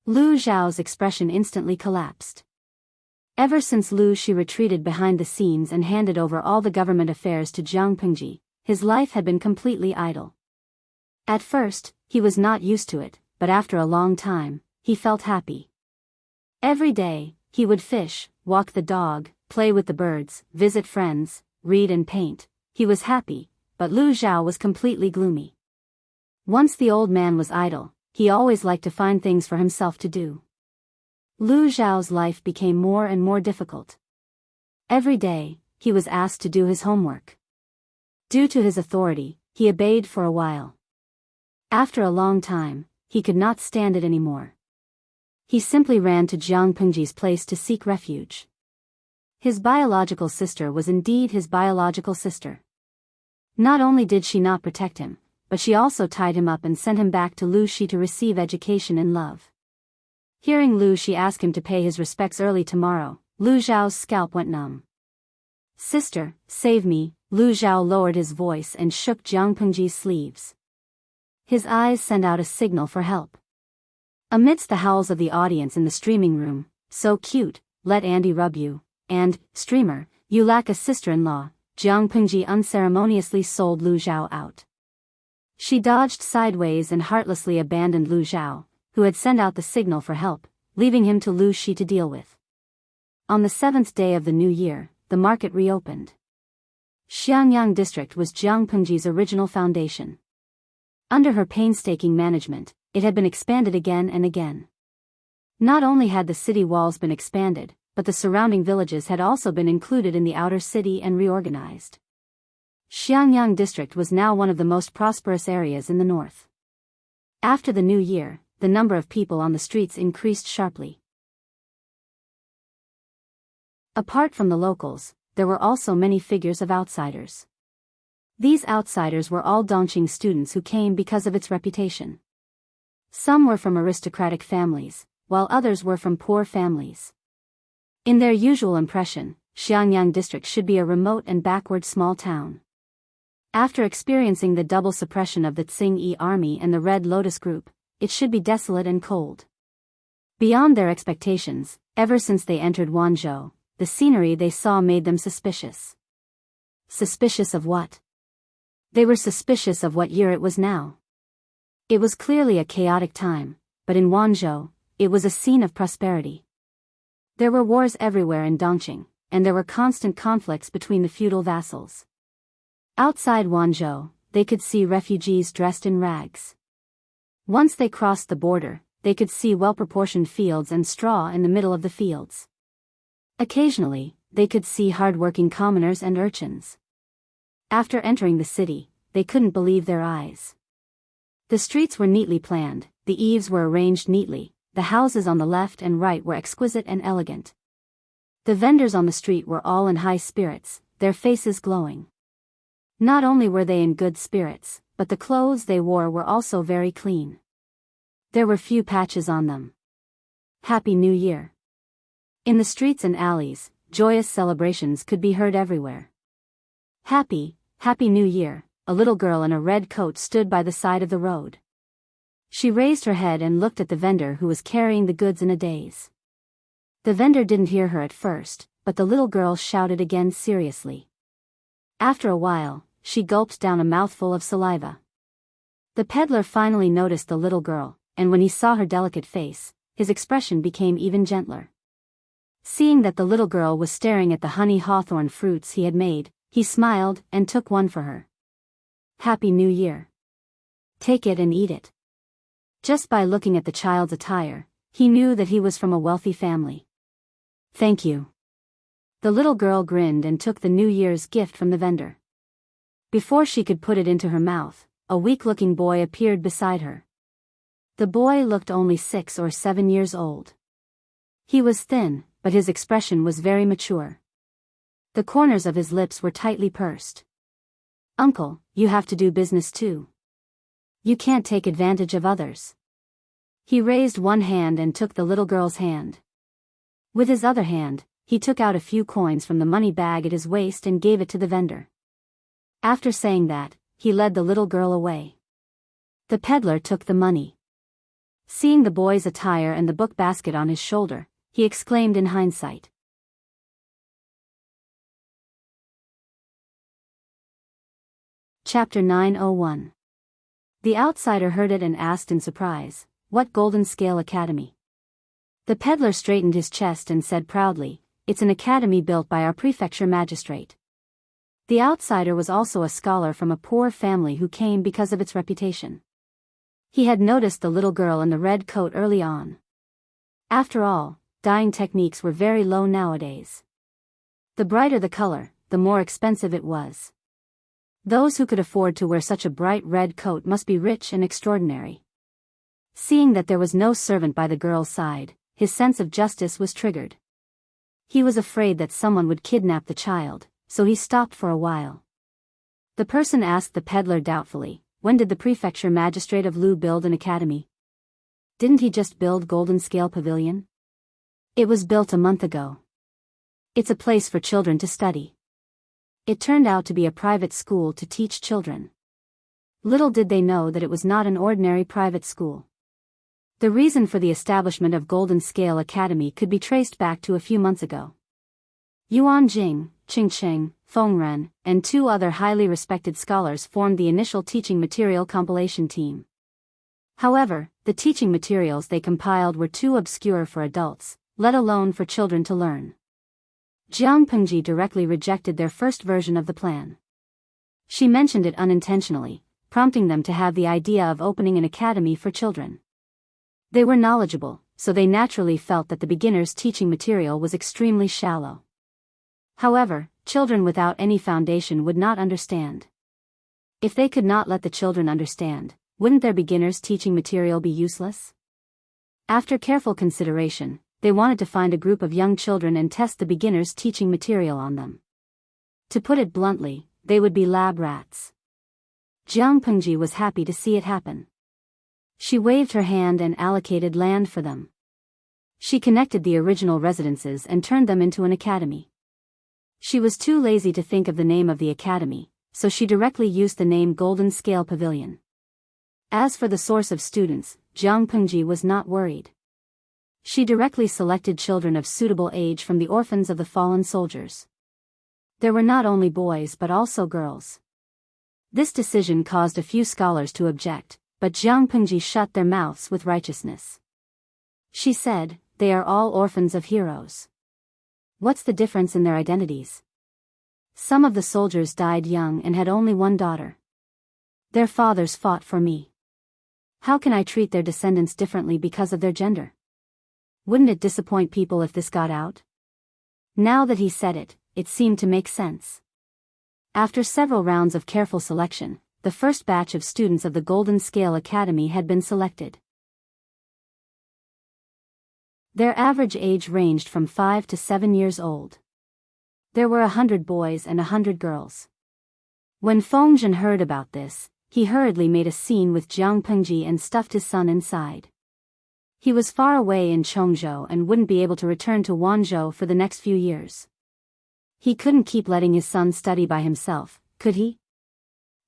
Lu Zhao's expression instantly collapsed. Ever since she retreated behind the scenes and handed over all the government affairs to Jiang Pengji, his life had been completely idle. At first, he was not used to it, but after a long time, he felt happy. Every day, he would fish, walk the dog, play with the birds, visit friends, read and paint. He was happy, but Lu Zhao was completely gloomy. Once the old man was idle, he always liked to find things for himself to do. Lu Zhao's life became more and more difficult. Every day, he was asked to do his homework. Due to his authority, he obeyed for a while. After a long time, he could not stand it anymore. He simply ran to Jiang Pengji's place to seek refuge. His biological sister was indeed his biological sister. Not only did she not protect him, but she also tied him up and sent him back to Lu Shi to receive education and love. Hearing Lu Shi ask him to pay his respects early tomorrow, Lu Zhao's scalp went numb. "Sister, save me," Lu Zhao lowered his voice and shook Jiang Pengji's sleeves. His eyes sent out a signal for help. Amidst the howls of the audience in the streaming room, "So cute, let Andy rub you," and, "Streamer, you lack a sister-in-law," Jiang Pengji unceremoniously sold Lu Zhao out. She dodged sideways and heartlessly abandoned Lu Zhao, who had sent out the signal for help, leaving him to Lu Shi to deal with. On the 7th day of the new year, the market reopened. Xiangyang district was Jiang Pengji's original foundation. Under her painstaking management, it had been expanded again and again. Not only had the city walls been expanded, but the surrounding villages had also been included in the outer city and reorganized. Xiangyang district was now one of the most prosperous areas in the north. After the new year, the number of people on the streets increased sharply. Apart from the locals, there were also many figures of outsiders. These outsiders were all Dongqing students who came because of its reputation. Some were from aristocratic families, while others were from poor families. In their usual impression, Xiangyang district should be a remote and backward small town. After experiencing the double suppression of the Tsing-Yi army and the Red Lotus group, it should be desolate and cold. Beyond their expectations, ever since they entered Wanzhou, the scenery they saw made them suspicious. Suspicious of what? They were suspicious of what year it was now. It was clearly a chaotic time, but in Wanzhou, it was a scene of prosperity. There were wars everywhere in Dongqing, and there were constant conflicts between the feudal vassals. Outside Wanzhou, they could see refugees dressed in rags. Once they crossed the border, they could see well-proportioned fields and straw in the middle of the fields. Occasionally, they could see hard-working commoners and urchins. After entering the city, they couldn't believe their eyes. The streets were neatly planned, the eaves were arranged neatly, the houses on the left and right were exquisite and elegant. The vendors on the street were all in high spirits, their faces glowing. Not only were they in good spirits, but the clothes they wore were also very clean. There were few patches on them. Happy New Year! In the streets and alleys, joyous celebrations could be heard everywhere. Happy New Year! A little girl in a red coat stood by the side of the road. She raised her head and looked at the vendor who was carrying the goods in a daze. The vendor didn't hear her at first, but the little girl shouted again seriously. After a while, she gulped down a mouthful of saliva. The peddler finally noticed the little girl, and when he saw her delicate face, his expression became even gentler. Seeing that the little girl was staring at the honey hawthorn fruits he had made, he smiled and took one for her. Happy New Year! Take it and eat it. Just by looking at the child's attire, he knew that he was from a wealthy family. Thank you. The little girl grinned and took the New Year's gift from the vendor. Before she could put it into her mouth, a weak-looking boy appeared beside her. The boy looked only 6 or 7 years old. He was thin, but his expression was very mature. The corners of his lips were tightly pursed. Uncle, you have to do business too. You can't take advantage of others. He raised one hand and took the little girl's hand. With his other hand, he took out a few coins from the money bag at his waist and gave it to the vendor. After saying that, he led the little girl away. The peddler took the money. Seeing the boy's attire and the book basket on his shoulder, he exclaimed in hindsight. Chapter 901. The outsider heard it and asked in surprise, "What Golden Scale Academy?" The peddler straightened his chest and said proudly, "It's an academy built by our prefecture magistrate." The outsider was also a scholar from a poor family who came because of its reputation. He had noticed the little girl in the red coat early on. After all, dyeing techniques were very low nowadays. The brighter the color, the more expensive it was. Those who could afford to wear such a bright red coat must be rich and extraordinary. Seeing that there was no servant by the girl's side, his sense of justice was triggered. He was afraid that someone would kidnap the child, so he stopped for a while. The person asked the peddler doubtfully, "When did the prefecture magistrate of Lu build an academy? Didn't he just build Golden Scale Pavilion?" "It was built a month ago. It's a place for children to study." It turned out to be a private school to teach children. Little did they know that it was not an ordinary private school. The reason for the establishment of Golden Scale Academy could be traced back to a few months ago. Yuan Jing, Qing Cheng, Feng Ren, and two other highly respected scholars formed the initial teaching material compilation team. However, the teaching materials they compiled were too obscure for adults, let alone for children to learn. Jiang Pengji directly rejected their first version of the plan. She mentioned it unintentionally, prompting them to have the idea of opening an academy for children. They were knowledgeable, so they naturally felt that the beginner's teaching material was extremely shallow. However, children without any foundation would not understand. If they could not let the children understand, wouldn't their beginner's teaching material be useless? After careful consideration, they wanted to find a group of young children and test the beginner's teaching material on them. To put it bluntly, they would be lab rats. Jiang Pengji was happy to see it happen. She waved her hand and allocated land for them. She connected the original residences and turned them into an academy. She was too lazy to think of the name of the academy, so she directly used the name Golden Scale Pavilion. As for the source of students, Jiang Pengji was not worried. She directly selected children of suitable age from the orphans of the fallen soldiers. There were not only boys but also girls. This decision caused a few scholars to object, but Jiang Pengji shut their mouths with righteousness. She said, "They are all orphans of heroes. What's the difference in their identities? Some of the soldiers died young and had only one daughter. Their fathers fought for me. How can I treat their descendants differently because of their gender? Wouldn't it disappoint people if this got out?" Now that he said it, it seemed to make sense. After several rounds of careful selection, the first batch of students of the Golden Scale Academy had been selected. Their average age ranged from 5 to 7 years old. There were 100 boys and 100 girls. When Feng Zhen heard about this, he hurriedly made a scene with Jiang Pengji and stuffed his son inside. He was far away in Chongzhou and wouldn't be able to return to Wanzhou for the next few years. He couldn't keep letting his son study by himself, could he?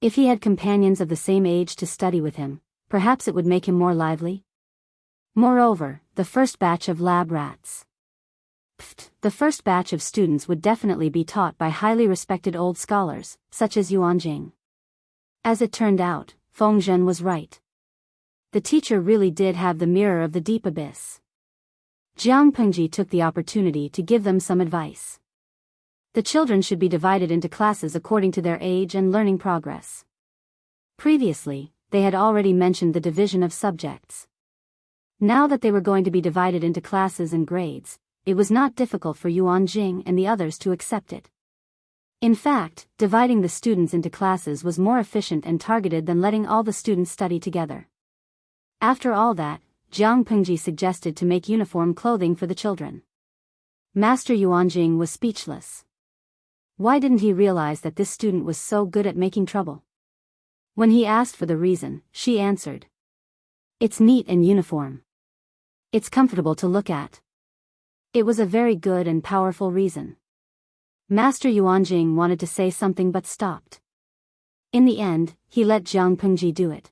If he had companions of the same age to study with him, perhaps it would make him more lively. Moreover, the first batch of lab rats. The first batch of students would definitely be taught by highly respected old scholars, such as Yuan Jing. As it turned out, Feng Zhen was right. The teacher really did have the mirror of the deep abyss. Jiang Pengji took the opportunity to give them some advice. The children should be divided into classes according to their age and learning progress. Previously, they had already mentioned the division of subjects. Now that they were going to be divided into classes and grades, it was not difficult for Yuan Jing and the others to accept it. In fact, dividing the students into classes was more efficient and targeted than letting all the students study together. After all that, Jiang Pengji suggested to make uniform clothing for the children. Master Yuan Jing was speechless. Why didn't he realize that this student was so good at making trouble? When he asked for the reason, she answered, "It's neat and uniform. It's comfortable to look at." It was a very good and powerful reason. Master Yuan Jing wanted to say something but stopped. In the end, he let Jiang Pengji do it.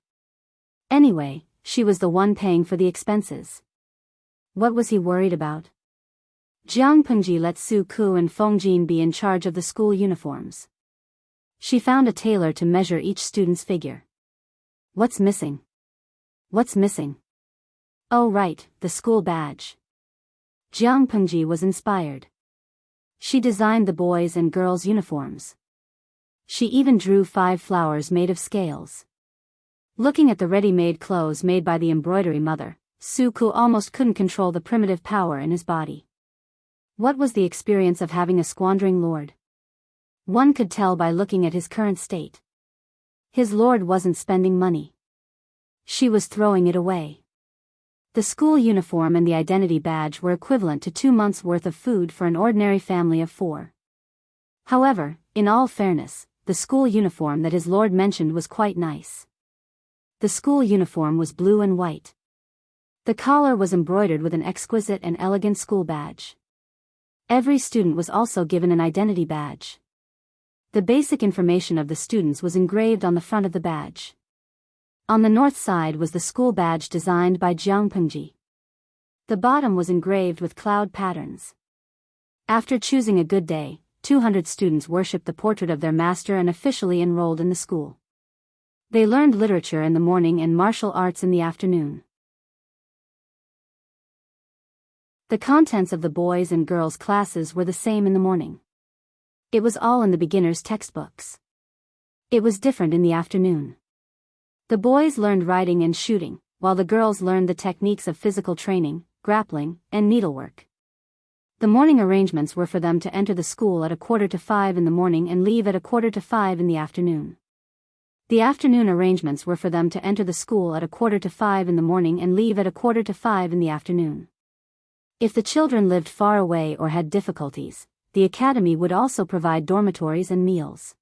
Anyway, she was the one paying for the expenses. What was he worried about? Jiang Pengji let Su Ku and Feng Jin be in charge of the school uniforms. She found a tailor to measure each student's figure. What's missing? What's missing? Oh right, the school badge. Jiang Pengji was inspired. She designed the boys' and girls' uniforms. She even drew 5 flowers made of scales. Looking at the ready-made clothes made by the embroidery mother, Su Ku almost couldn't control the primitive power in his body. What was the experience of having a squandering lord? One could tell by looking at his current state. His lord wasn't spending money. She was throwing it away. The school uniform and the identity badge were equivalent to 2 months' worth of food for an ordinary family of 4. However, in all fairness, the school uniform that his lord mentioned was quite nice. The school uniform was blue and white. The collar was embroidered with an exquisite and elegant school badge. Every student was also given an identity badge. The basic information of the students was engraved on the front of the badge. On the north side was the school badge designed by Jiang Pengji. The bottom was engraved with cloud patterns. After choosing a good day, 200 students worshipped the portrait of their master and officially enrolled in the school. They learned literature in the morning and martial arts in the afternoon. The contents of the boys' and girls' classes were the same in the morning. It was all in the beginners' textbooks. It was different in the afternoon. The boys learned riding and shooting, while the girls learned the techniques of physical training, grappling, and needlework. The morning arrangements were for them to enter the school at 4:45 in the morning and leave at 4:45 in the afternoon. The afternoon arrangements were for them to enter the school at 4:45 in the morning and leave at 4:45 in the afternoon. If the children lived far away or had difficulties, the academy would also provide dormitories and meals.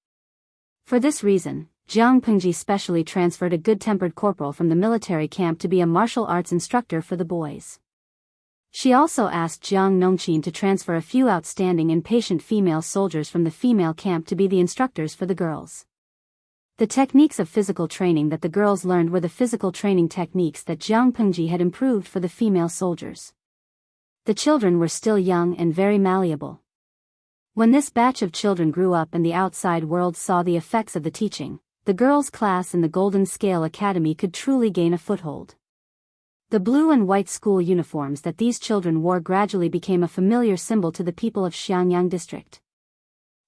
For this reason, Jiang Pengji specially transferred a good-tempered corporal from the military camp to be a martial arts instructor for the boys. She also asked Jiang Nongqin to transfer a few outstanding and patient female soldiers from the female camp to be the instructors for the girls. The techniques of physical training that the girls learned were the physical training techniques that Jiang Pengji had improved for the female soldiers. The children were still young and very malleable. When this batch of children grew up and the outside world saw the effects of the teaching, the girls' class in the Golden Scale Academy could truly gain a foothold. The blue and white school uniforms that these children wore gradually became a familiar symbol to the people of Xiangyang district.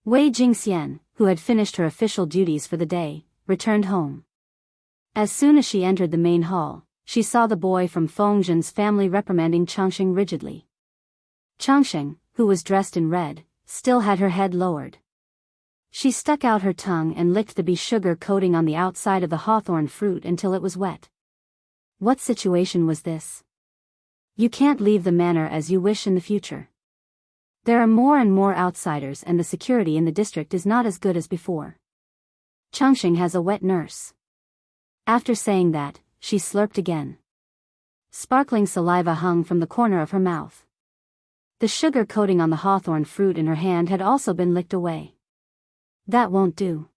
Wei Jingxian, who had finished her official duties for the day, returned home. As soon as she entered the main hall, she saw the boy from Fengzhen's family reprimanding Changxing rigidly. Changxing, who was dressed in red, still had her head lowered. She stuck out her tongue and licked the sugar coating on the outside of the hawthorn fruit until it was wet. What situation was this? You can't leave the manor as you wish in the future. There are more and more outsiders and the security in the district is not as good as before. Changxing has a wet nurse. After saying that, she slurped again. Sparkling saliva hung from the corner of her mouth. The sugar coating on the hawthorn fruit in her hand had also been licked away. That won't do.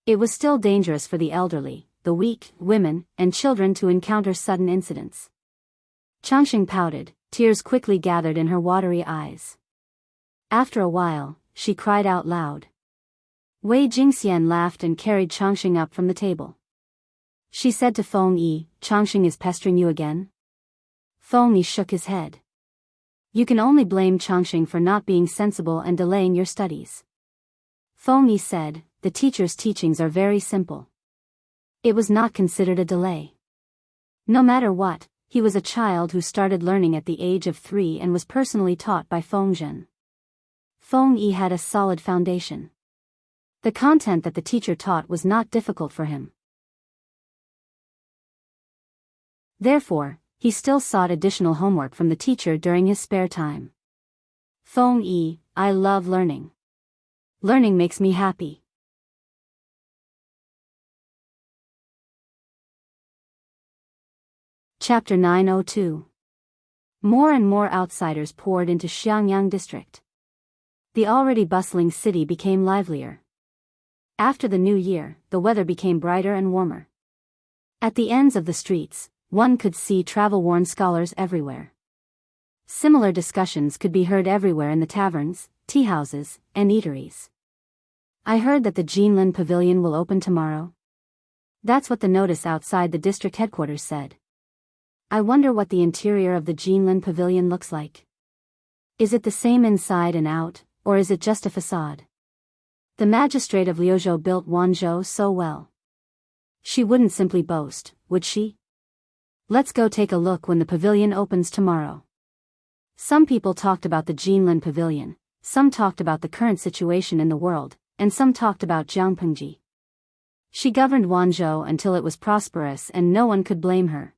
It was still dangerous for the elderly, the weak, women, and children to encounter sudden incidents. Changxing pouted, tears quickly gathered in her watery eyes. After a while, she cried out loud. Wei Jingxian laughed and carried Changxing up from the table. She said to Feng Yi, Changxing is pestering you again? Feng Yi shook his head. You can only blame Changxing for not being sensible and delaying your studies. Feng Yi said, the teacher's teachings are very simple. It was not considered a delay. No matter what, he was a child who started learning at the age of 3 and was personally taught by Fengzhen. Feng Yi had a solid foundation. The content that the teacher taught was not difficult for him. Therefore, he still sought additional homework from the teacher during his spare time. Feng Yi, I love learning. Learning makes me happy. Chapter 902. More and more outsiders poured into Xiangyang district. The already bustling city became livelier. After the new year, the weather became brighter and warmer. At the ends of the streets, one could see travel-worn scholars everywhere. Similar discussions could be heard everywhere in the taverns, tea-houses, and eateries. I heard that the Jinlin Pavilion will open tomorrow. That's what the notice outside the district headquarters said. I wonder what the interior of the Jinlin Pavilion looks like. Is it the same inside and out, or is it just a facade? The magistrate of Liuzhou built Wanzhou so well. She wouldn't simply boast, would she? Let's go take a look when the pavilion opens tomorrow. Some people talked about the Jinlin Pavilion, some talked about the current situation in the world, and some talked about Jiang Pengji. She governed Wanzhou until it was prosperous and no one could blame her.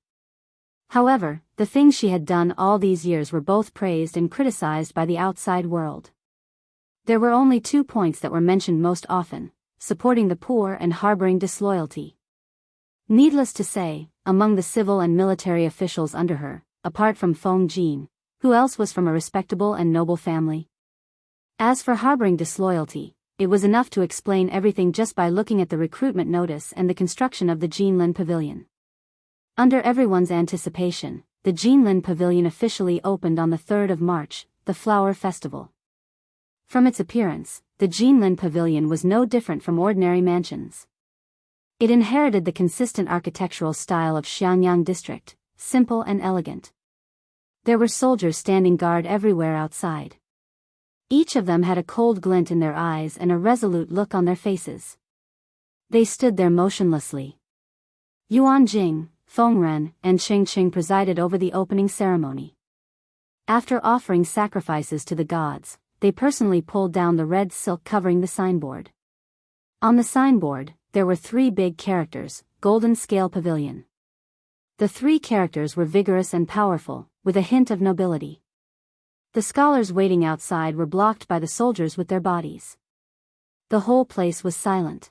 However, the things she had done all these years were both praised and criticized by the outside world. There were only 2 points that were mentioned most often: supporting the poor and harboring disloyalty. Needless to say, among the civil and military officials under her, apart from Feng Jin, who else was from a respectable and noble family? As for harboring disloyalty, it was enough to explain everything just by looking at the recruitment notice and the construction of the Jinlin Pavilion. Under everyone's anticipation, the Jinlin Pavilion officially opened on the 3rd of March, the Flower Festival. From its appearance, the Jinlin Pavilion was no different from ordinary mansions. It inherited the consistent architectural style of Xiangyang district, simple and elegant. There were soldiers standing guard everywhere outside. Each of them had a cold glint in their eyes and a resolute look on their faces. They stood there motionlessly. Yuan Jing, Feng Ren, and Qing Qing presided over the opening ceremony. After offering sacrifices to the gods, they personally pulled down the red silk covering the signboard. On the signboard, there were 3 big characters: Golden Scale Pavilion. The 3 characters were vigorous and powerful, with a hint of nobility. The scholars waiting outside were blocked by the soldiers with their bodies. The whole place was silent.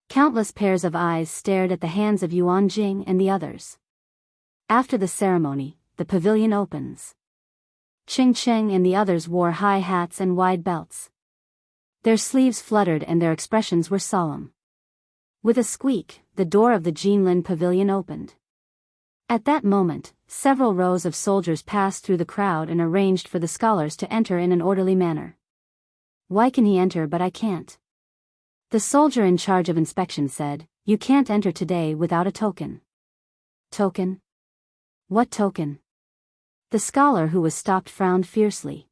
Countless pairs of eyes stared at the hands of Yuan Jing and the others. After the ceremony, the pavilion opens. Qing Qing and the others wore high hats and wide belts. Their sleeves fluttered and their expressions were solemn. With a squeak, the door of the Jinlin Pavilion opened. At that moment, several rows of soldiers passed through the crowd and arranged for the scholars to enter in an orderly manner. Why can he enter but I can't? The soldier in charge of inspection said, "You can't enter today without a token." Token? What token? The scholar who was stopped frowned fiercely.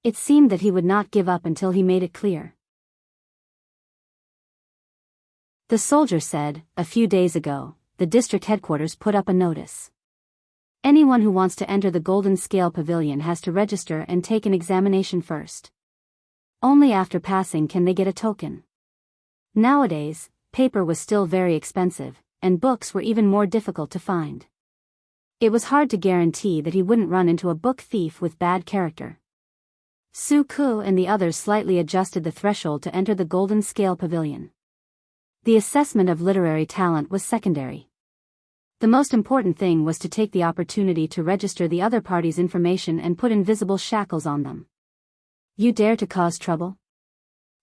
It seemed that he would not give up until he made it clear. The soldier said, "A few days ago, the district headquarters put up a notice. Anyone who wants to enter the Golden Scale Pavilion has to register and take an examination first. Only after passing can they get a token." Nowadays, paper was still very expensive, and books were even more difficult to find. It was hard to guarantee that he wouldn't run into a book thief with bad character. Su Ku and the others slightly adjusted the threshold to enter the Golden Scale Pavilion. The assessment of literary talent was secondary. The most important thing was to take the opportunity to register the other party's information and put invisible shackles on them. You dare to cause trouble?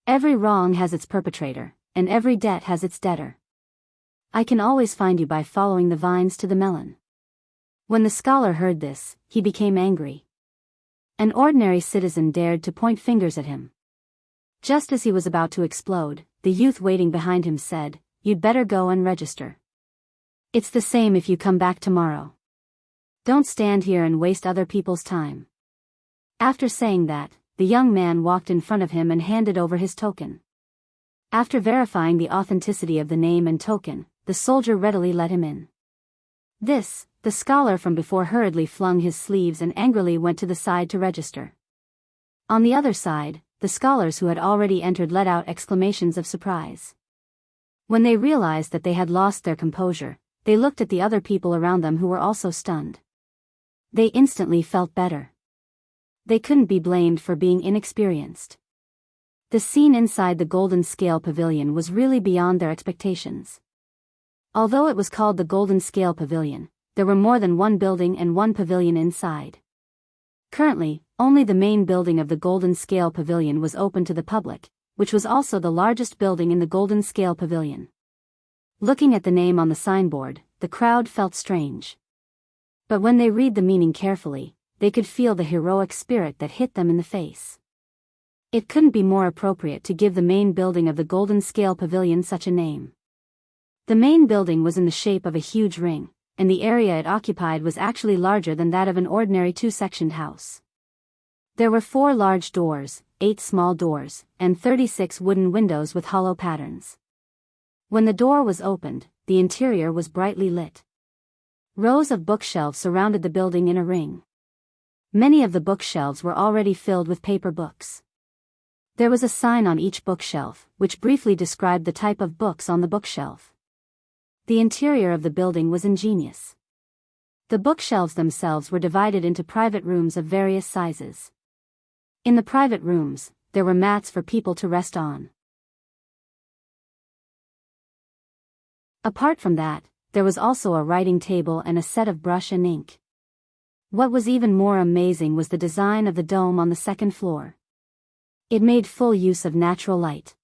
Every wrong has its perpetrator, and every debt has its debtor. I can always find you by following the vines to the melon. When the scholar heard this, he became angry. An ordinary citizen dared to point fingers at him. Just as he was about to explode, the youth waiting behind him said, "You'd better go and register. It's the same if you come back tomorrow. Don't stand here and waste other people's time." After saying that, the young man walked in front of him and handed over his token. After verifying the authenticity of the name and token, the soldier readily let him in. The scholar from before hurriedly flung his sleeves and angrily went to the side to register. On the other side, the scholars who had already entered let out exclamations of surprise. When they realized that they had lost their composure, they looked at the other people around them who were also stunned. They instantly felt better. They couldn't be blamed for being inexperienced. The scene inside the Golden Scale Pavilion was really beyond their expectations. Although it was called the Golden Scale Pavilion, there were more than one building and one pavilion inside. Currently, only the main building of the Golden Scale Pavilion was open to the public, which was also the largest building in the Golden Scale Pavilion. Looking at the name on the signboard, the crowd felt strange. But when they read the meaning carefully, they could feel the heroic spirit that hit them in the face. It couldn't be more appropriate to give the main building of the Golden Scale Pavilion such a name. The main building was in the shape of a huge ring, and the area it occupied was actually larger than that of an ordinary two-sectioned house. There were 4 large doors, 8 small doors, and 36 wooden windows with hollow patterns. When the door was opened, the interior was brightly lit. Rows of bookshelves surrounded the building in a ring. Many of the bookshelves were already filled with paper books. There was a sign on each bookshelf, which briefly described the type of books on the bookshelf. The interior of the building was ingenious. The bookshelves themselves were divided into private rooms of various sizes. In the private rooms, there were mats for people to rest on. Apart from that, there was also a writing table and a set of brush and ink. What was even more amazing was the design of the dome on the second floor. It made full use of natural light.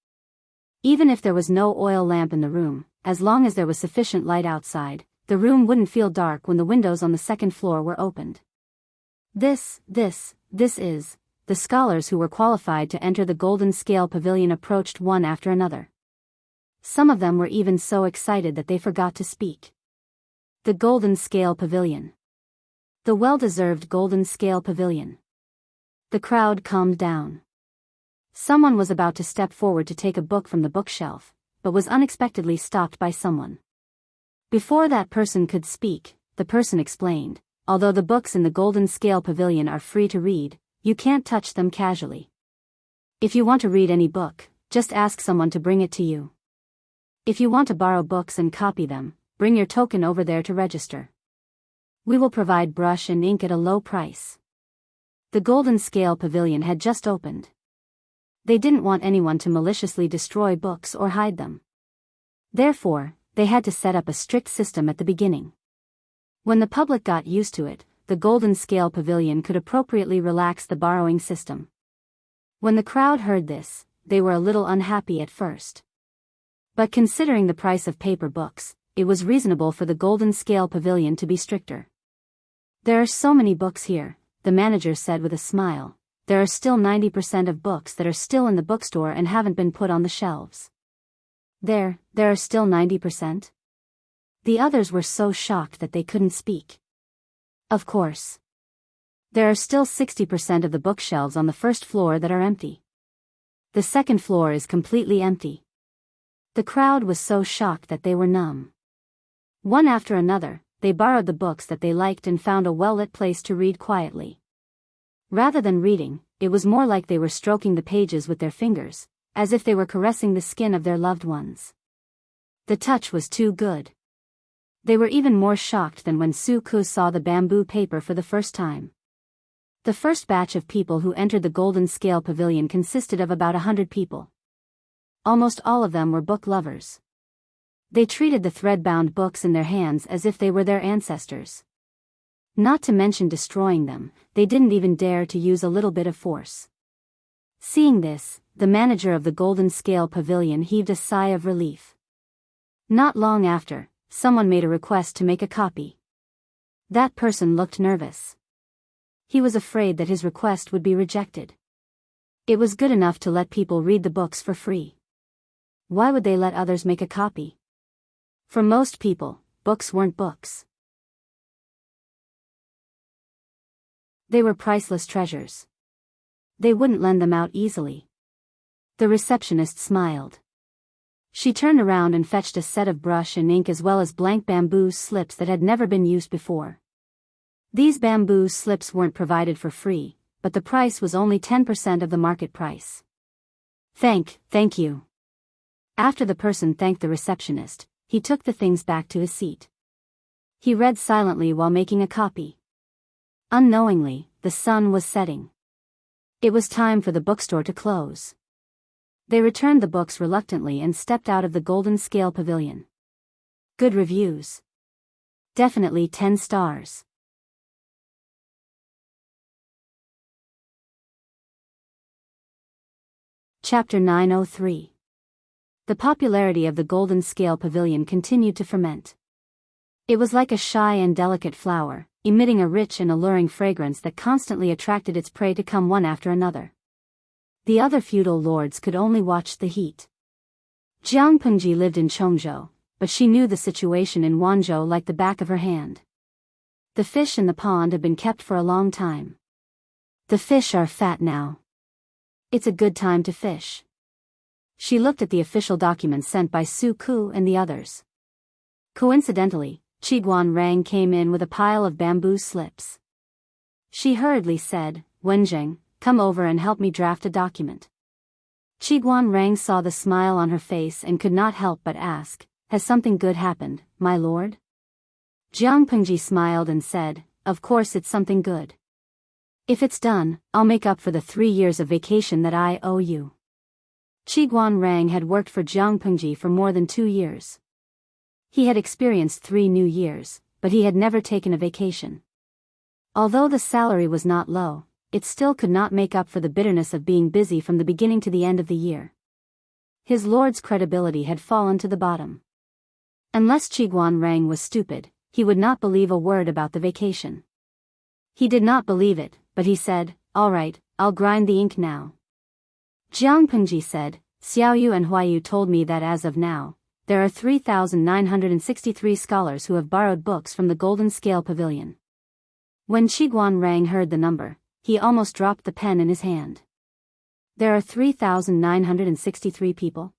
Even if there was no oil lamp in the room, as long as there was sufficient light outside, the room wouldn't feel dark when the windows on the second floor were opened. This is, the scholars who were qualified to enter the Golden Scale Pavilion approached one after another. Some of them were even so excited that they forgot to speak. The Golden Scale Pavilion. The well-deserved Golden Scale Pavilion. The crowd calmed down. Someone was about to step forward to take a book from the bookshelf, but was unexpectedly stopped by someone. Before that person could speak, the person explained, although the books in the Golden Scale Pavilion are free to read, you can't touch them casually. If you want to read any book, just ask someone to bring it to you. If you want to borrow books and copy them, bring your token over there to register. We will provide brush and ink at a low price. The Golden Scale Pavilion had just opened. They didn't want anyone to maliciously destroy books or hide them. Therefore, they had to set up a strict system at the beginning. When the public got used to it, the Golden Scale Pavilion could appropriately relax the borrowing system. When the crowd heard this, they were a little unhappy at first. But considering the price of paper books, it was reasonable for the Golden Scale Pavilion to be stricter. There are so many books here, the manager said with a smile. There are still 90% of books that are still in the bookstore and haven't been put on the shelves. There are still 90%? The others were so shocked that they couldn't speak. Of course. There are still 60% of the bookshelves on the first floor that are empty. The second floor is completely empty. The crowd was so shocked that they were numb. One after another, they borrowed the books that they liked and found a well-lit place to read quietly. Rather than reading, it was more like they were stroking the pages with their fingers, as if they were caressing the skin of their loved ones. The touch was too good. They were even more shocked than when Su-ku saw the bamboo paper for the first time. The first batch of people who entered the Golden Scale Pavilion consisted of about 100 people. Almost all of them were book lovers. They treated the thread-bound books in their hands as if they were their ancestors. Not to mention destroying them, they didn't even dare to use a little bit of force. Seeing this, the manager of the Golden Scale Pavilion heaved a sigh of relief. Not long after, someone made a request to make a copy. That person looked nervous. He was afraid that his request would be rejected. It was good enough to let people read the books for free. Why would they let others make a copy? For most people, books weren't books. They were priceless treasures. They wouldn't lend them out easily. The receptionist smiled. She turned around and fetched a set of brush and ink as well as blank bamboo slips that had never been used before. These bamboo slips weren't provided for free, but the price was only 10% of the market price. Thank you. After the person thanked the receptionist, he took the things back to his seat. He read silently while making a copy. Unknowingly, the sun was setting. It was time for the bookstore to close. They returned the books reluctantly and stepped out of the Golden Scale Pavilion. Good reviews. Definitely 10 stars. Chapter 903. The popularity of the Golden Scale Pavilion continued to ferment. It was like a shy and delicate flower, emitting a rich and alluring fragrance that constantly attracted its prey to come one after another. The other feudal lords could only watch the heat. Jiang Pengji lived in Chongzhou, but she knew the situation in Wanzhou like the back of her hand. The fish in the pond have been kept for a long time. The fish are fat now. It's a good time to fish. She looked at the official documents sent by Su Ku and the others. Coincidentally, Qiguan Rang came in with a pile of bamboo slips. She hurriedly said, "Wenjing, come over and help me draft a document." Qiguan Rang saw the smile on her face and could not help but ask, "Has something good happened, my lord?" Jiang Pengji smiled and said, "Of course it's something good. If it's done, I'll make up for the 3 years of vacation that I owe you." Qiguan Rang had worked for Jiang Pengji for more than 2 years. He had experienced 3 new years, but he had never taken a vacation. Although the salary was not low, it still could not make up for the bitterness of being busy from the beginning to the end of the year. His lord's credibility had fallen to the bottom. Unless Qiguan Rang was stupid, he would not believe a word about the vacation. He did not believe it, but he said, "All right, I'll grind the ink now." Jiang Pengji said, "Xiaoyu and Huayu told me that as of now, there are 3,963 scholars who have borrowed books from the Golden Scale Pavilion." When Qiguan Rang heard the number, he almost dropped the pen in his hand. There are 3,963 people?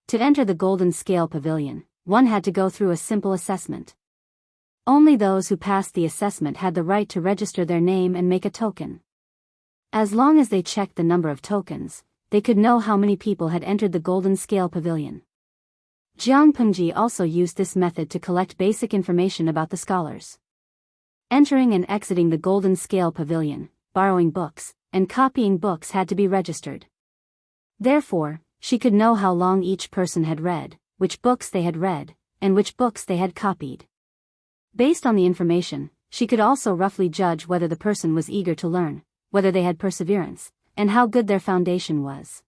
To enter the Golden Scale Pavilion, one had to go through a simple assessment. Only those who passed the assessment had the right to register their name and make a token. As long as they checked the number of tokens, they could know how many people had entered the Golden Scale Pavilion. Jiang Pengji also used this method to collect basic information about the scholars. Entering and exiting the Golden Scale Pavilion, borrowing books, and copying books had to be registered. Therefore, she could know how long each person had read, which books they had read, and which books they had copied. Based on the information, she could also roughly judge whether the person was eager to learn, whether they had perseverance, and how good their foundation was.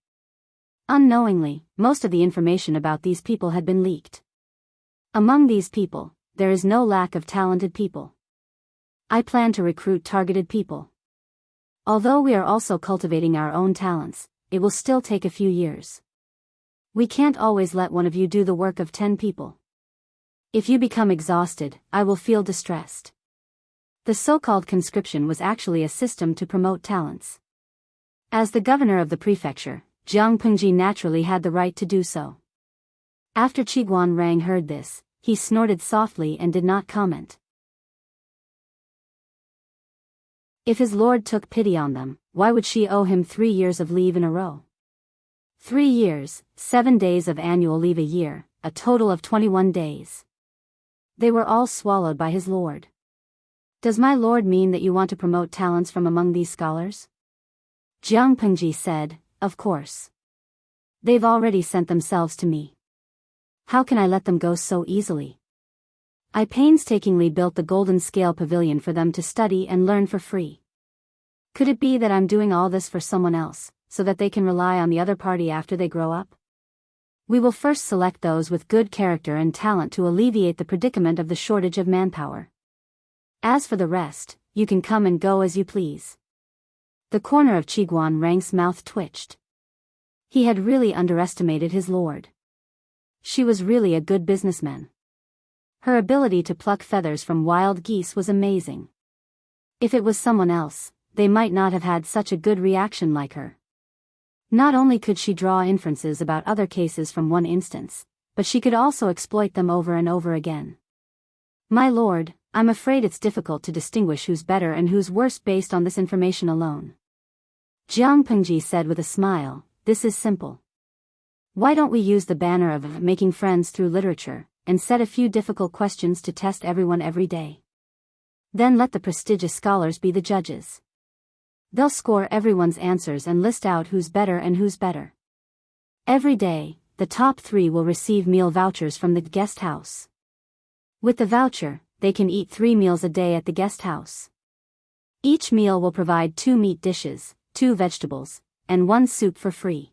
Unknowingly, most of the information about these people had been leaked. Among these people, there is no lack of talented people. I plan to recruit targeted people. Although we are also cultivating our own talents, it will still take a few years. We can't always let one of you do the work of 10 people. If you become exhausted, I will feel distressed. The so-called conscription was actually a system to promote talents. As the governor of the prefecture, Jiang Pengji naturally had the right to do so. After Qiguan Rang heard this, he snorted softly and did not comment. If his lord took pity on them, why would she owe him 3 years of leave in a row? 3 years, 7 days of annual leave a year, a total of 21 days. They were all swallowed by his lord. Does my lord mean that you want to promote talents from among these scholars? Jiang Pengji said, "Of course. They've already sent themselves to me. How can I let them go so easily? I painstakingly built the Golden Scale Pavilion for them to study and learn for free. Could it be that I'm doing all this for someone else, so that they can rely on the other party after they grow up? We will first select those with good character and talent to alleviate the predicament of the shortage of manpower. As for the rest, you can come and go as you please." The corner of Qiguan Rang's mouth twitched. He had really underestimated his lord. She was really a good businessman. Her ability to pluck feathers from wild geese was amazing. If it was someone else, they might not have had such a good reaction like her. Not only could she draw inferences about other cases from one instance, but she could also exploit them over and over again. "My lord, I'm afraid it's difficult to distinguish who's better and who's worse based on this information alone." Jiang Pengji said with a smile, "This is simple. Why don't we use the banner of making friends through literature, and set a few difficult questions to test everyone every day? Then let the prestigious scholars be the judges. They'll score everyone's answers and list out who's better and who's better. Every day, the top 3 will receive meal vouchers from the guest house. With the voucher, they can eat 3 meals a day at the guest house. Each meal will provide 2 meat dishes, 2 vegetables, and 1 soup for free.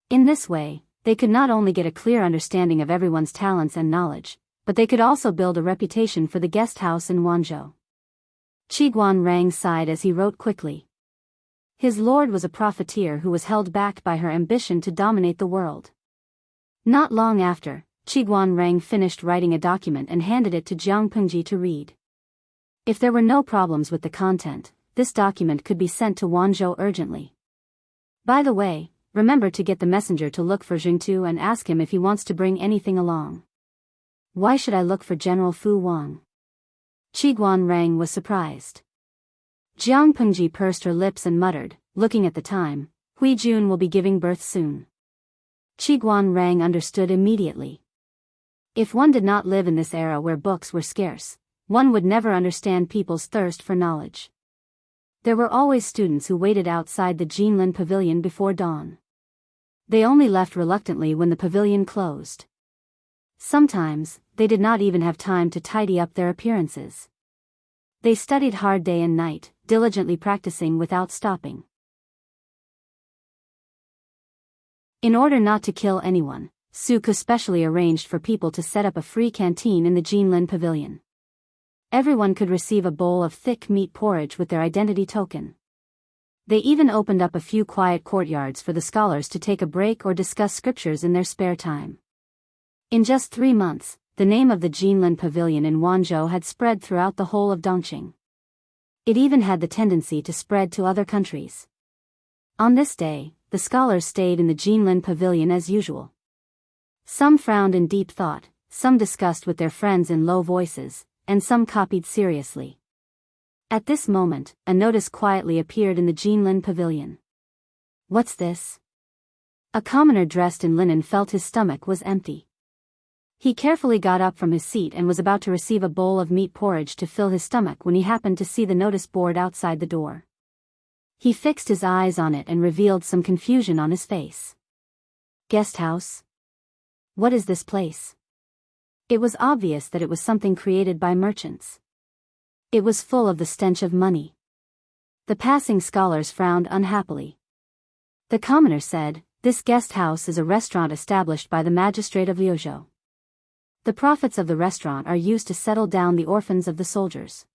In this way, they could not only get a clear understanding of everyone's talents and knowledge, but they could also build a reputation for the guest house in Wanzhou. Qiguan Rang sighed as he wrote quickly. His lord was a profiteer who was held back by her ambition to dominate the world. Not long after, Qiguan Rang finished writing a document and handed it to Jiang Pengji to read. If there were no problems with the content, this document could be sent to Wanzhou urgently. By the way, remember to get the messenger to look for Jianghu and ask him if he wants to bring anything along. Why should I look for General Fu Wang? Qiguan Rang was surprised. Jiang Pengji pursed her lips and muttered, looking at the time, Hui Jun will be giving birth soon. Qiguan Rang understood immediately. If one did not live in this era where books were scarce, one would never understand people's thirst for knowledge. There were always students who waited outside the Jinlin pavilion before dawn. They only left reluctantly when the pavilion closed. Sometimes, they did not even have time to tidy up their appearances. They studied hard day and night, diligently practicing without stopping. In order not to kill anyone, Suk specially arranged for people to set up a free canteen in the Jinlin pavilion. Everyone could receive a bowl of thick meat porridge with their identity token. They even opened up a few quiet courtyards for the scholars to take a break or discuss scriptures in their spare time. In just 3 months, the name of the Jinlin Pavilion in Wanzhou had spread throughout the whole of Dongqing. It even had the tendency to spread to other countries. On this day, the scholars stayed in the Jinlin Pavilion as usual. Some frowned in deep thought, some discussed with their friends in low voices, and some copied seriously. At this moment, a notice quietly appeared in the Jinlin Pavilion. What's this? A commoner dressed in linen felt his stomach was empty. He carefully got up from his seat and was about to receive a bowl of meat porridge to fill his stomach when he happened to see the notice board outside the door. He fixed his eyes on it and revealed some confusion on his face. Guest house? What is this place? It was obvious that it was something created by merchants. It was full of the stench of money. The passing scholars frowned unhappily. The commoner said, "This guest house is a restaurant established by the magistrate of Liuzhou. The profits of the restaurant are used to settle down the orphans of the soldiers."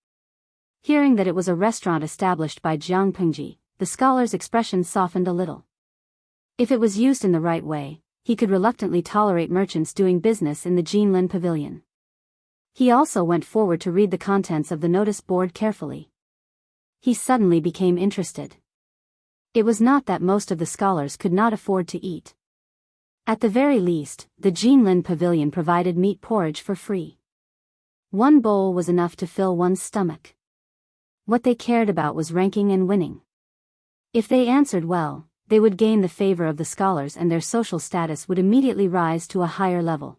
Hearing that it was a restaurant established by Jiang Pengji, the scholar's expression softened a little. If it was used in the right way, he could reluctantly tolerate merchants doing business in the Jinlin Pavilion. He also went forward to read the contents of the notice board carefully. He suddenly became interested. It was not that most of the scholars could not afford to eat. At the very least, the Jinlin Pavilion provided meat porridge for free. One bowl was enough to fill one's stomach. What they cared about was ranking and winning. If they answered well, they would gain the favor of the scholars and their social status would immediately rise to a higher level.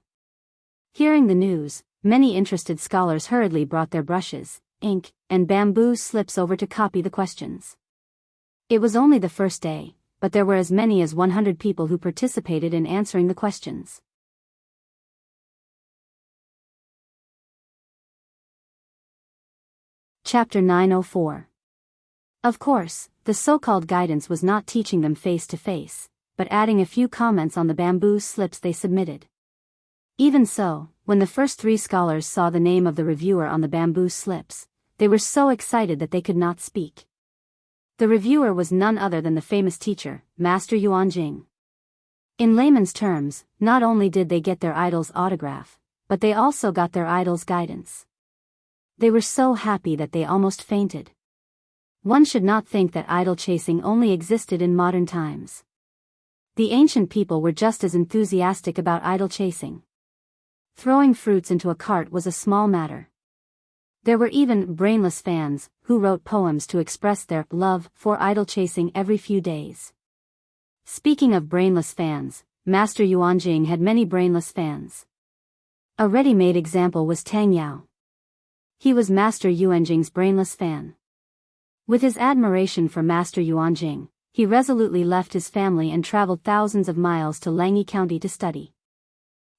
Hearing the news, many interested scholars hurriedly brought their brushes, ink, and bamboo slips over to copy the questions. It was only the first day, but there were as many as 100 people who participated in answering the questions. Chapter 904. Of course, the so-called guidance was not teaching them face-to-face, but adding a few comments on the bamboo slips they submitted. Even so, when the first 3 scholars saw the name of the reviewer on the bamboo slips, they were so excited that they could not speak. The reviewer was none other than the famous teacher, Master Yuanjing. In layman's terms, not only did they get their idol's autograph, but they also got their idol's guidance. They were so happy that they almost fainted. One should not think that idol chasing only existed in modern times. The ancient people were just as enthusiastic about idol chasing. Throwing fruits into a cart was a small matter. There were even brainless fans, who wrote poems to express their love for idol chasing every few days. Speaking of brainless fans, Master Yuanjing had many brainless fans. A ready-made example was Tang Yao. He was Master Yuanjing's brainless fan. With his admiration for Master Yuanjing, he resolutely left his family and traveled thousands of miles to Langyi County to study.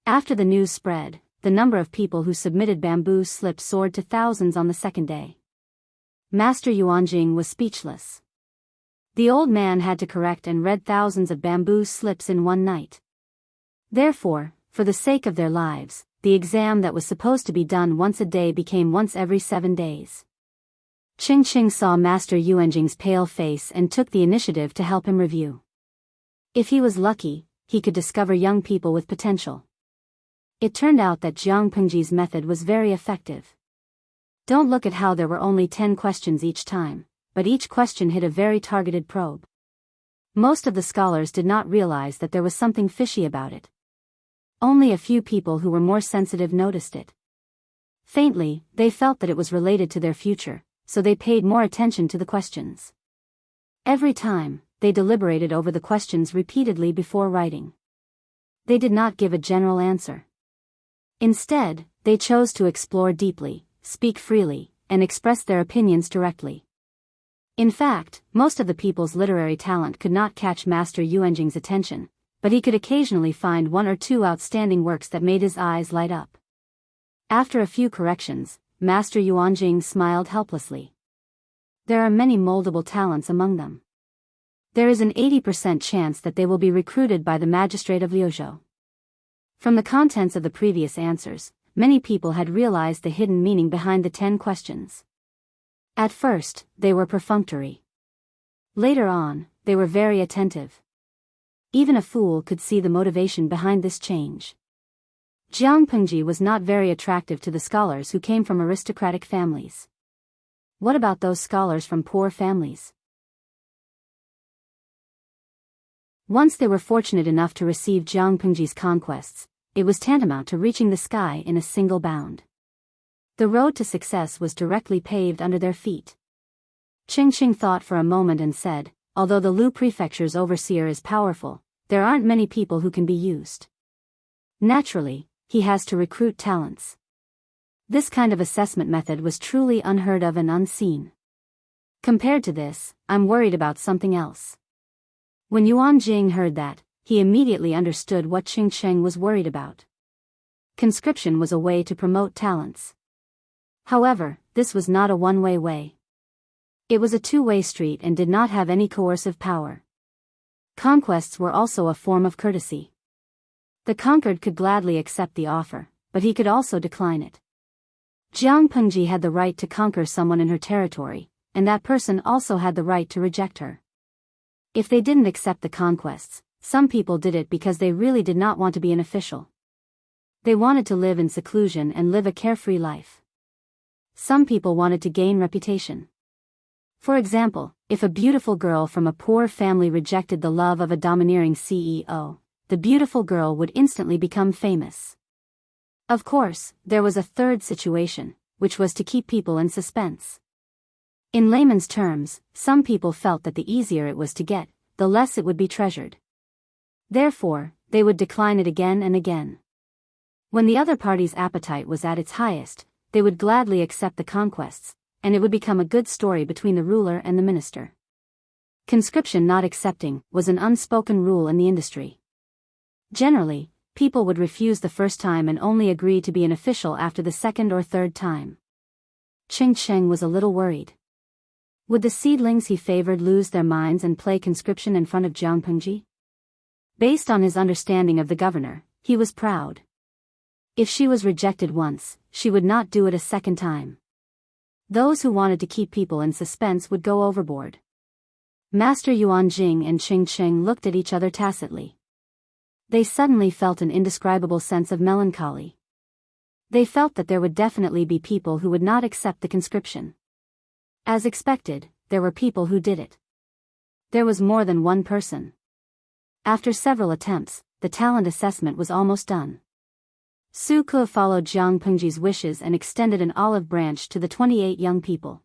After the news spread, the number of people who submitted bamboo slips soared to thousands on the second day. Master Yuanjing was speechless. The old man had to correct and read thousands of bamboo slips in one night. Therefore, for the sake of their lives, the exam that was supposed to be done once a day became once every 7 days. Ching saw Master Yuanjing's pale face and took the initiative to help him review. If he was lucky, he could discover young people with potential. It turned out that Jiang Pengji's method was very effective. Don't look at how there were only 10 questions each time, but each question hit a very targeted probe. Most of the scholars did not realize that there was something fishy about it. Only a few people who were more sensitive noticed it. Faintly, they felt that it was related to their future, so they paid more attention to the questions. Every time, they deliberated over the questions repeatedly before writing. They did not give a general answer. Instead, they chose to explore deeply, speak freely, and express their opinions directly. In fact, most of the people's literary talent could not catch Master Yuanjing's attention, but he could occasionally find 1 or 2 outstanding works that made his eyes light up. After a few corrections, Master Yuanjing smiled helplessly. There are many moldable talents among them. There is an 80% chance that they will be recruited by the magistrate of Liuzhou. From the contents of the previous answers, many people had realized the hidden meaning behind the 10 questions. At first, they were perfunctory. Later on, they were very attentive. Even a fool could see the motivation behind this change. Jiang Pengji was not very attractive to the scholars who came from aristocratic families. What about those scholars from poor families? Once they were fortunate enough to receive Jiang Pengji's conquests, it was tantamount to reaching the sky in a single bound. The road to success was directly paved under their feet. Ching thought for a moment and said, although the Lu Prefecture's overseer is powerful, there aren't many people who can be used. Naturally, he has to recruit talents. This kind of assessment method was truly unheard of and unseen. Compared to this, I'm worried about something else. When Yuan Jing heard that, he immediately understood what Ching was worried about. Conscription was a way to promote talents. However, this was not a one-way way. It was a two-way street and did not have any coercive power. Conquests were also a form of courtesy. The conquered could gladly accept the offer, but he could also decline it. Jiang Pengji had the right to conquer someone in her territory, and that person also had the right to reject her. If they didn't accept the conquests, some people did it because they really did not want to be an official. They wanted to live in seclusion and live a carefree life. Some people wanted to gain reputation. For example, if a beautiful girl from a poor family rejected the love of a domineering CEO, the beautiful girl would instantly become famous. Of course, there was a third situation, which was to keep people in suspense. In layman's terms, some people felt that the easier it was to get, the less it would be treasured. Therefore, they would decline it again and again. When the other party's appetite was at its highest, they would gladly accept the conquests, and it would become a good story between the ruler and the minister. Conscription not accepting was an unspoken rule in the industry. Generally, people would refuse the first time and only agree to be an official after the second or third time. Ching was a little worried. Would the seedlings he favored lose their minds and play conscription in front of Jiang Pengji? Based on his understanding of the governor, he was proud. If she was rejected once, she would not do it a second time. Those who wanted to keep people in suspense would go overboard. Master Yuan Jing and Ching looked at each other tacitly. They suddenly felt an indescribable sense of melancholy. They felt that there would definitely be people who would not accept the conscription. As expected, there were people who did it. There was more than one person. After several attempts, the talent assessment was almost done. Su Ke followed Jiang Pengji's wishes and extended an olive branch to the 28 young people.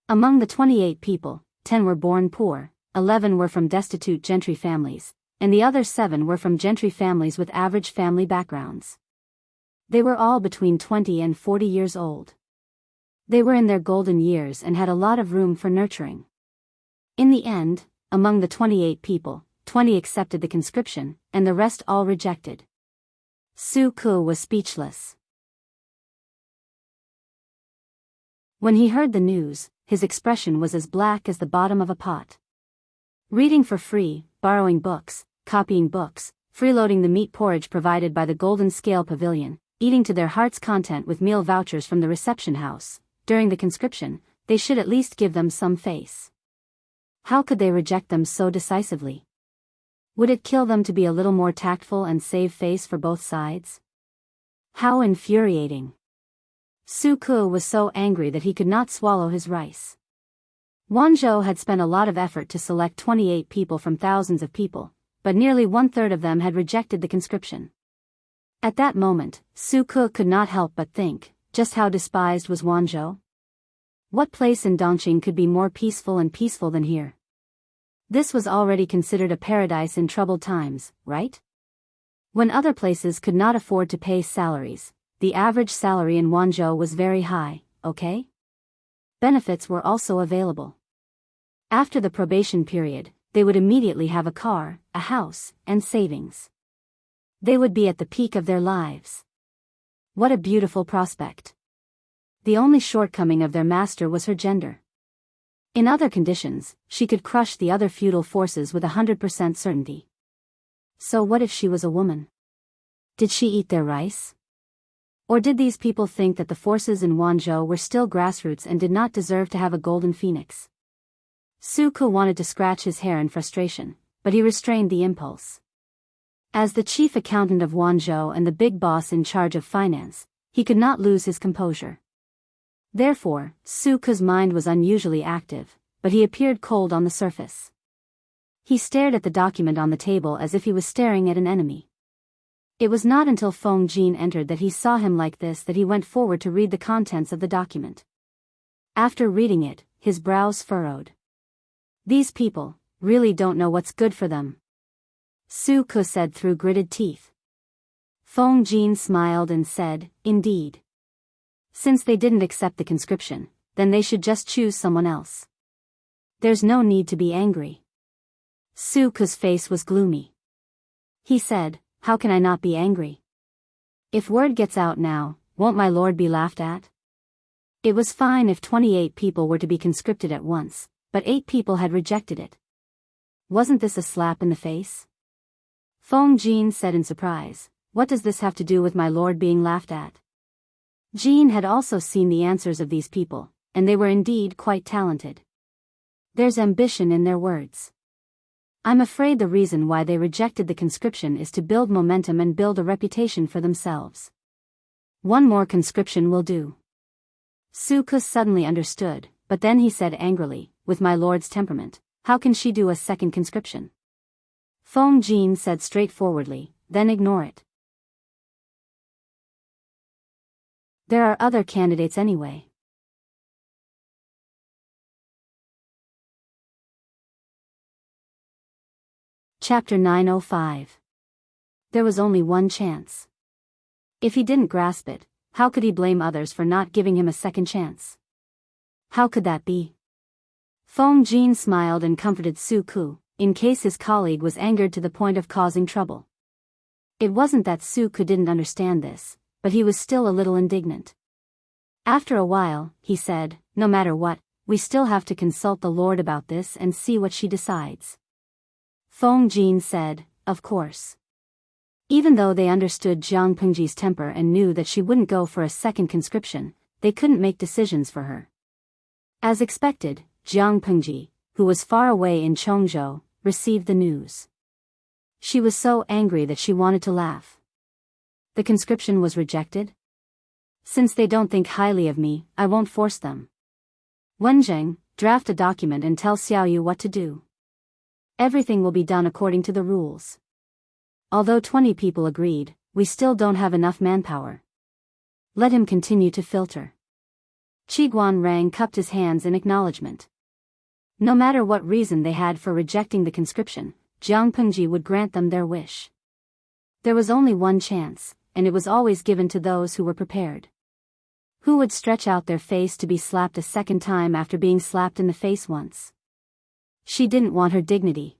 Among the 28 people, 10 were born poor, 11 were from destitute gentry families, and the other 7 were from gentry families with average family backgrounds. They were all between 20 and 40 years old. They were in their golden years and had a lot of room for nurturing. In the end, among the 28 people, 20 accepted the conscription, and the rest all rejected. Su Ke was speechless. When he heard the news, his expression was as black as the bottom of a pot. Reading for free, borrowing books, copying books, freeloading the meat porridge provided by the Golden Scale Pavilion, eating to their heart's content with meal vouchers from the reception house. During the conscription, they should at least give them some face. How could they reject them so decisively? Would it kill them to be a little more tactful and save face for both sides? How infuriating. Su Ke was so angry that he could not swallow his rice. Wanzhou had spent a lot of effort to select 28 people from thousands of people, but nearly 1/3 of them had rejected the conscription. At that moment, Su Ke could not help but think, just how despised was Wanzhou? What place in Dongqing could be more peaceful than here? This was already considered a paradise in troubled times, right? When other places could not afford to pay salaries, the average salary in Wanzhou was very high, okay? Benefits were also available. After the probation period, they would immediately have a car, a house, and savings. They would be at the peak of their lives. What a beautiful prospect. The only shortcoming of their master was her gender. In other conditions, she could crush the other feudal forces with 100% certainty. So what if she was a woman? Did she eat their rice? Or did these people think that the forces in Wanzhou were still grassroots and did not deserve to have a golden phoenix? Su Ke wanted to scratch his hair in frustration, but he restrained the impulse. As the chief accountant of Wanzhou and the big boss in charge of finance, he could not lose his composure. Therefore, Su Ke's mind was unusually active, but he appeared cold on the surface. He stared at the document on the table as if he was staring at an enemy. It was not until Feng Jin entered that he saw him like this that he went forward to read the contents of the document. After reading it, his brows furrowed. These people really don't know what's good for them, Su Ke said through gritted teeth. Feng Jin smiled and said, indeed. Since they didn't accept the conscription, then they should just choose someone else. There's no need to be angry. Su Ke's face was gloomy. He said, how can I not be angry? If word gets out now, won't my lord be laughed at? It was fine if 28 people were to be conscripted at once, but 8 people had rejected it. Wasn't this a slap in the face? Feng Jin said in surprise, what does this have to do with my lord being laughed at? Jin had also seen the answers of these people, and they were indeed quite talented. There's ambition in their words. I'm afraid the reason why they rejected the conscription is to build momentum and build a reputation for themselves. One more conscription will do. Su Ke suddenly understood, but then he said angrily, with my lord's temperament, how can she do a second conscription? Feng Jin said straightforwardly, then ignore it. There are other candidates anyway. Chapter 905. There was only one chance. If he didn't grasp it, how could he blame others for not giving him a second chance? How could that be? Feng Jin smiled and comforted Su Ke, in case his colleague was angered to the point of causing trouble. It wasn't that Su Ke didn't understand this, but he was still a little indignant. After a while, he said, no matter what, we still have to consult the Lord about this and see what she decides. Feng Jin said, of course. Even though they understood Jiang Pengji's temper and knew that she wouldn't go for a second conscription, they couldn't make decisions for her. As expected, Jiang Pengji, who was far away in Chongzhou, received the news. She was so angry that she wanted to laugh. The conscription was rejected? Since they don't think highly of me, I won't force them. Wenzheng, draft a document and tell Xiaoyu what to do. Everything will be done according to the rules. Although 20 people agreed, we still don't have enough manpower. Let him continue to filter. Qiguan Rang cupped his hands in acknowledgement. No matter what reason they had for rejecting the conscription, Jiang Pengji would grant them their wish. There was only one chance, and it was always given to those who were prepared. Who would stretch out their face to be slapped a second time after being slapped in the face once? She didn't want her dignity.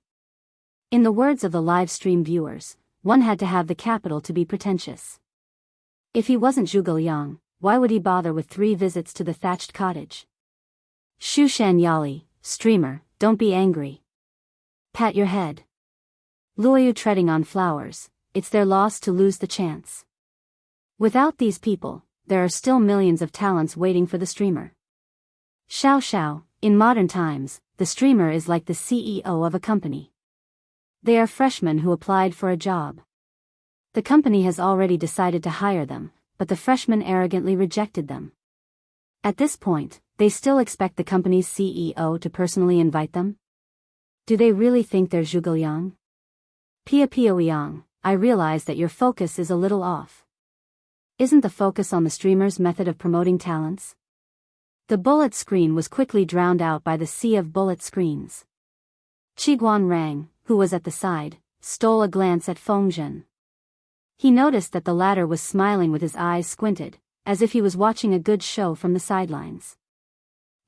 In the words of the live stream viewers, one had to have the capital to be pretentious. If he wasn't Zhuge Liang, why would he bother with 3 visits to the thatched cottage? Shushan Yali, streamer, don't be angry. Pat your head. Luoyu treading on flowers, it's their loss to lose the chance. Without these people, there are still millions of talents waiting for the streamer. Xiao, in modern times, the streamer is like the CEO of a company. They are freshmen who applied for a job. The company has already decided to hire them, but the freshmen arrogantly rejected them. At this point, they still expect the company's CEO to personally invite them? Do they really think they're Zhuge Liang? Pia Yang, I realize that your focus is a little off. Isn't the focus on the streamer's method of promoting talents? The bullet screen was quickly drowned out by the sea of bullet screens. Qiguan Rang, who was at the side, stole a glance at Feng Zhen. He noticed that the latter was smiling with his eyes squinted, as if he was watching a good show from the sidelines.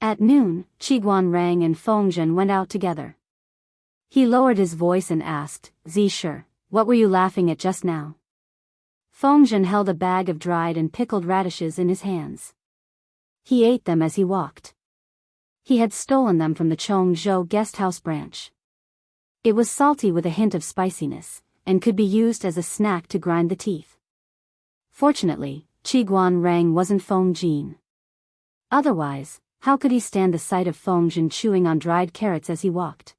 At noon, Qiguan Rang and Feng Zhen went out together. He lowered his voice and asked, Zhi, what were you laughing at just now? Feng Zhen held a bag of dried and pickled radishes in his hands. He ate them as he walked. He had stolen them from the Chongzhou guesthouse branch. It was salty with a hint of spiciness, and could be used as a snack to grind the teeth. Fortunately, Qiguan Rang wasn't Feng Zhen. Otherwise, how could he stand the sight of Feng Zhen chewing on dried carrots as he walked?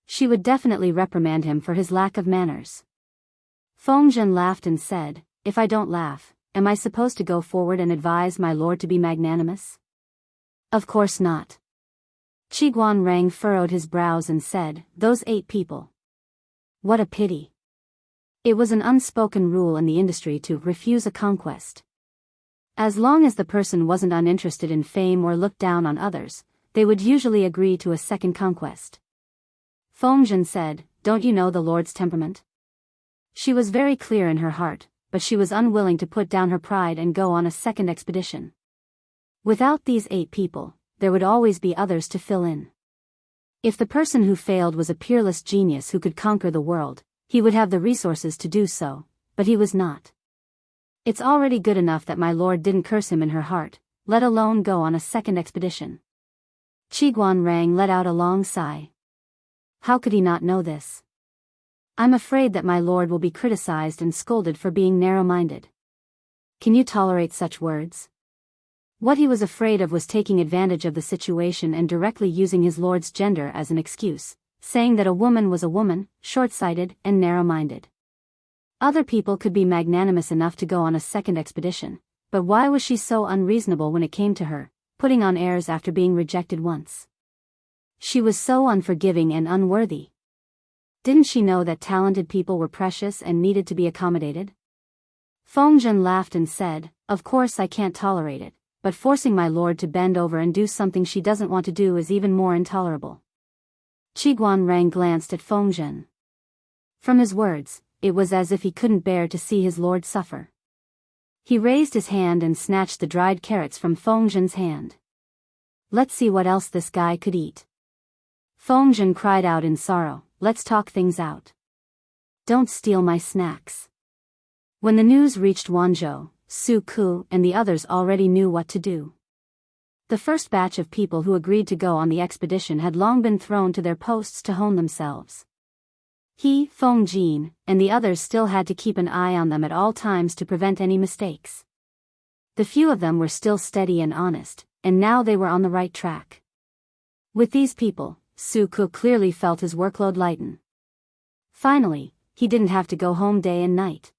She would definitely reprimand him for his lack of manners. Feng Zhen laughed and said, If I don't laugh, am I supposed to go forward and advise my lord to be magnanimous? Of course not. Qiguan Rang furrowed his brows and said, Those 8 people. What a pity. It was an unspoken rule in the industry to refuse a conquest. As long as the person wasn't uninterested in fame or looked down on others, they would usually agree to a second conquest. Feng Zhen said, Don't you know the Lord's temperament? She was very clear in her heart, but she was unwilling to put down her pride and go on a second expedition. Without these 8 people, there would always be others to fill in. If the person who failed was a peerless genius who could conquer the world, he would have the resources to do so, but he was not. It's already good enough that my lord didn't curse him in her heart, let alone go on a second expedition. Qiguan Rang let out a long sigh. How could he not know this? I'm afraid that my lord will be criticized and scolded for being narrow-minded. Can you tolerate such words? What he was afraid of was taking advantage of the situation and directly using his lord's gender as an excuse, saying that a woman was a woman, short-sighted and narrow-minded. Other people could be magnanimous enough to go on a second expedition, but why was she so unreasonable when it came to her, putting on airs after being rejected once? She was so unforgiving and unworthy. Didn't she know that talented people were precious and needed to be accommodated? Feng Zhen laughed and said, Of course I can't tolerate it, but forcing my lord to bend over and do something she doesn't want to do is even more intolerable. Qiguan Rang glanced at Feng Zhen. From his words, it was as if he couldn't bear to see his lord suffer. He raised his hand and snatched the dried carrots from Feng Zhen's hand. Let's see what else this guy could eat. Feng Zhen cried out in sorrow, Let's talk things out. Don't steal my snacks. When the news reached Wanzhou, Su Ku and the others already knew what to do. The first batch of people who agreed to go on the expedition had long been thrown to their posts to hone themselves. He, Feng Zhen, and the others still had to keep an eye on them at all times to prevent any mistakes. The few of them were still steady and honest, and now they were on the right track. With these people, Su Ku clearly felt his workload lighten. Finally, he didn't have to go home day and night.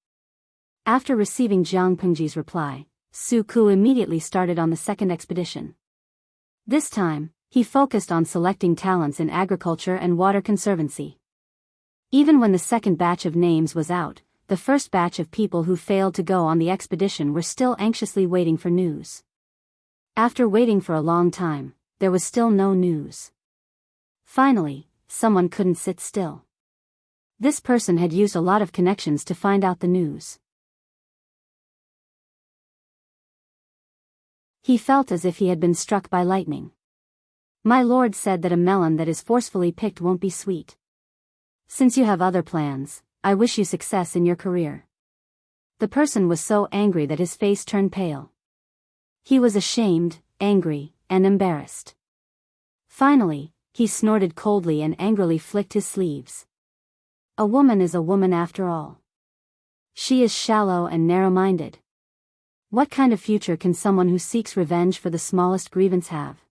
After receiving Jiang Pengji's reply, Su Ku immediately started on the second expedition. This time, he focused on selecting talents in agriculture and water conservancy. Even when the second batch of names was out, the first batch of people who failed to go on the expedition were still anxiously waiting for news. After waiting for a long time, there was still no news. Finally, someone couldn't sit still. This person had used a lot of connections to find out the news. He felt as if he had been struck by lightning. My lord said that a melon that is forcefully picked won't be sweet. Since you have other plans, I wish you success in your career. The person was so angry that his face turned pale. He was ashamed, angry, and embarrassed. Finally, he snorted coldly and angrily flicked his sleeves. A woman is a woman after all. She is shallow and narrow-minded. What kind of future can someone who seeks revenge for the smallest grievance have?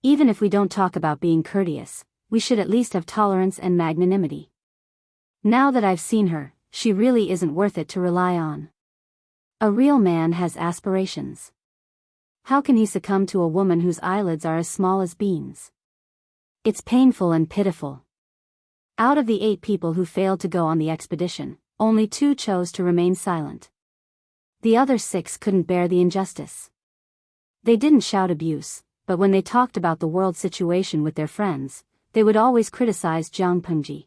Even if we don't talk about being courteous, we should at least have tolerance and magnanimity. Now that I've seen her, she really isn't worth it to rely on. A real man has aspirations. How can he succumb to a woman whose eyelids are as small as beans? It's painful and pitiful. Out of the 8 people who failed to go on the expedition, only 2 chose to remain silent. The other 6 couldn't bear the injustice. They didn't shout abuse, but when they talked about the world situation with their friends, they would always criticize Jiang Pengji.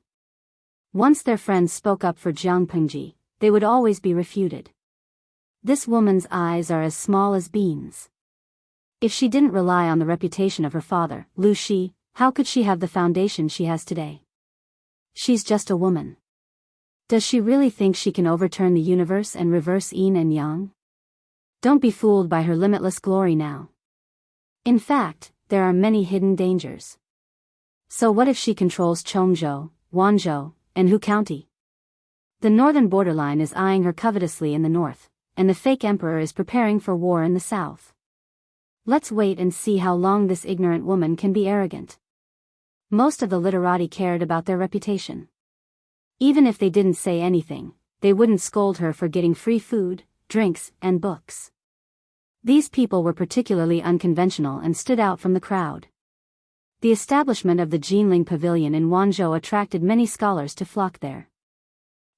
Once their friends spoke up for Jiang Pengji, they would always be refuted. This woman's eyes are as small as beans. If she didn't rely on the reputation of her father, Lu Shi, how could she have the foundation she has today? She's just a woman. Does she really think she can overturn the universe and reverse yin and yang? Don't be fooled by her limitless glory now. In fact, there are many hidden dangers. So what if she controls Chongzhou, Wanzhou, and Hu County? The northern borderline is eyeing her covetously in the north, and the fake emperor is preparing for war in the south. Let's wait and see how long this ignorant woman can be arrogant. Most of the literati cared about their reputation. Even if they didn't say anything, they wouldn't scold her for getting free food, drinks, and books. These people were particularly unconventional and stood out from the crowd. The establishment of the Jinling Pavilion in Wanzhou attracted many scholars to flock there.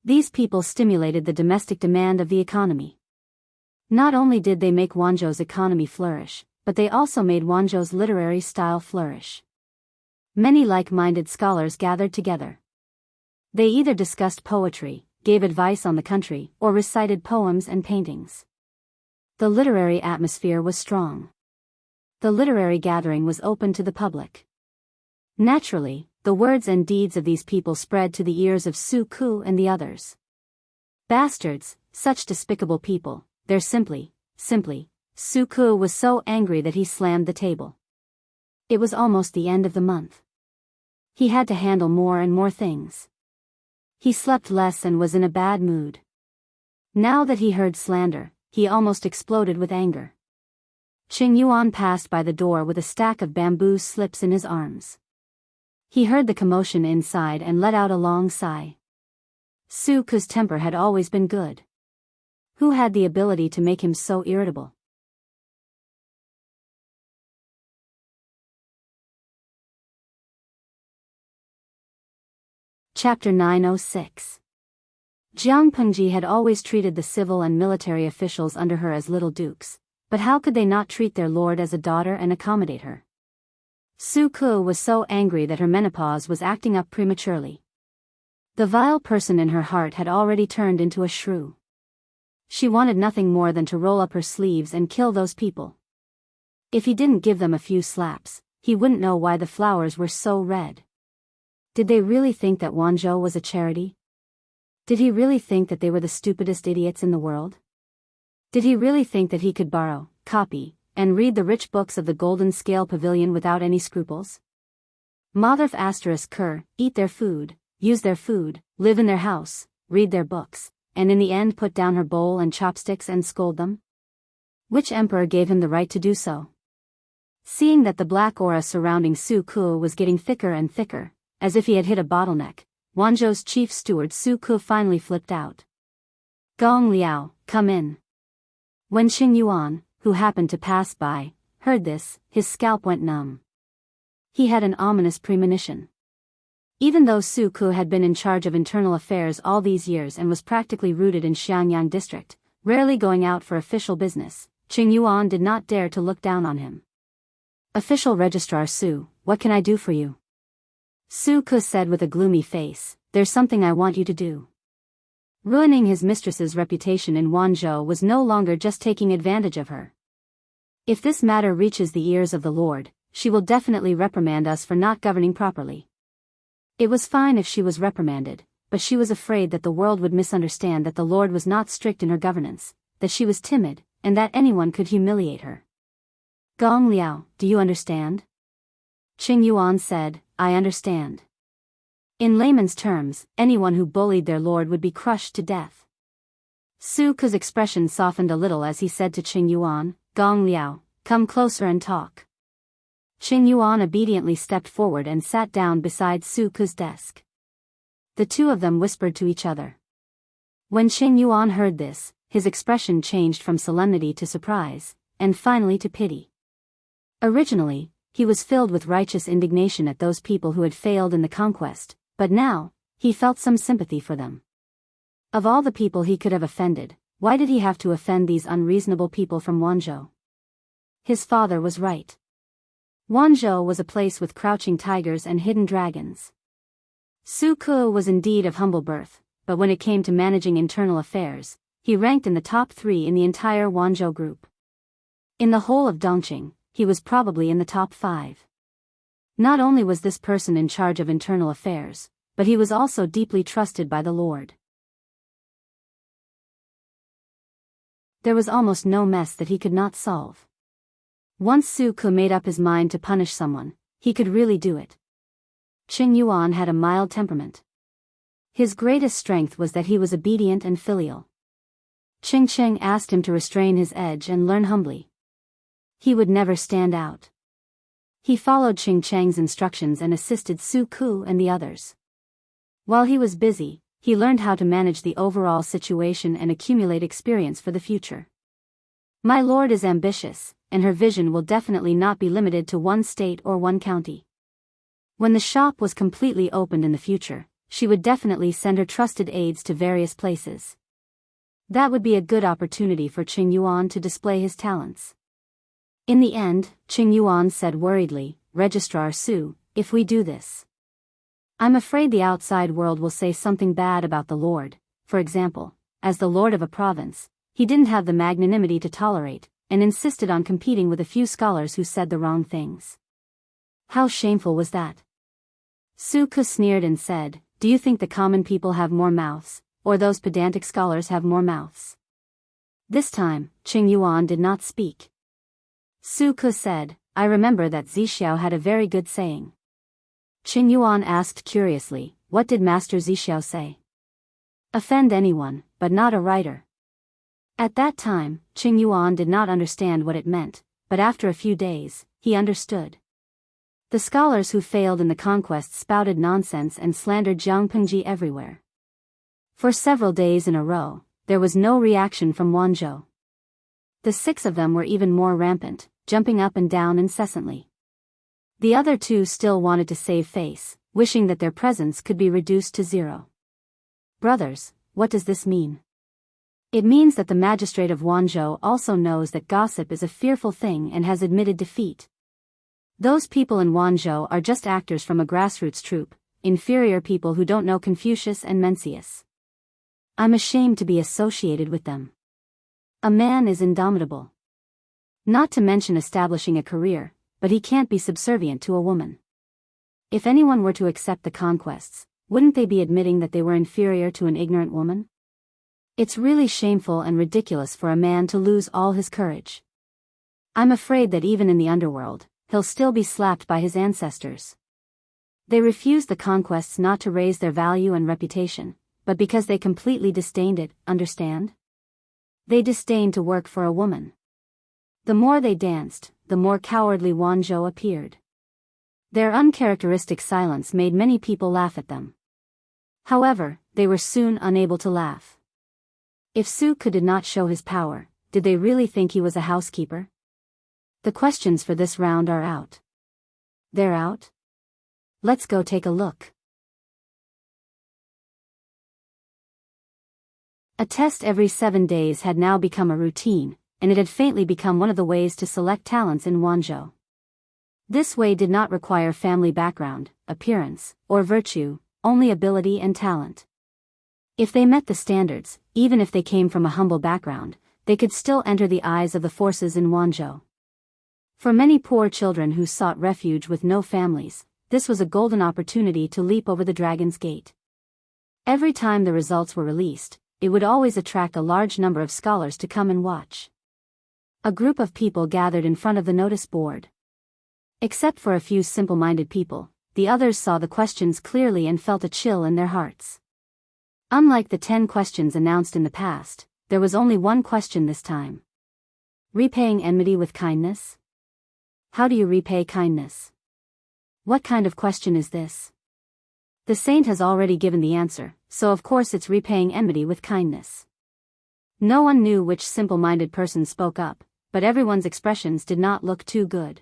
These people stimulated the domestic demand of the economy. Not only did they make Wanzhou's economy flourish, but they also made Wanzhou's literary style flourish. Many like-minded scholars gathered together. They either discussed poetry, gave advice on the country, or recited poems and paintings. The literary atmosphere was strong. The literary gathering was open to the public. Naturally, the words and deeds of these people spread to the ears of Su Ku and the others. Bastards, such despicable people, they're simply. Su Ku was so angry that he slammed the table. It was almost the end of the month. He had to handle more and more things. He slept less and was in a bad mood. Now that he heard slander, he almost exploded with anger. Qing Yuan passed by the door with a stack of bamboo slips in his arms. He heard the commotion inside and let out a long sigh. Su Ku's temper had always been good. Who had the ability to make him so irritable? Chapter 906. Jiang Pengji had always treated the civil and military officials under her as little dukes, but how could they not treat their lord as a daughter and accommodate her? Su Ku was so angry that her menopause was acting up prematurely. The vile person in her heart had already turned into a shrew. She wanted nothing more than to roll up her sleeves and kill those people. If he didn't give them a few slaps, he wouldn't know why the flowers were so red. Did they really think that Wanzhou was a charity? Did he really think that they were the stupidest idiots in the world? Did he really think that he could borrow, copy, and read the rich books of the Golden Scale Pavilion without any scruples? Motherf asterisk cur, eat their food, use their food, live in their house, read their books, and in the end put down her bowl and chopsticks and scold them? Which emperor gave him the right to do so? Seeing that the black aura surrounding Su Ku was getting thicker and thicker, as if he had hit a bottleneck, Wanzhou's chief steward Su Ku finally flipped out. Gong Liao, come in. When Qing Yuan, who happened to pass by, heard this, his scalp went numb. He had an ominous premonition. Even though Su Ku had been in charge of internal affairs all these years and was practically rooted in Xiangyang district, rarely going out for official business, Qing Yuan did not dare to look down on him. Official Registrar Su, what can I do for you? Su Ku said with a gloomy face, there's something I want you to do. Ruining his mistress's reputation in Wanzhou was no longer just taking advantage of her. If this matter reaches the ears of the Lord, she will definitely reprimand us for not governing properly. It was fine if she was reprimanded, but she was afraid that the world would misunderstand that the Lord was not strict in her governance, that she was timid, and that anyone could humiliate her. Gong Liao, do you understand? Qing Yuan said, I understand. In layman's terms, anyone who bullied their lord would be crushed to death. Su Ke's expression softened a little as he said to Qing Yuan, Gong Liao, come closer and talk. Qing Yuan obediently stepped forward and sat down beside Su Ke's desk. The two of them whispered to each other. When Qing Yuan heard this, his expression changed from solemnity to surprise, and finally to pity. Originally, he was filled with righteous indignation at those people who had failed in the conquest, but now, he felt some sympathy for them. Of all the people he could have offended, why did he have to offend these unreasonable people from Wanzhou? His father was right. Wanzhou was a place with crouching tigers and hidden dragons. Su Ke was indeed of humble birth, but when it came to managing internal affairs, he ranked in the top 3 in the entire Wanzhou group. In the whole of Dongqing, he was probably in the top 5. Not only was this person in charge of internal affairs, but he was also deeply trusted by the Lord. There was almost no mess that he could not solve. Once Su Ke made up his mind to punish someone, he could really do it. Qing Yuan had a mild temperament. His greatest strength was that he was obedient and filial. Qing Cheng asked him to restrain his edge and learn humbly. He would never stand out. He followed Qing Cheng's instructions and assisted Su Ke and the others. While he was busy, he learned how to manage the overall situation and accumulate experience for the future. My lord is ambitious, and her vision will definitely not be limited to one state or one county. When the shop was completely opened in the future, she would definitely send her trusted aides to various places. That would be a good opportunity for Qing Yuan to display his talents. In the end, Qing Yuan said worriedly, Registrar Su, if we do this, I'm afraid the outside world will say something bad about the Lord. For example, as the Lord of a province, he didn't have the magnanimity to tolerate, and insisted on competing with a few scholars who said the wrong things. How shameful was that? Su Ke sneered and said, do you think the common people have more mouths, or those pedantic scholars have more mouths? This time, Qing Yuan did not speak. Su Ke said, I remember that Zixiao had a very good saying. Qing Yuan asked curiously, what did Master Zixiao say? Offend anyone, but not a writer. At that time, Qing Yuan did not understand what it meant, but after a few days, he understood. The scholars who failed in the conquest spouted nonsense and slandered Jiang Pengji everywhere. For several days in a row, there was no reaction from Wanzhou. The 6 of them were even more rampant, jumping up and down incessantly. The other 2 still wanted to save face, wishing that their presence could be reduced to 0. Brothers, what does this mean? It means that the magistrate of Wanzhou also knows that gossip is a fearful thing and has admitted defeat. Those people in Wanzhou are just actors from a grassroots troupe, inferior people who don't know Confucius and Mencius. I'm ashamed to be associated with them. A man is indomitable. Not to mention establishing a career, but he can't be subservient to a woman. If anyone were to accept the conquests, wouldn't they be admitting that they were inferior to an ignorant woman? It's really shameful and ridiculous for a man to lose all his courage. I'm afraid that even in the underworld, he'll still be slapped by his ancestors. They refused the conquests not to raise their value and reputation, but because they completely disdained it, understand? They disdained to work for a woman. The more they danced, the more cowardly Wanzhou appeared. Their uncharacteristic silence made many people laugh at them. However, they were soon unable to laugh. If Su Ke did not show his power, did they really think he was a housekeeper? The questions for this round are out. They're out? Let's go take a look. A test every 7 days had now become a routine, and it had faintly become one of the ways to select talents in Wanzhou. This way did not require family background, appearance, or virtue, only ability and talent. If they met the standards, even if they came from a humble background, they could still enter the eyes of the forces in Wanzhou. For many poor children who sought refuge with no families, this was a golden opportunity to leap over the dragon's gate. Every time the results were released, it would always attract a large number of scholars to come and watch. A group of people gathered in front of the notice board. Except for a few simple-minded people, the others saw the questions clearly and felt a chill in their hearts. Unlike the 10 questions announced in the past, there was only one question this time. Repaying enmity with kindness? How do you repay kindness? What kind of question is this? The saint has already given the answer, so of course it's repaying enmity with kindness. No one knew which simple-minded person spoke up, but everyone's expressions did not look too good.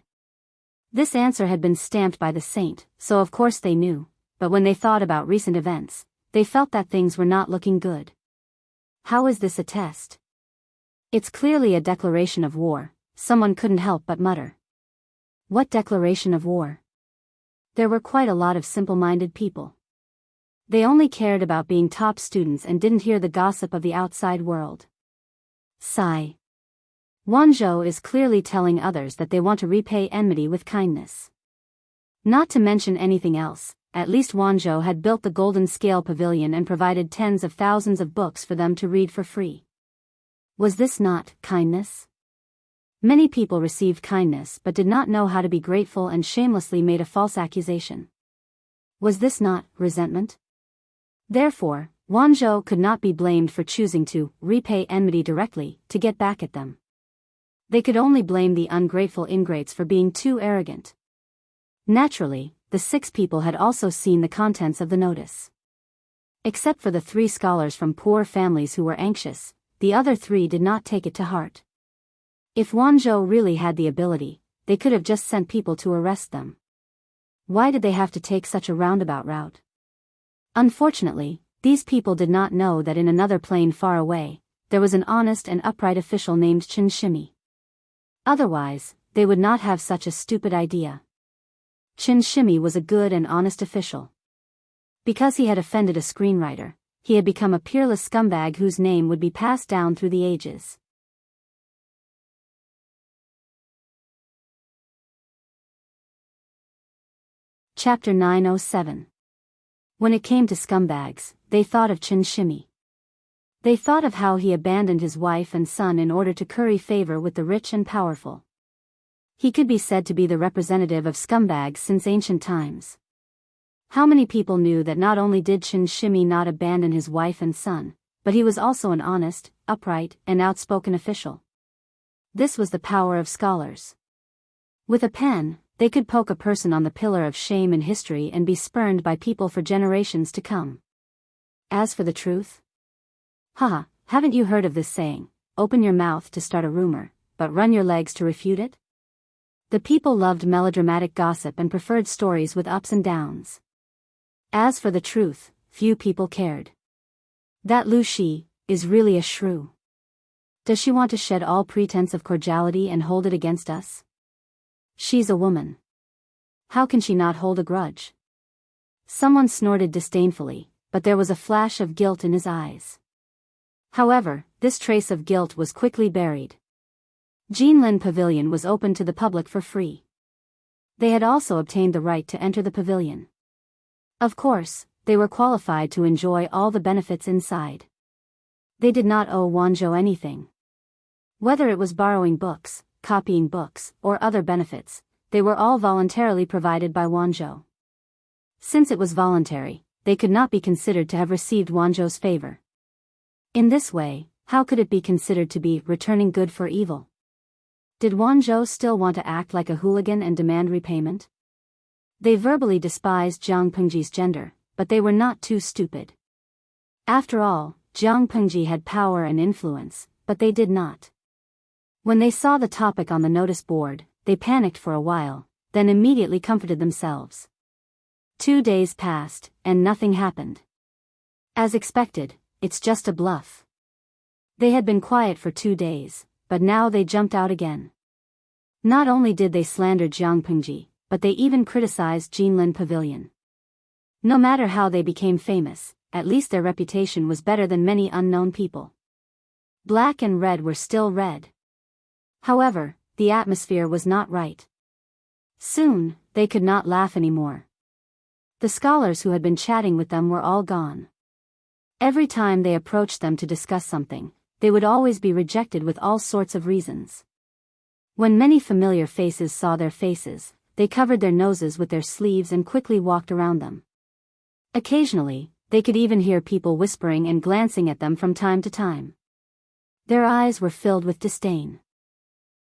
This answer had been stamped by the saint, so of course they knew, but when they thought about recent events, they felt that things were not looking good. How is this a test? It's clearly a declaration of war, someone couldn't help but mutter. What declaration of war? There were quite a lot of simple-minded people. They only cared about being top students and didn't hear the gossip of the outside world. Sigh. Wanzhou is clearly telling others that they want to repay enmity with kindness. Not to mention anything else, at least Wanzhou had built the Golden Scale Pavilion and provided tens of thousands of books for them to read for free. Was this not kindness? Many people received kindness but did not know how to be grateful and shamelessly made a false accusation. Was this not resentment? Therefore, Wanzhou could not be blamed for choosing to repay enmity directly to get back at them. They could only blame the ungrateful ingrates for being too arrogant. Naturally, the 6 people had also seen the contents of the notice. Except for the 3 scholars from poor families who were anxious, the other 3 did not take it to heart. If Wanzhou really had the ability, they could have just sent people to arrest them. Why did they have to take such a roundabout route? Unfortunately, these people did not know that in another plane far away, there was an honest and upright official named Qin Shimi. Otherwise, they would not have such a stupid idea. Qin Shimi was a good and honest official. Because he had offended a screenwriter, he had become a peerless scumbag whose name would be passed down through the ages. Chapter 907. When it came to scumbags, they thought of Qin Shimi. They thought of how he abandoned his wife and son in order to curry favor with the rich and powerful. He could be said to be the representative of scumbags since ancient times. How many people knew that not only did Qin Shimi not abandon his wife and son, but he was also an honest, upright, and outspoken official? This was the power of scholars. With a pen, they could poke a person on the pillar of shame in history and be spurned by people for generations to come. As for the truth? Haha, haven't you heard of this saying, open your mouth to start a rumor, but run your legs to refute it? The people loved melodramatic gossip and preferred stories with ups and downs. As for the truth, few people cared. That Lu Shi is really a shrew. Does she want to shed all pretense of cordiality and hold it against us? She's a woman. How can she not hold a grudge? Someone snorted disdainfully, but there was a flash of guilt in his eyes. However, this trace of guilt was quickly buried. Jinlin Pavilion was open to the public for free. They had also obtained the right to enter the pavilion. Of course, they were qualified to enjoy all the benefits inside. They did not owe Wanzhou anything. Whether it was borrowing books, copying books, or other benefits, they were all voluntarily provided by Wanzhou. Since it was voluntary, they could not be considered to have received Wanzhou's favor. In this way, how could it be considered to be returning good for evil? Did Wanzhou still want to act like a hooligan and demand repayment? They verbally despised Jiang Pengji's gender, but they were not too stupid. After all, Jiang Pengji had power and influence, but they did not. When they saw the topic on the notice board, they panicked for a while, then immediately comforted themselves. 2 days passed, and nothing happened. As expected, it's just a bluff. They had been quiet for 2 days, but now they jumped out again. Not only did they slander Jiang Pengji, but they even criticized Jinlin Pavilion. No matter how they became famous, at least their reputation was better than many unknown people. Black and red were still red. However, the atmosphere was not right. Soon, they could not laugh anymore. The scholars who had been chatting with them were all gone. Every time they approached them to discuss something, they would always be rejected with all sorts of reasons. When many familiar faces saw their faces, they covered their noses with their sleeves and quickly walked around them. Occasionally, they could even hear people whispering and glancing at them from time to time. Their eyes were filled with disdain.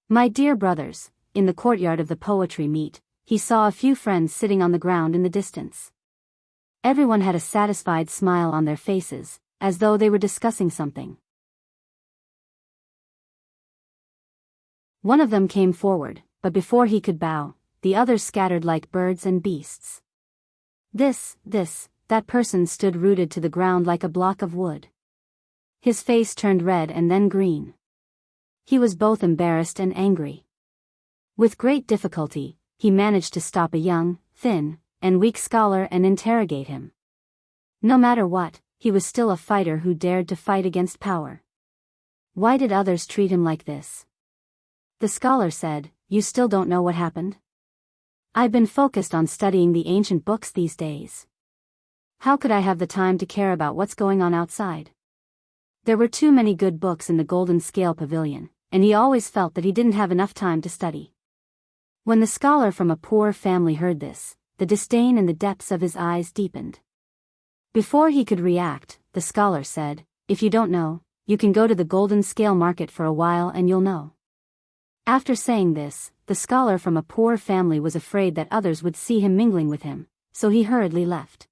My dear brothers, in the courtyard of the poetry meet, he saw a few friends sitting on the ground in the distance. Everyone had a satisfied smile on their faces, as though they were discussing something. One of them came forward, but before he could bow, the others scattered like birds and beasts. That person stood rooted to the ground like a block of wood. His face turned red and then green. He was both embarrassed and angry. With great difficulty, he managed to stop a young, thin, and weak scholar and interrogate him. No matter what, he was still a fighter who dared to fight against power. Why did others treat him like this? The scholar said, "You still don't know what happened? I've been focused on studying the ancient books these days. How could I have the time to care about what's going on outside?" There were too many good books in the Golden Scale Pavilion, and he always felt that he didn't have enough time to study. When the scholar from a poor family heard this, the disdain in the depths of his eyes deepened. Before he could react, the scholar said, "If you don't know, you can go to the Golden Scale Market for a while and you'll know." After saying this, the scholar from a poor family was afraid that others would see him mingling with him, so he hurriedly left.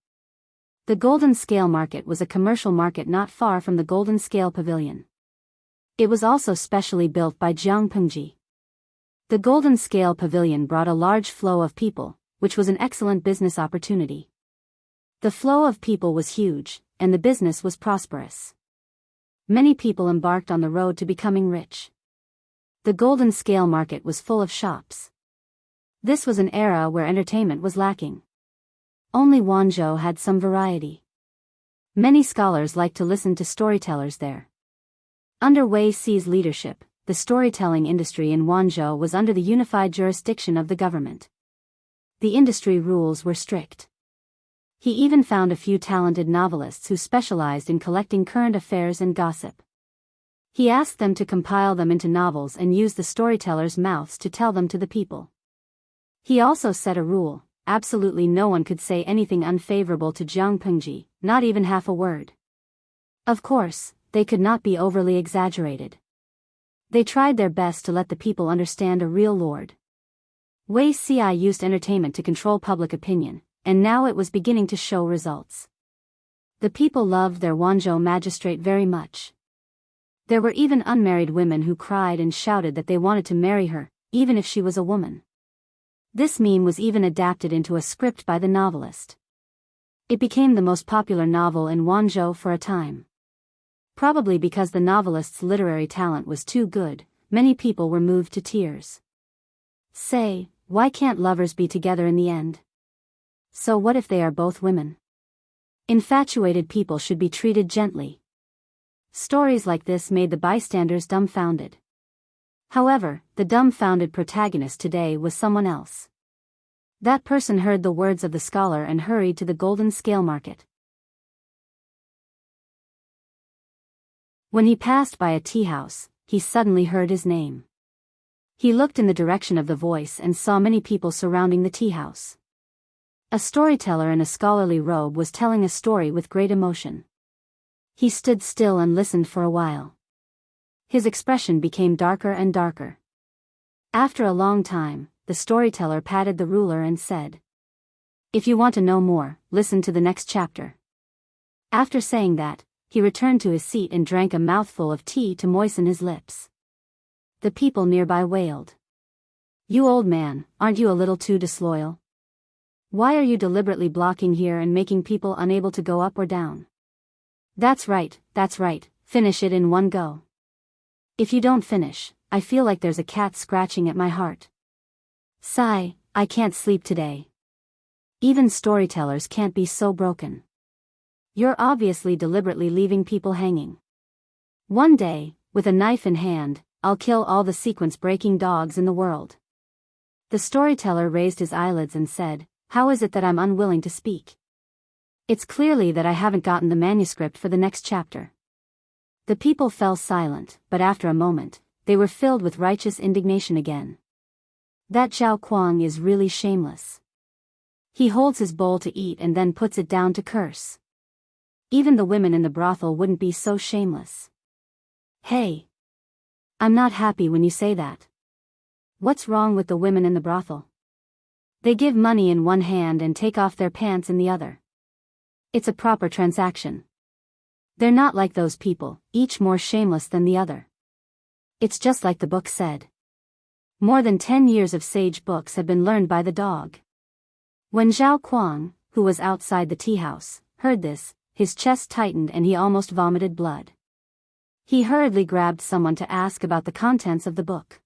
The Golden Scale Market was a commercial market not far from the Golden Scale Pavilion. It was also specially built by Jianghu. The Golden Scale Pavilion brought a large flow of people, which was an excellent business opportunity. The flow of people was huge, and the business was prosperous. Many people embarked on the road to becoming rich. The Golden Scale Market was full of shops. This was an era where entertainment was lacking. Only Wanzhou had some variety. Many scholars liked to listen to storytellers there. Under Wei Si's leadership, the storytelling industry in Wanzhou was under the unified jurisdiction of the government. The industry rules were strict. He even found a few talented novelists who specialized in collecting current affairs and gossip. He asked them to compile them into novels and use the storytellers' mouths to tell them to the people. He also set a rule: absolutely no one could say anything unfavorable to Jiang Pengji, not even half a word. Of course, they could not be overly exaggerated. They tried their best to let the people understand a real lord. Wei Si used entertainment to control public opinion, and now it was beginning to show results. The people loved their Wanzhou magistrate very much. There were even unmarried women who cried and shouted that they wanted to marry her, even if she was a woman. This meme was even adapted into a script by the novelist. It became the most popular novel in Wanzhou for a time. Probably because the novelist's literary talent was too good, many people were moved to tears. Say, why can't lovers be together in the end? So what if they are both women? Infatuated people should be treated gently. Stories like this made the bystanders dumbfounded. However, the dumbfounded protagonist today was someone else. That person heard the words of the scholar and hurried to the Golden Scale Market. When he passed by a tea house, he suddenly heard his name. He looked in the direction of the voice and saw many people surrounding the tea house. A storyteller in a scholarly robe was telling a story with great emotion. He stood still and listened for a while. His expression became darker and darker. After a long time, the storyteller patted the ruler and said, "If you want to know more, listen to the next chapter." After saying that, he returned to his seat and drank a mouthful of tea to moisten his lips. The people nearby wailed, "You old man, aren't you a little too disloyal? Why are you deliberately blocking here and making people unable to go up or down? That's right, finish it in one go. If you don't finish, I feel like there's a cat scratching at my heart. Sigh, I can't sleep today. Even storytellers can't be so broken. You're obviously deliberately leaving people hanging. One day, with a knife in hand, I'll kill all the sequence-breaking dogs in the world." The storyteller raised his eyelids and said, "How is it that I'm unwilling to speak? It's clearly that I haven't gotten the manuscript for the next chapter." The people fell silent, but after a moment, they were filled with righteous indignation again. That Zhao Kuang is really shameless. He holds his bowl to eat and then puts it down to curse. Even the women in the brothel wouldn't be so shameless. Hey, I'm not happy when you say that. What's wrong with the women in the brothel? They give money in one hand and take off their pants in the other. It's a proper transaction. They're not like those people, each more shameless than the other. It's just like the book said. More than 10 years of sage books have been learned by the dog. When Zhao Kuang, who was outside the tea house, heard this, his chest tightened and he almost vomited blood. He hurriedly grabbed someone to ask about the contents of the book.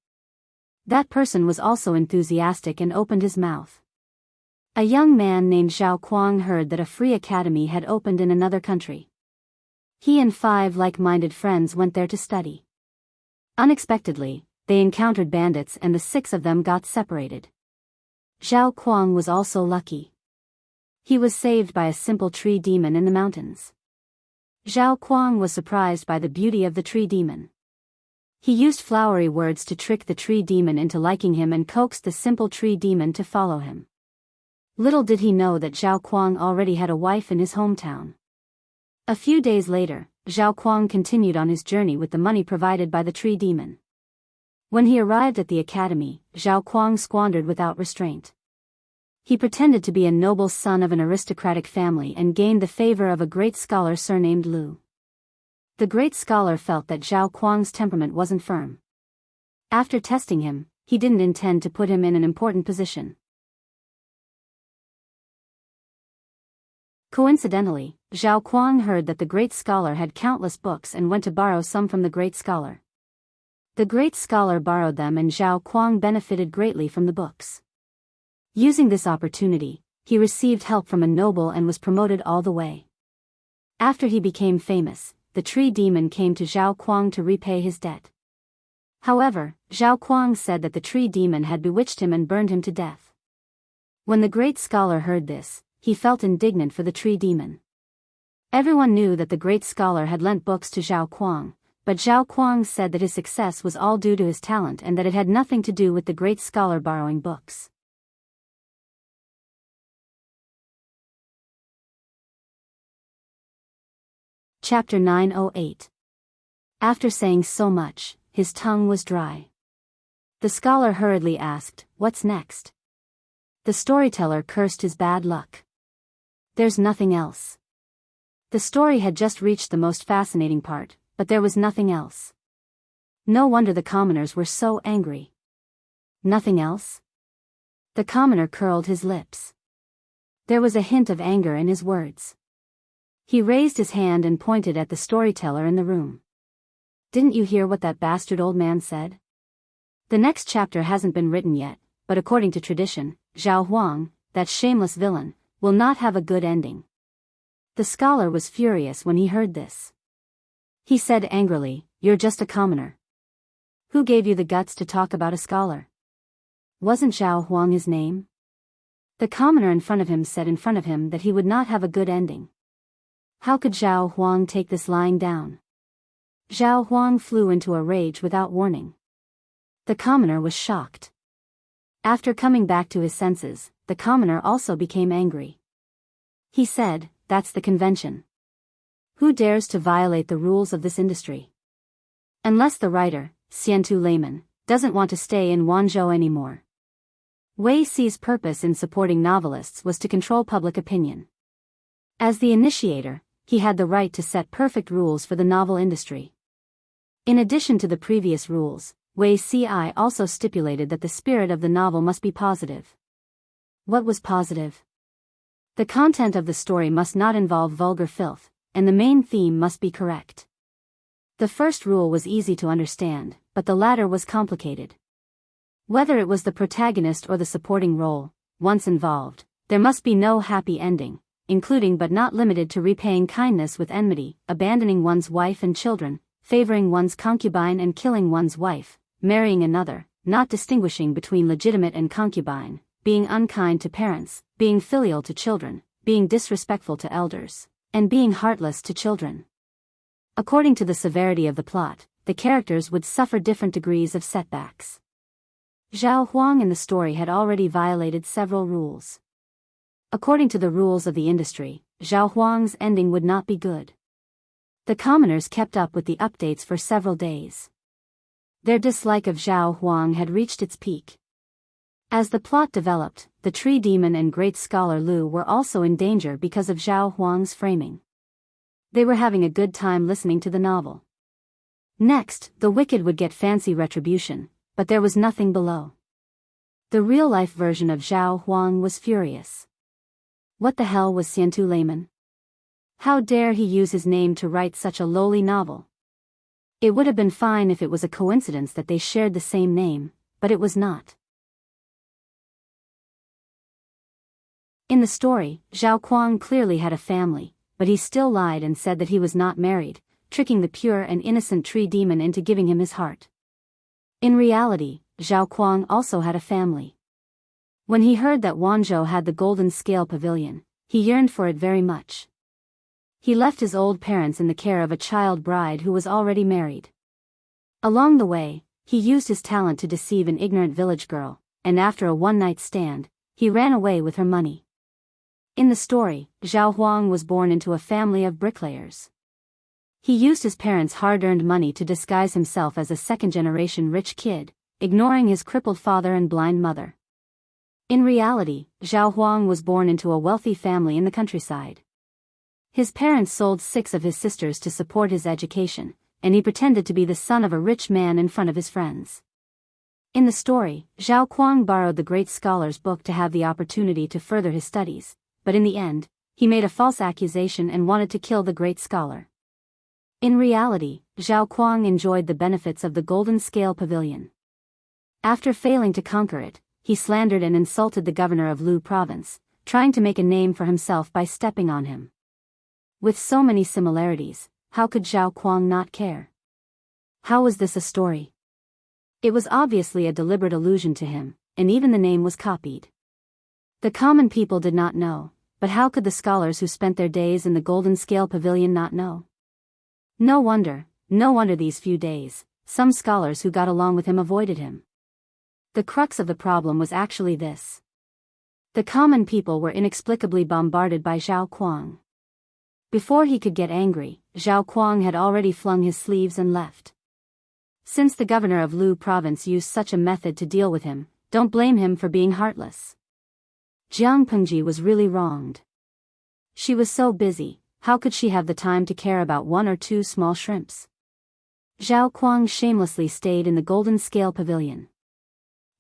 That person was also enthusiastic and opened his mouth. A young man named Zhao Kuang heard that a free academy had opened in another country. He and 5 like-minded friends went there to study. Unexpectedly, they encountered bandits and the 6 of them got separated. Zhao Kuang was also lucky. He was saved by a simple tree demon in the mountains. Zhao Kuang was surprised by the beauty of the tree demon. He used flowery words to trick the tree demon into liking him and coaxed the simple tree demon to follow him. Little did he know that Zhao Kuang already had a wife in his hometown. A few days later, Zhao Kuang continued on his journey with the money provided by the tree demon. When he arrived at the academy, Zhao Kuang squandered without restraint. He pretended to be a noble son of an aristocratic family and gained the favor of a great scholar surnamed Lu. The great scholar felt that Zhao Kuang's temperament wasn't firm. After testing him, he didn't intend to put him in an important position. Coincidentally, Zhao Kuang heard that the great scholar had countless books and went to borrow some from the great scholar. The great scholar borrowed them and Zhao Kuang benefited greatly from the books. Using this opportunity, he received help from a noble and was promoted all the way. After he became famous, the tree demon came to Zhao Kuang to repay his debt. However, Zhao Kuang said that the tree demon had bewitched him and burned him to death. When the great scholar heard this, he felt indignant for the tree demon. Everyone knew that the great scholar had lent books to Zhao Kuang, but Zhao Kuang said that his success was all due to his talent and that it had nothing to do with the great scholar borrowing books. Chapter 908. After saying so much, his tongue was dry. The scholar hurriedly asked, "What's next?" The storyteller cursed his bad luck. There's nothing else. The story had just reached the most fascinating part, but there was nothing else. No wonder the commoners were so angry. Nothing else? The commoner curled his lips. There was a hint of anger in his words. He raised his hand and pointed at the storyteller in the room. Didn't you hear what that bastard old man said? The next chapter hasn't been written yet, but according to tradition, Zhao Huang, that shameless villain, will not have a good ending. The scholar was furious when he heard this. He said angrily, "You're just a commoner. Who gave you the guts to talk about a scholar? Wasn't Zhao Huang his name?" The commoner in front of him said in front of him that he would not have a good ending. How could Zhao Huang take this lying down? Zhao Huang flew into a rage without warning. The commoner was shocked. After coming back to his senses, the commoner also became angry. He said, "That's the convention. Who dares to violate the rules of this industry? Unless the writer, Xiantu layman, doesn't want to stay in Wanzhou anymore." Wei Xi's purpose in supporting novelists was to control public opinion. As the initiator, he had the right to set perfect rules for the novel industry. In addition to the previous rules, Wei Xi also stipulated that the spirit of the novel must be positive. What was positive? The content of the story must not involve vulgar filth, and the main theme must be correct. The first rule was easy to understand, but the latter was complicated. Whether it was the protagonist or the supporting role, once involved, there must be no happy ending, including but not limited to repaying kindness with enmity, abandoning one's wife and children, favoring one's concubine and killing one's wife, marrying another, not distinguishing between legitimate and concubine, being unkind to parents, being filial to children, being disrespectful to elders, and being heartless to children. According to the severity of the plot, the characters would suffer different degrees of setbacks. Zhao Huang in the story had already violated several rules. According to the rules of the industry, Zhao Huang's ending would not be good. The commoners kept up with the updates for several days. Their dislike of Zhao Huang had reached its peak. As the plot developed, the tree demon and great scholar Lu were also in danger because of Zhao Huang's framing. They were having a good time listening to the novel. Next, the wicked would get fancy retribution, but there was nothing below. The real-life version of Zhao Huang was furious. What the hell was Xiantu Layman? How dare he use his name to write such a lowly novel? It would have been fine if it was a coincidence that they shared the same name, but it was not. In the story, Zhao Kuang clearly had a family, but he still lied and said that he was not married, tricking the pure and innocent tree demon into giving him his heart. In reality, Zhao Kuang also had a family. When he heard that Wanzhou had the golden scale pavilion, he yearned for it very much. He left his old parents in the care of a child bride who was already married. Along the way, he used his talent to deceive an ignorant village girl, and after a one-night stand, he ran away with her money. In the story, Zhao Huang was born into a family of bricklayers. He used his parents' hard-earned money to disguise himself as a second-generation rich kid, ignoring his crippled father and blind mother. In reality, Zhao Huang was born into a wealthy family in the countryside. His parents sold 6 of his sisters to support his education, and he pretended to be the son of a rich man in front of his friends. In the story, Zhao Kuang borrowed the great scholar's book to have the opportunity to further his studies, but in the end, he made a false accusation and wanted to kill the great scholar. In reality, Zhao Kuang enjoyed the benefits of the Golden Scale Pavilion. After failing to conquer it, he slandered and insulted the governor of Lu province, trying to make a name for himself by stepping on him. With so many similarities, how could Zhao Kuang not care? How was this a story? It was obviously a deliberate allusion to him, and even the name was copied. The common people did not know, but how could the scholars who spent their days in the Golden Scale Pavilion not know? No wonder these few days, some scholars who got along with him avoided him. The crux of the problem was actually this. The common people were inexplicably bombarded by Zhao Kuang. Before he could get angry, Zhao Kuang had already flung his sleeves and left. Since the governor of Lu province used such a method to deal with him, don't blame him for being heartless. Jiang Pengji was really wronged. She was so busy, how could she have the time to care about 1 or 2 small shrimps? Zhao Kuang shamelessly stayed in the Golden Scale Pavilion.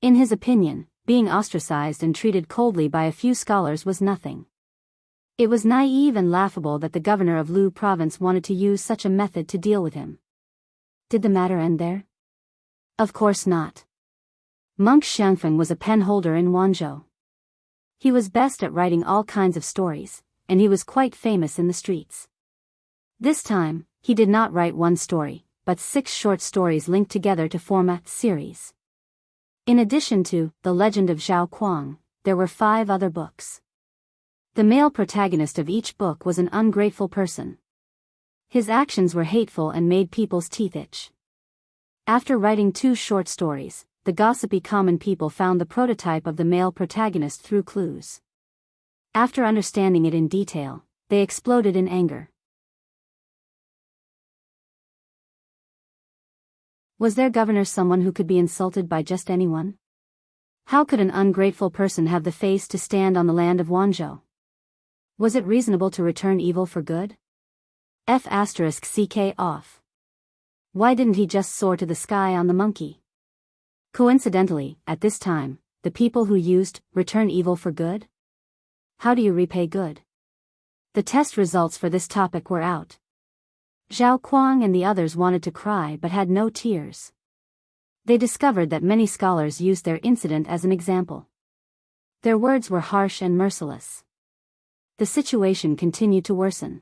In his opinion, being ostracized and treated coldly by a few scholars was nothing. It was naive and laughable that the governor of Lu province wanted to use such a method to deal with him. Did the matter end there? Of course not. Monk Xiangfeng was a penholder in Wanzhou. He was best at writing all kinds of stories, and he was quite famous in the streets. This time, he did not write 1 story, but 6 short stories linked together to form a series. In addition to The Legend of Zhao Kuang, there were 5 other books. The male protagonist of each book was an ungrateful person. His actions were hateful and made people's teeth itch. After writing 2 short stories, the gossipy common people found the prototype of the male protagonist through clues. After understanding it in detail, they exploded in anger. Was their governor someone who could be insulted by just anyone? How could an ungrateful person have the face to stand on the land of Wanzhou? Was it reasonable to return evil for good? F***ck off. Why didn't he just soar to the sky on the monkey? Coincidentally, at this time, the people who used return evil for good? How do you repay good? The test results for this topic were out. Zhao Kuang and the others wanted to cry but had no tears. They discovered that many scholars used their incident as an example. Their words were harsh and merciless. The situation continued to worsen.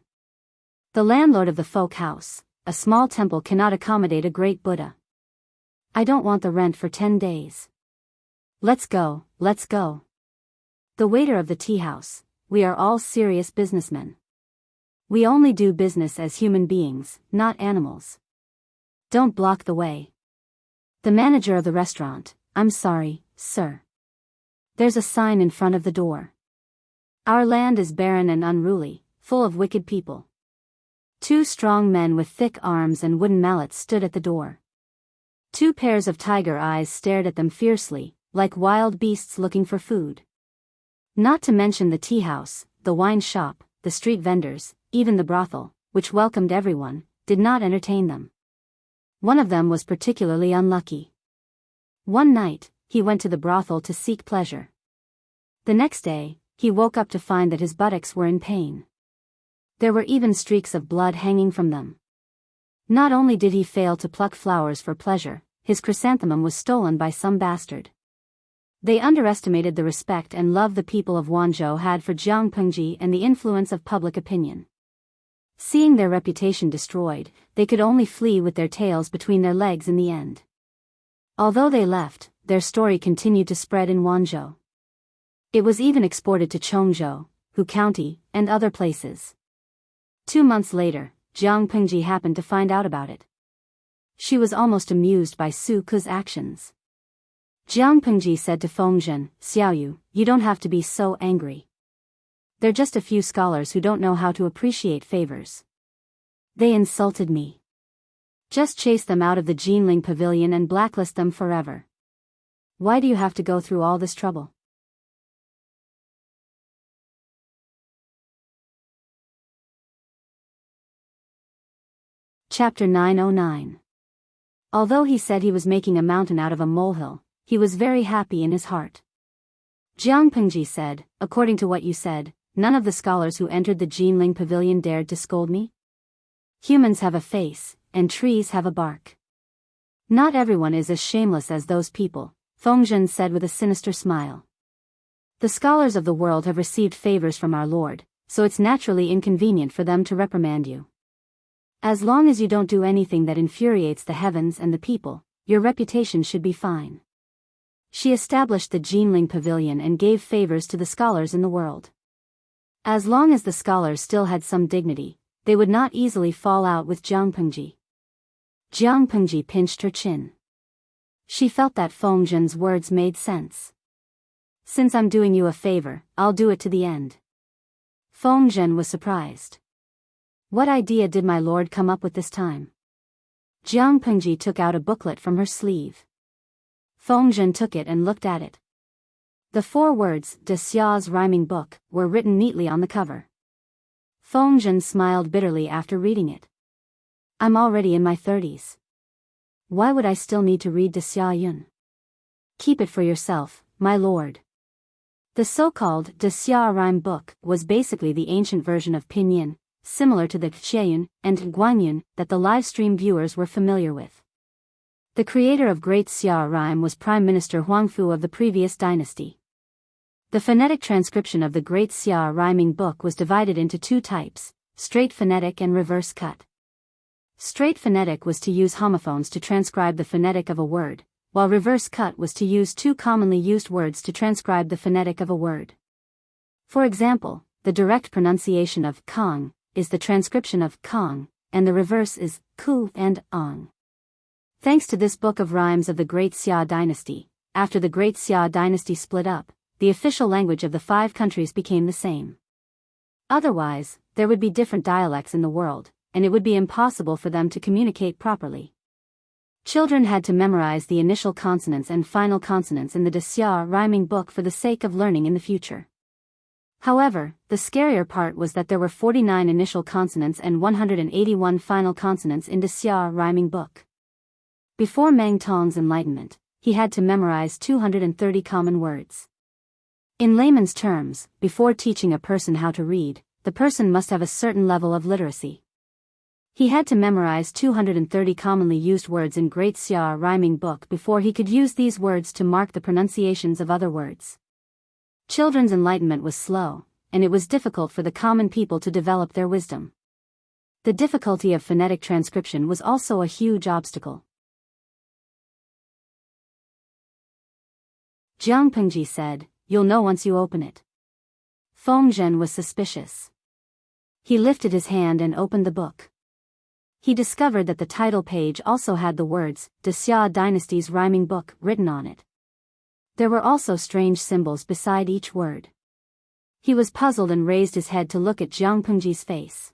The landlord of the folk house, a small temple cannot accommodate a great Buddha. I don't want the rent for 10 days. Let's go, let's go. The waiter of the tea house, we are all serious businessmen. We only do business as human beings, not animals. Don't block the way. The manager of the restaurant, I'm sorry, sir. There's a sign in front of the door. Our land is barren and unruly, full of wicked people. 2 strong men with thick arms and wooden mallets stood at the door. Two pairs of tiger eyes stared at them fiercely, like wild beasts looking for food. Not to mention the tea house, the wine shop, the street vendors, even the brothel, which welcomed everyone, did not entertain them. One of them was particularly unlucky. One night, he went to the brothel to seek pleasure. The next day, he woke up to find that his buttocks were in pain. There were even streaks of blood hanging from them. Not only did he fail to pluck flowers for pleasure, his chrysanthemum was stolen by some bastard. They underestimated the respect and love the people of Wanzhou had for Jiang Pengji and the influence of public opinion. Seeing their reputation destroyed, they could only flee with their tails between their legs in the end. Although they left, their story continued to spread in Wanzhou. It was even exported to Chongzhou, Hu County, and other places. 2 months later, Jiang Pengji happened to find out about it. She was almost amused by Su Ke's actions. Jiang Pengji said to Fengzhen, "Xiaoyu, you don't have to be so angry. They're just a few scholars who don't know how to appreciate favors. They insulted me. Just chase them out of the Jinling Pavilion and blacklist them forever. Why do you have to go through all this trouble?" Chapter 909. Although he said he was making a mountain out of a molehill, he was very happy in his heart. Jiang Pengji said, "According to what you said, none of the scholars who entered the Jinling Pavilion dared to scold me? Humans have a face, and trees have a bark. Not everyone is as shameless as those people," Fengzhen said with a sinister smile. "The scholars of the world have received favors from our Lord, so it's naturally inconvenient for them to reprimand you. As long as you don't do anything that infuriates the heavens and the people, your reputation should be fine." She established the Jinling Pavilion and gave favors to the scholars in the world. As long as the scholars still had some dignity, they would not easily fall out with Jiang Pengji. Jiang Pengji pinched her chin. She felt that Fengzhen's words made sense. "Since I'm doing you a favor, I'll do it to the end." Fengzhen was surprised. What idea did my lord come up with this time? Jiang Pengji took out a booklet from her sleeve. Fengzhen took it and looked at it. The 4 words, "De Xia's rhyming book," were written neatly on the cover. Fengzhen smiled bitterly after reading it. "I'm already in my 30s. Why would I still need to read De Xia Yun? Keep it for yourself, my lord." The so-called De Xia rhyme book was basically the ancient version of Pinyin, similar to the Qieyun and Guangyun that the livestream viewers were familiar with. The creator of Great Xia rhyme was Prime Minister Huangfu of the previous dynasty. The phonetic transcription of the Great Xia rhyming book was divided into 2 types, straight phonetic and reverse cut. Straight phonetic was to use homophones to transcribe the phonetic of a word, while reverse cut was to use 2 commonly used words to transcribe the phonetic of a word. For example, the direct pronunciation of Kong is the transcription of Kong, and the reverse is Ku and Ong. Thanks to this book of rhymes of the Great Xia dynasty, after the Great Xia dynasty split up, the official language of the 5 countries became the same. Otherwise, there would be different dialects in the world, and it would be impossible for them to communicate properly. Children had to memorize the initial consonants and final consonants in the De Xia rhyming book for the sake of learning in the future. However, the scarier part was that there were 49 initial consonants and 181 final consonants in De Xia rhyming book. Before Meng Tong's enlightenment, he had to memorize 230 common words. In layman's terms, before teaching a person how to read, the person must have a certain level of literacy. He had to memorize 230 commonly used words in Great Xia rhyming book before he could use these words to mark the pronunciations of other words. Children's enlightenment was slow, and it was difficult for the common people to develop their wisdom. The difficulty of phonetic transcription was also a huge obstacle. Jiang Pengji said, "You'll know once you open it." Fengzhen was suspicious. He lifted his hand and opened the book. He discovered that the title page also had the words, De Xia Dynasty's rhyming book, written on it. There were also strange symbols beside each word. He was puzzled and raised his head to look at Jiang Pengji's face.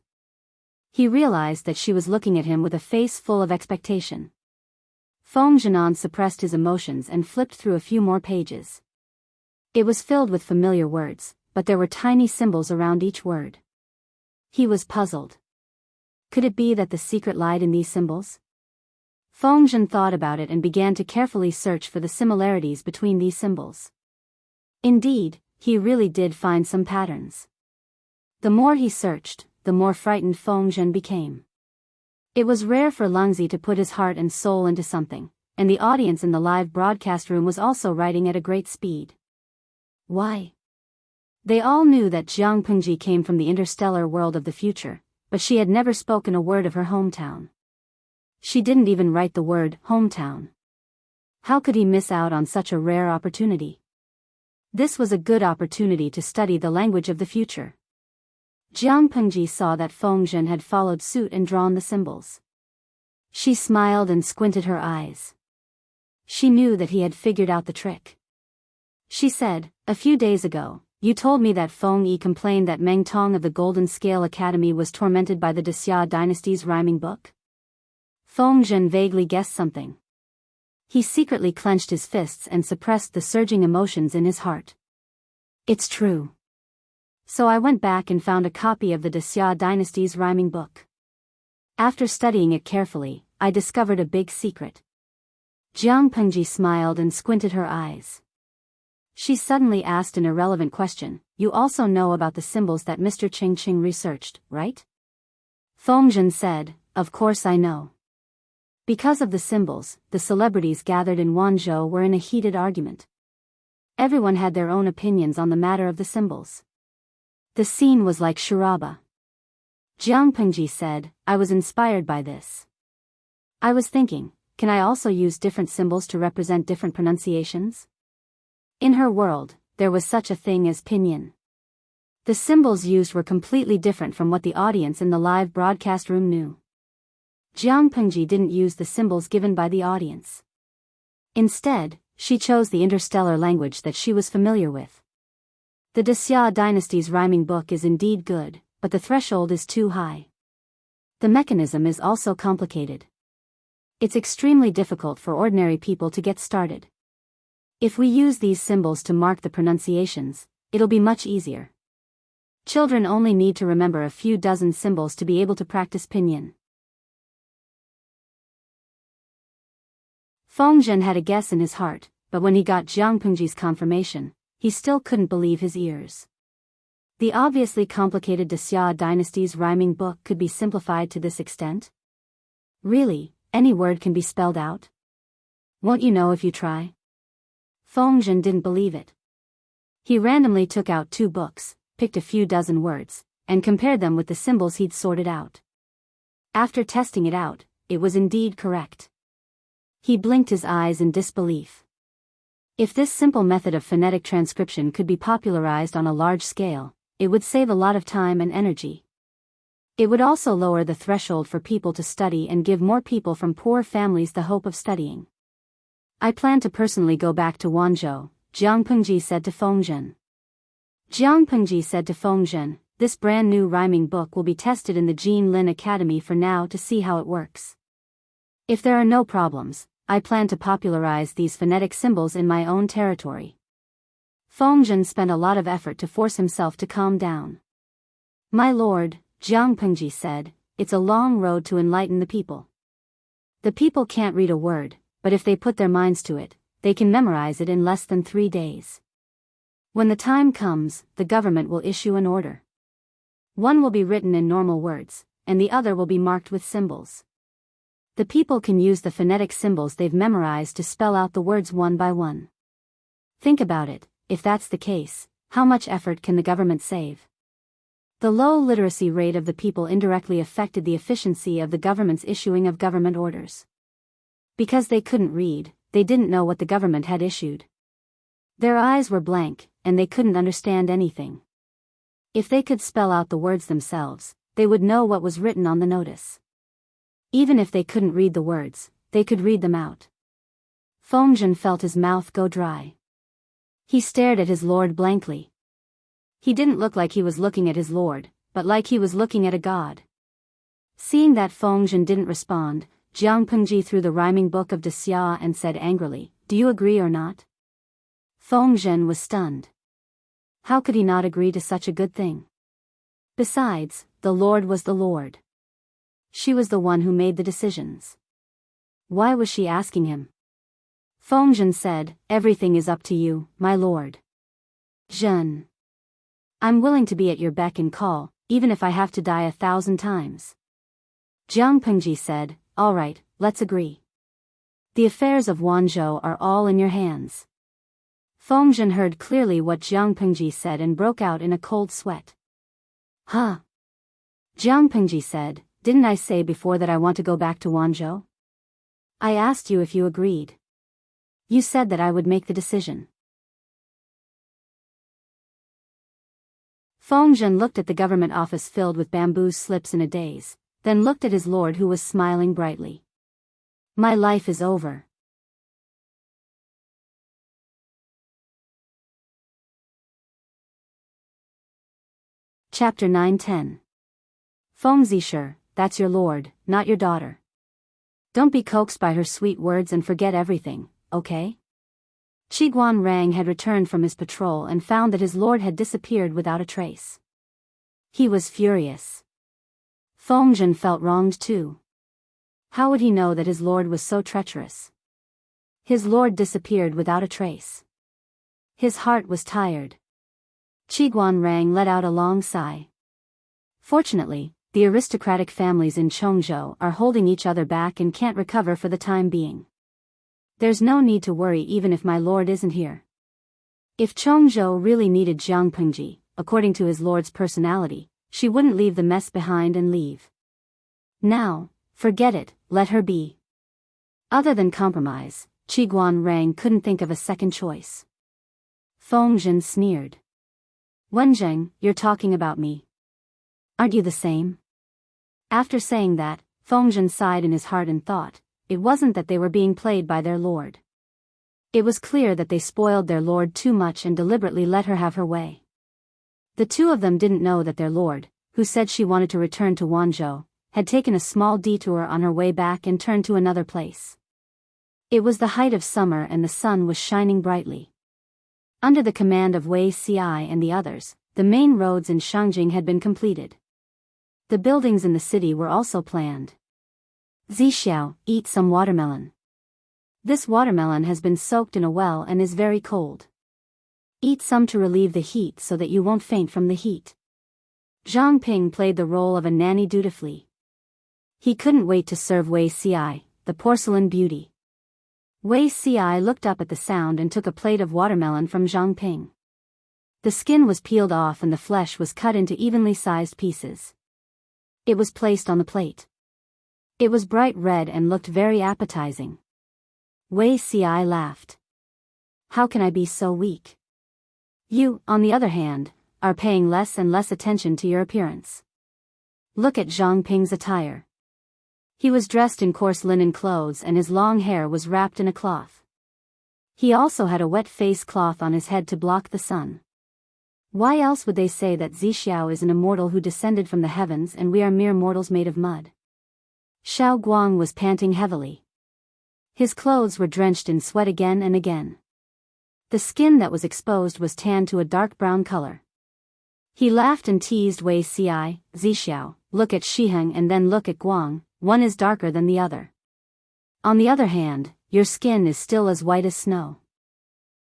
He realized that she was looking at him with a face full of expectation. Feng Zhenan suppressed his emotions and flipped through a few more pages. It was filled with familiar words, but there were tiny symbols around each word. He was puzzled. Could it be that the secret lied in these symbols? Feng Zhen thought about it and began to carefully search for the similarities between these symbols. Indeed, he really did find some patterns. The more he searched, the more frightened Feng Zhen became. It was rare for Lungzi to put his heart and soul into something, and the audience in the live broadcast room was also writing at a great speed. Why? They all knew that Jiang Pengji came from the interstellar world of the future, but she had never spoken a word of her hometown. She didn't even write the word hometown. How could he miss out on such a rare opportunity? This was a good opportunity to study the language of the future. Jiang Pengji saw that Feng Zhen had followed suit and drawn the symbols. She smiled and squinted her eyes. She knew that he had figured out the trick. She said, "A few days ago, you told me that Feng Yi complained that Meng Tong of the Golden Scale Academy was tormented by the Xia dynasty's rhyming book?" Feng Zhen vaguely guessed something. He secretly clenched his fists and suppressed the surging emotions in his heart. "It's true. So I went back and found a copy of the Xia dynasty's rhyming book. After studying it carefully, I discovered a big secret." Jiang Pengji smiled and squinted her eyes. She suddenly asked an irrelevant question. "You also know about the symbols that Mr. Ching Ching researched, right?" Feng Zhen said, "Of course I know." Because of the symbols, the celebrities gathered in Wanzhou were in a heated argument. Everyone had their own opinions on the matter of the symbols. The scene was like charabah. Jiang Pengji said, "I was inspired by this. I was thinking, can I also use different symbols to represent different pronunciations?" In her world, there was such a thing as pinyin. The symbols used were completely different from what the audience in the live broadcast room knew. Jiang Pengji didn't use the symbols given by the audience. Instead, she chose the interstellar language that she was familiar with. The Xia dynasty's rhyming book is indeed good, but the threshold is too high. The mechanism is also complicated. It's extremely difficult for ordinary people to get started. If we use these symbols to mark the pronunciations, it'll be much easier. Children only need to remember a few dozen symbols to be able to practice pinyin. Feng Zhen had a guess in his heart, but when he got Jiang Pengji's confirmation, he still couldn't believe his ears. The obviously complicated Xia dynasty's rhyming book could be simplified to this extent? Really, any word can be spelled out? Won't you know if you try? Feng Zhen didn't believe it. He randomly took out 2 books, picked a few dozen words, and compared them with the symbols he'd sorted out. After testing it out, it was indeed correct. He blinked his eyes in disbelief. If this simple method of phonetic transcription could be popularized on a large scale, it would save a lot of time and energy. It would also lower the threshold for people to study and give more people from poor families the hope of studying. "I plan to personally go back to Wanzhou," Jiang Pengji said to Feng Zhen. Jiang Pengji said to Feng Zhen, "This brand new rhyming book will be tested in the Jin Lin Academy for now to see how it works. If there are no problems, I plan to popularize these phonetic symbols in my own territory." Feng Zhen spent a lot of effort to force himself to calm down. "My lord," Jiang Pengji said, "it's a long road to enlighten the people. The people can't read a word, but if they put their minds to it, they can memorize it in less than 3 days. When the time comes, the government will issue an order. One will be written in normal words, and the other will be marked with symbols. The people can use the phonetic symbols they've memorized to spell out the words one by one. Think about it, if that's the case, how much effort can the government save?" The low literacy rate of the people indirectly affected the efficiency of the government's issuing of government orders. Because they couldn't read, they didn't know what the government had issued. Their eyes were blank, and they couldn't understand anything. If they could spell out the words themselves, they would know what was written on the notice. Even if they couldn't read the words, they could read them out. Feng Zhen felt his mouth go dry. He stared at his lord blankly. He didn't look like he was looking at his lord, but like he was looking at a god. Seeing that Feng Zhen didn't respond, Jiang Pengji threw the rhyming book of Xia and said angrily, "Do you agree or not?" Feng Zhen was stunned. How could he not agree to such a good thing? Besides, the Lord was the Lord. She was the one who made the decisions. Why was she asking him? Feng Zhen said, "Everything is up to you, my lord." Zhen. I'm willing to be at your beck and call, even if I have to die 1,000 times. Jiang Pengji said, "All right, let's agree. The affairs of Wanzhou are all in your hands." Feng Zhen heard clearly what Jiang Pengji said and broke out in a cold sweat. Huh? Jiang Pengji said, "Didn't I say before that I want to go back to Wanzhou? I asked you if you agreed. You said that I would make the decision." Feng Zhen looked at the government office filled with bamboo slips in a daze, then looked at his lord who was smiling brightly. My life is over. Chapter 9-10. Feng Zisher, that's your lord, not your daughter. Don't be coaxed by her sweet words and forget everything, okay? Qiguan Rang had returned from his patrol and found that his lord had disappeared without a trace. He was furious. Feng Zhen felt wronged too. How would he know that his lord was so treacherous? His lord disappeared without a trace. His heart was tired. Qiguan Rang let out a long sigh. Fortunately, the aristocratic families in Chongzhou are holding each other back and can't recover for the time being. There's no need to worry even if my lord isn't here. If Chongzhou really needed Jiang Pengji, according to his lord's personality, she wouldn't leave the mess behind and leave. Now, forget it, let her be. Other than compromise, Qiguan Rang couldn't think of a second choice. Feng Zhen sneered. Wenzheng, you're talking about me. Aren't you the same? After saying that, Feng Zhen sighed in his heart and thought, it wasn't that they were being played by their lord. It was clear that they spoiled their lord too much and deliberately let her have her way. The two of them didn't know that their lord, who said she wanted to return to Wanzhou, had taken a small detour on her way back and turned to another place. It was the height of summer and the sun was shining brightly. Under the command of Wei Ci and the others, the main roads in Shangjing had been completed. The buildings in the city were also planned. Zixiao, eat some watermelon. This watermelon has been soaked in a well and is very cold. Eat some to relieve the heat so that you won't faint from the heat. Zhang Ping played the role of a nanny dutifully. He couldn't wait to serve Wei Ci, the porcelain beauty. Wei Ci looked up at the sound and took a plate of watermelon from Zhang Ping. The skin was peeled off and the flesh was cut into evenly sized pieces. It was placed on the plate. It was bright red and looked very appetizing. Wei Ci laughed. How can I be so weak? You, on the other hand, are paying less and less attention to your appearance. Look at Zhang Ping's attire. He was dressed in coarse linen clothes and his long hair was wrapped in a cloth. He also had a wet face cloth on his head to block the sun. Why else would they say that Zixiao is an immortal who descended from the heavens and we are mere mortals made of mud? Xiao Guang was panting heavily. His clothes were drenched in sweat again and again. The skin that was exposed was tanned to a dark brown color. He laughed and teased Wei Ci, Zixiao, look at Shiheng and then look at Guang, one is darker than the other. On the other hand, your skin is still as white as snow.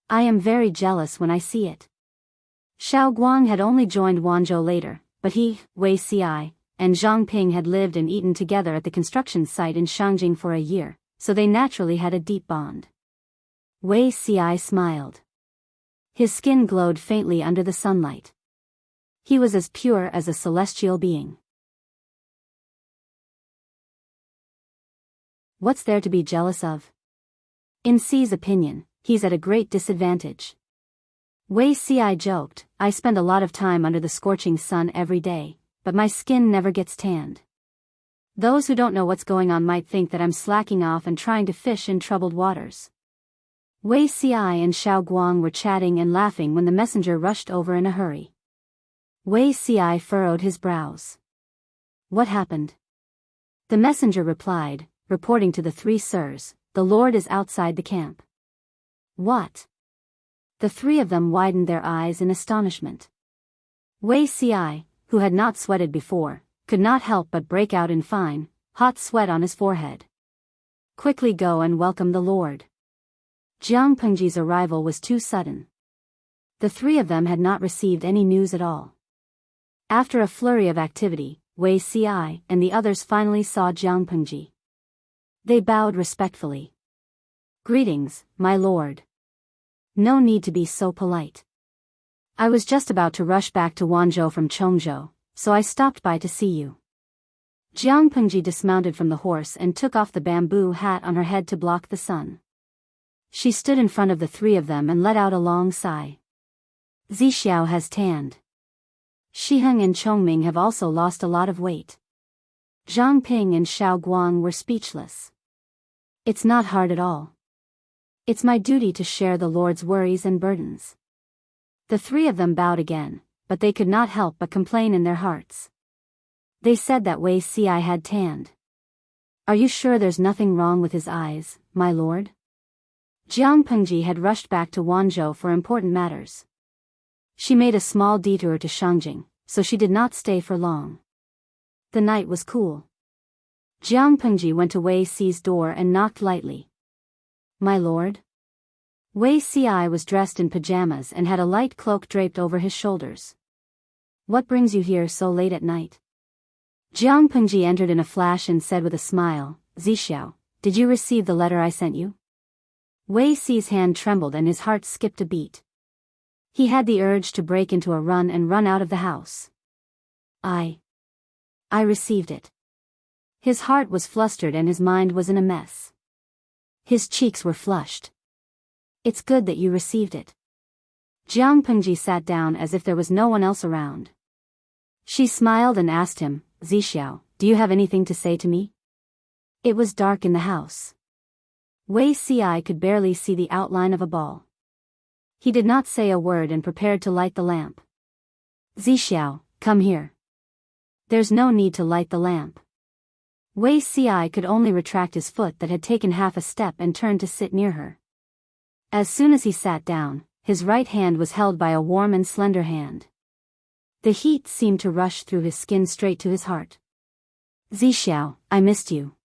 I am very jealous when I see it. Xiao Guang had only joined Wanzhou later, but he, Wei Ci, and Zhang Ping had lived and eaten together at the construction site in Shangjing for a year, so they naturally had a deep bond. Wei Ci smiled. His skin glowed faintly under the sunlight. He was as pure as a celestial being. What's there to be jealous of? In Ci's opinion, he's at a great disadvantage. Wei Ci joked, I spend a lot of time under the scorching sun every day, but my skin never gets tanned. Those who don't know what's going on might think that I'm slacking off and trying to fish in troubled waters. Wei Ci and Xiao Guang were chatting and laughing when the messenger rushed over in a hurry. Wei Ci furrowed his brows. What happened? The messenger replied, reporting to the 3 sirs, "The Lord is outside the camp." "What?" The 3 of them widened their eyes in astonishment. Wei Ci, who had not sweated before, could not help but break out in fine, hot sweat on his forehead. "Quickly go and welcome the Lord." Jiang Pengji's arrival was too sudden. The 3 of them had not received any news at all. After a flurry of activity, Wei Ci and the others finally saw Jiang Pengji. They bowed respectfully. "Greetings, my lord." "No need to be so polite. I was just about to rush back to Wanzhou from Chongzhou, so I stopped by to see you." Jiang Pengji dismounted from the horse and took off the bamboo hat on her head to block the sun. She stood in front of the 3 of them and let out a long sigh. "Zixiao has tanned. Shiheng and Chongming have also lost a lot of weight." Zhang Ping and Xiao Guang were speechless. "It's not hard at all. It's my duty to share the Lord's worries and burdens." The 3 of them bowed again, but they could not help but complain in their hearts. They said that Wei Ci had tanned. "Are you sure there's nothing wrong with his eyes, my lord?" Jiang Pengji had rushed back to Wanzhou for important matters. She made a small detour to Shangjing, so she did not stay for long. The night was cool. Jiang Pengji went to Wei Ci's door and knocked lightly. "My lord?" Wei Ci was dressed in pajamas and had a light cloak draped over his shoulders. "What brings you here so late at night?" Jiang Pengji entered in a flash and said with a smile, "Zixiao, did you receive the letter I sent you?" Wei Ci's hand trembled and his heart skipped a beat. He had the urge to break into a run and run out of the house. I received it." His heart was flustered and his mind was in a mess. His cheeks were flushed. "It's good that you received it." Jiang Pengji sat down as if there was no one else around. She smiled and asked him, "Zixiao, do you have anything to say to me?" It was dark in the house. Wei Ci could barely see the outline of a ball. He did not say a word and prepared to light the lamp. "Zixiao, come here." "There's no need to light the lamp." Wei Ci could only retract his foot that had taken half a step and turn to sit near her. As soon as he sat down, his right hand was held by a warm and slender hand. The heat seemed to rush through his skin straight to his heart. "Zixiao, I missed you."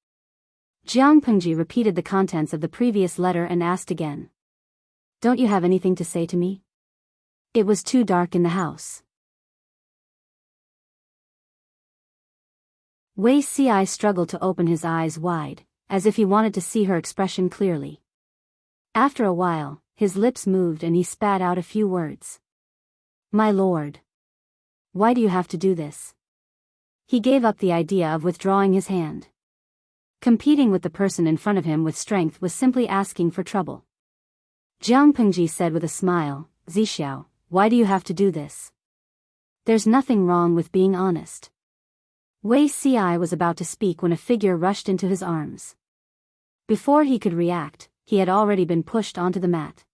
Jiang Pengji repeated the contents of the previous letter and asked again. "Don't you have anything to say to me?" It was too dark in the house. Wei Ci struggled to open his eyes wide, as if he wanted to see her expression clearly. After a while, his lips moved and he spat out a few words. "My lord. Why do you have to do this?" He gave up the idea of withdrawing his hand. Competing with the person in front of him with strength was simply asking for trouble. Jiang Pengji said with a smile, "Zixiao, why do you have to do this? There's nothing wrong with being honest." Wei Ci was about to speak when a figure rushed into his arms. Before he could react, he had already been pushed onto the mat.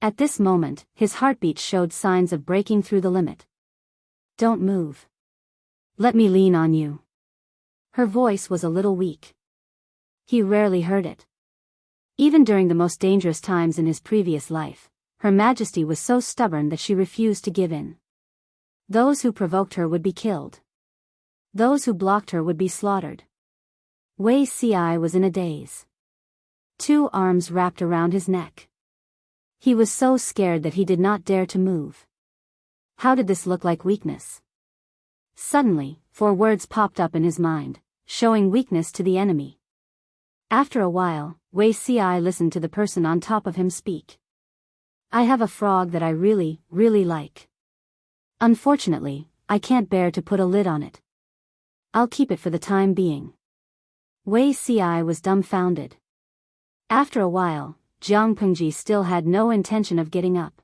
At this moment, his heartbeat showed signs of breaking through the limit. "Don't move. Let me lean on you." Her voice was a little weak. He rarely heard it. Even during the most dangerous times in his previous life, Her Majesty was so stubborn that she refused to give in. Those who provoked her would be killed. Those who blocked her would be slaughtered. Wei Ci was in a daze. 2 arms wrapped around his neck. He was so scared that he did not dare to move. How did this look like weakness? Suddenly, 4 words popped up in his mind, showing weakness to the enemy. After a while, Wei Ci listened to the person on top of him speak. "I have a frog that I really, really like. Unfortunately, I can't bear to put a lid on it. I'll keep it for the time being." Wei Ci was dumbfounded. After a while, Jiang Pengji still had no intention of getting up.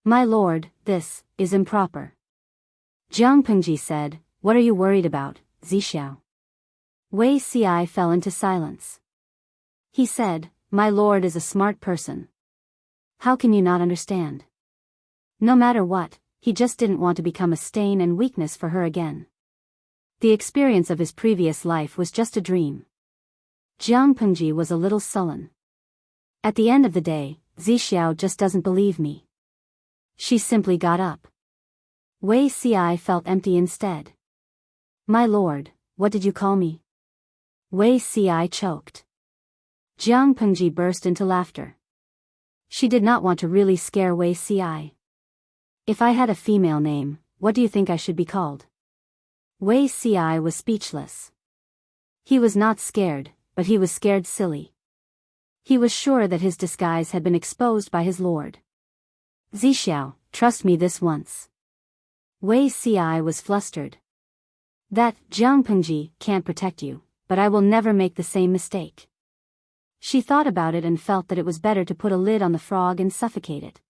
"My lord, this is improper." Jiang Pengji said, "What are you worried about, Zixiao?" Wei Ci fell into silence. He said, "My lord is a smart person. How can you not understand?" No matter what, he just didn't want to become a stain and weakness for her again. The experience of his previous life was just a dream. Jiang Pengji was a little sullen. At the end of the day, Zixiao just doesn't believe me. She simply got up. Wei Ci felt empty instead. My lord, what did you call me? Wei Ci choked. Jiang Pengji burst into laughter. She did not want to really scare Wei Ci. If I had a female name, what do you think I should be called? Wei Ci was speechless. He was not scared, but he was scared silly. He was sure that his disguise had been exposed by his lord. Zixiao, trust me this once. Wei Ci was flustered. That, Jiang Pengji, can't protect you, but I will never make the same mistake. She thought about it and felt that it was better to put a lid on the frog and suffocate it.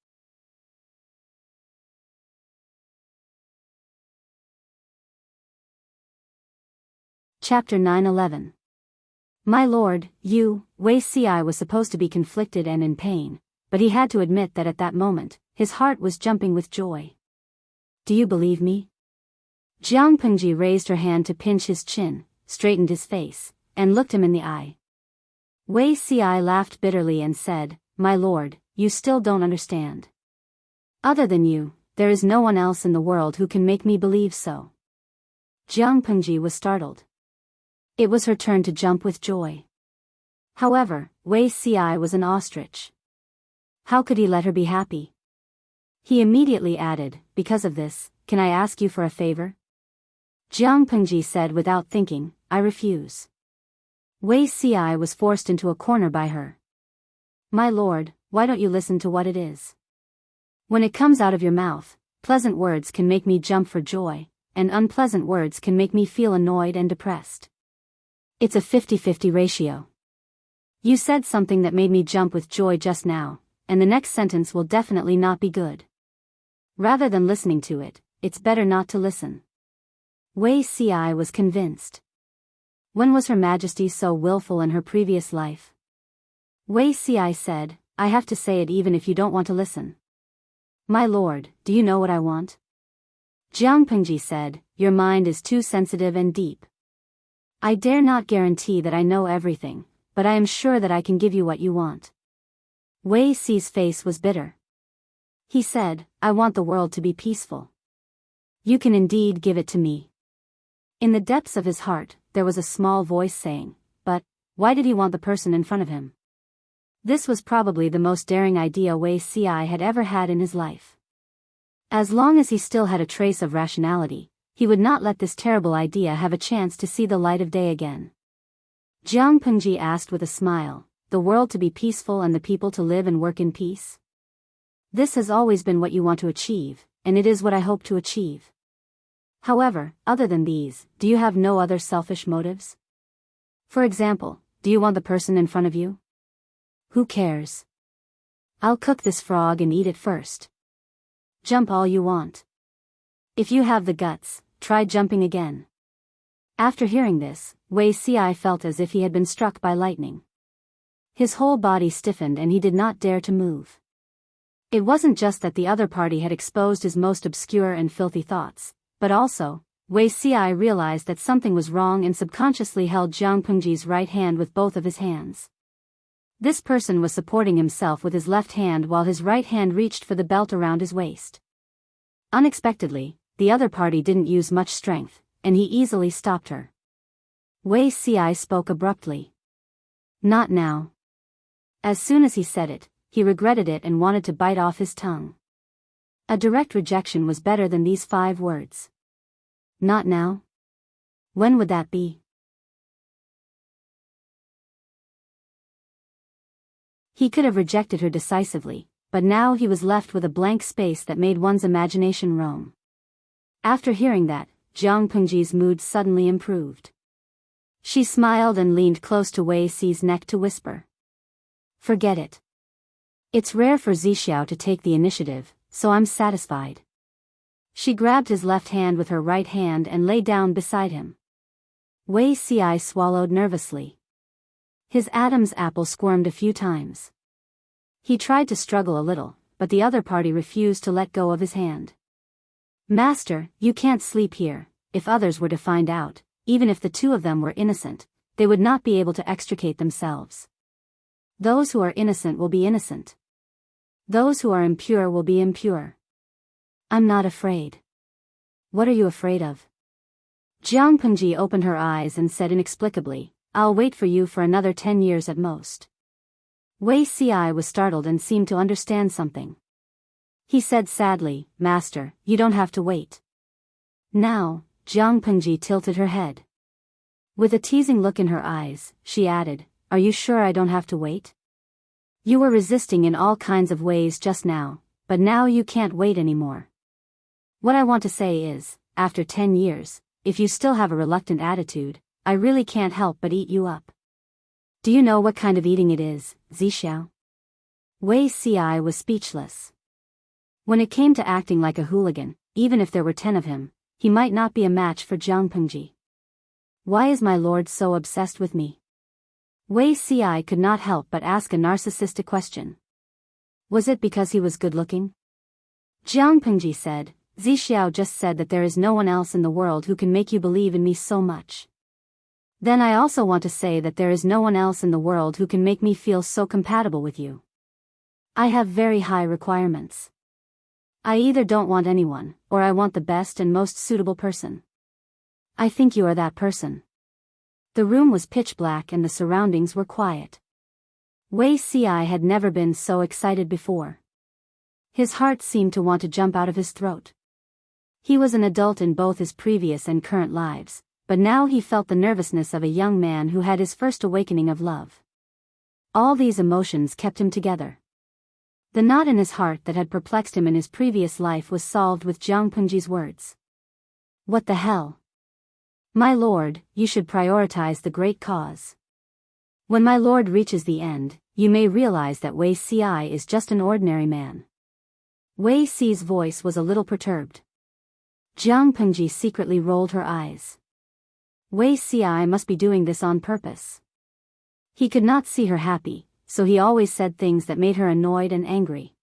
Chapter 9-11. My lord, Wei Ci was supposed to be conflicted and in pain, but he had to admit that at that moment, his heart was jumping with joy. Do you believe me? Jiang Pengji raised her hand to pinch his chin, straightened his face, and looked him in the eye. Wei Ci laughed bitterly and said, My lord, you still don't understand. Other than you, there is no one else in the world who can make me believe so. Jiang Pengji was startled. It was her turn to jump with joy. However, Wei Ci was an ostrich. How could he let her be happy? He immediately added, because of this, can I ask you for a favor? Jiang Pengji said without thinking, I refuse. Wei Ci was forced into a corner by her. My lord, why don't you listen to what it is? When it comes out of your mouth, pleasant words can make me jump for joy, and unpleasant words can make me feel annoyed and depressed. It's a 50-50 ratio. You said something that made me jump with joy just now, and the next sentence will definitely not be good. Rather than listening to it, it's better not to listen. Wei Ci was convinced. When was Her Majesty so willful in her previous life? Wei Ci said, I have to say it even if you don't want to listen. My lord, do you know what I want? Jiang Pengji said, your mind is too sensitive and deep. I dare not guarantee that I know everything, but I am sure that I can give you what you want. Wei Ci's face was bitter. He said, I want the world to be peaceful. You can indeed give it to me. In the depths of his heart, there was a small voice saying, but, why did he want the person in front of him? This was probably the most daring idea Wei Ci had ever had in his life. As long as he still had a trace of rationality, he would not let this terrible idea have a chance to see the light of day again. Jiang Pengji asked with a smile, the world to be peaceful and the people to live and work in peace? This has always been what you want to achieve, and it is what I hope to achieve. However, other than these, do you have no other selfish motives? For example, do you want the person in front of you? Who cares? I'll cook this frog and eat it first. Jump all you want. If you have the guts, try jumping again. After hearing this, Wei Ci felt as if he had been struck by lightning. His whole body stiffened and he did not dare to move. It wasn't just that the other party had exposed his most obscure and filthy thoughts, but also, Wei Ci realized that something was wrong and subconsciously held Jiang Pengji's right hand with both of his hands. This person was supporting himself with his left hand while his right hand reached for the belt around his waist. Unexpectedly, the other party didn't use much strength, and he easily stopped her. Wei Ci spoke abruptly. Not now. As soon as he said it, he regretted it and wanted to bite off his tongue. A direct rejection was better than these 5 words. Not now? When would that be? He could have rejected her decisively, but now he was left with a blank space that made one's imagination roam. After hearing that, Jiang Pengji's mood suddenly improved. She smiled and leaned close to Wei Ci's neck to whisper. Forget it. It's rare for Zixiao to take the initiative, so I'm satisfied. She grabbed his left hand with her right hand and lay down beside him. Wei Ci swallowed nervously. His Adam's apple squirmed a few times. He tried to struggle a little, but the other party refused to let go of his hand. Master, you can't sleep here. If others were to find out, even if the 2 of them were innocent, they would not be able to extricate themselves. Those who are innocent will be innocent. Those who are impure will be impure. I'm not afraid. What are you afraid of? Jiang Pengji opened her eyes and said inexplicably, I'll wait for you for another 10 years at most. Wei Ci was startled and seemed to understand something. He said sadly, Master, you don't have to wait. Now, Jiang Pengji tilted her head. With a teasing look in her eyes, she added, Are you sure I don't have to wait? You were resisting in all kinds of ways just now, but now you can't wait anymore. What I want to say is, after 10 years, if you still have a reluctant attitude, I really can't help but eat you up. Do you know what kind of eating it is, Zixiao? Wei Ci was speechless. When it came to acting like a hooligan, even if there were 10 of him, he might not be a match for Jiang Pengji. Why is my lord so obsessed with me? Wei Ci could not help but ask a narcissistic question. Was it because he was good-looking? Jiang Pengji said, Zixiao just said that there is no one else in the world who can make you believe in me so much. Then I also want to say that there is no one else in the world who can make me feel so compatible with you. I have very high requirements. I either don't want anyone, or I want the best and most suitable person. I think you are that person. The room was pitch black and the surroundings were quiet. Wei Ci had never been so excited before. His heart seemed to want to jump out of his throat. He was an adult in both his previous and current lives, but now he felt the nervousness of a young man who had his first awakening of love. All these emotions kept him together. The knot in his heart that had perplexed him in his previous life was solved with Jiang Pengji's words. What the hell? My lord, you should prioritize the great cause. When my lord reaches the end, you may realize that Wei Ci is just an ordinary man. Wei Ci's voice was a little perturbed. Jiang Pengji secretly rolled her eyes. Wei Ci must be doing this on purpose. He could not see her happy, so he always said things that made her annoyed and angry.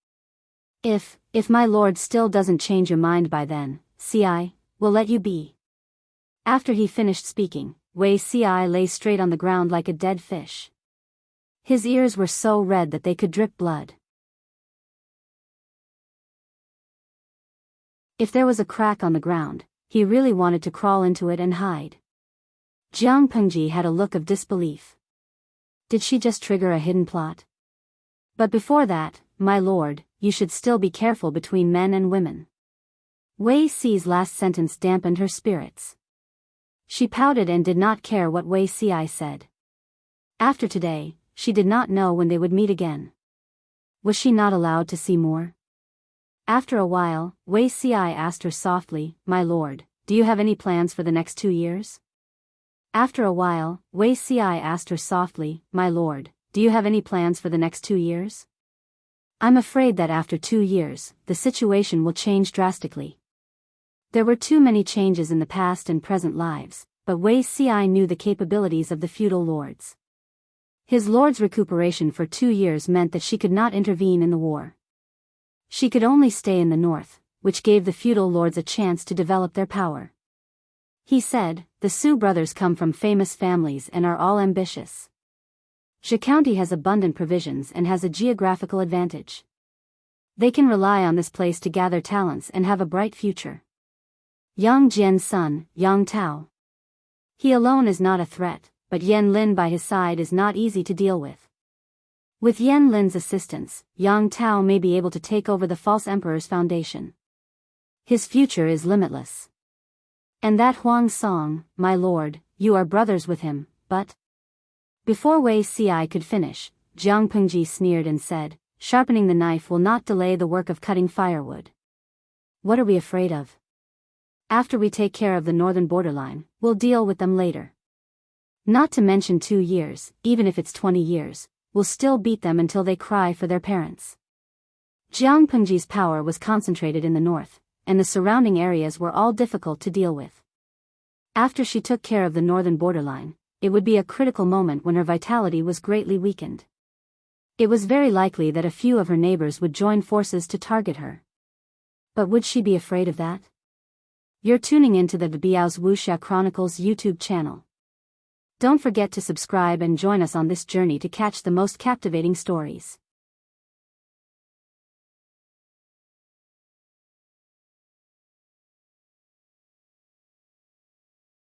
If my lord still doesn't change your mind by then, Ci, will let you be. After he finished speaking, Wei Ci lay straight on the ground like a dead fish. His ears were so red that they could drip blood. If there was a crack on the ground, he really wanted to crawl into it and hide. Jiang Pengji had a look of disbelief. Did she just trigger a hidden plot? But before that, my lord, you should still be careful between men and women. Wei Ci's last sentence dampened her spirits. She pouted and did not care what Wei Ci said. After today, she did not know when they would meet again. Was she not allowed to see more? After a while, Wei Ci asked her softly, My lord, do you have any plans for the next 2 years? After a while, Wei Ci asked her softly, My lord, do you have any plans for the next 2 years? I'm afraid that after 2 years, the situation will change drastically. There were too many changes in the past and present lives, but Wei Ci knew the capabilities of the feudal lords. His lord's recuperation for 2 years meant that she could not intervene in the war. She could only stay in the north, which gave the feudal lords a chance to develop their power. He said, the Su brothers come from famous families and are all ambitious. Zhe County has abundant provisions and has a geographical advantage. They can rely on this place to gather talents and have a bright future. Yang Jian's son, Yang Tao. He alone is not a threat, but Yan Lin by his side is not easy to deal with. With Yan Lin's assistance, Yang Tao may be able to take over the false emperor's foundation. His future is limitless. And that Huang Song, my lord, you are brothers with him, but... Before Wei Ci could finish, Jiang Pengji sneered and said, sharpening the knife will not delay the work of cutting firewood. What are we afraid of? After we take care of the northern borderline, we'll deal with them later. Not to mention 2 years, even if it's 20 years, we'll still beat them until they cry for their parents. Jiang Pengji's power was concentrated in the north, and the surrounding areas were all difficult to deal with. After she took care of the northern borderline, it would be a critical moment when her vitality was greatly weakened. It was very likely that a few of her neighbors would join forces to target her. But would she be afraid of that? You're tuning into the Biyao's Wuxia Chronicles YouTube channel. Don't forget to subscribe and join us on this journey to catch the most captivating stories.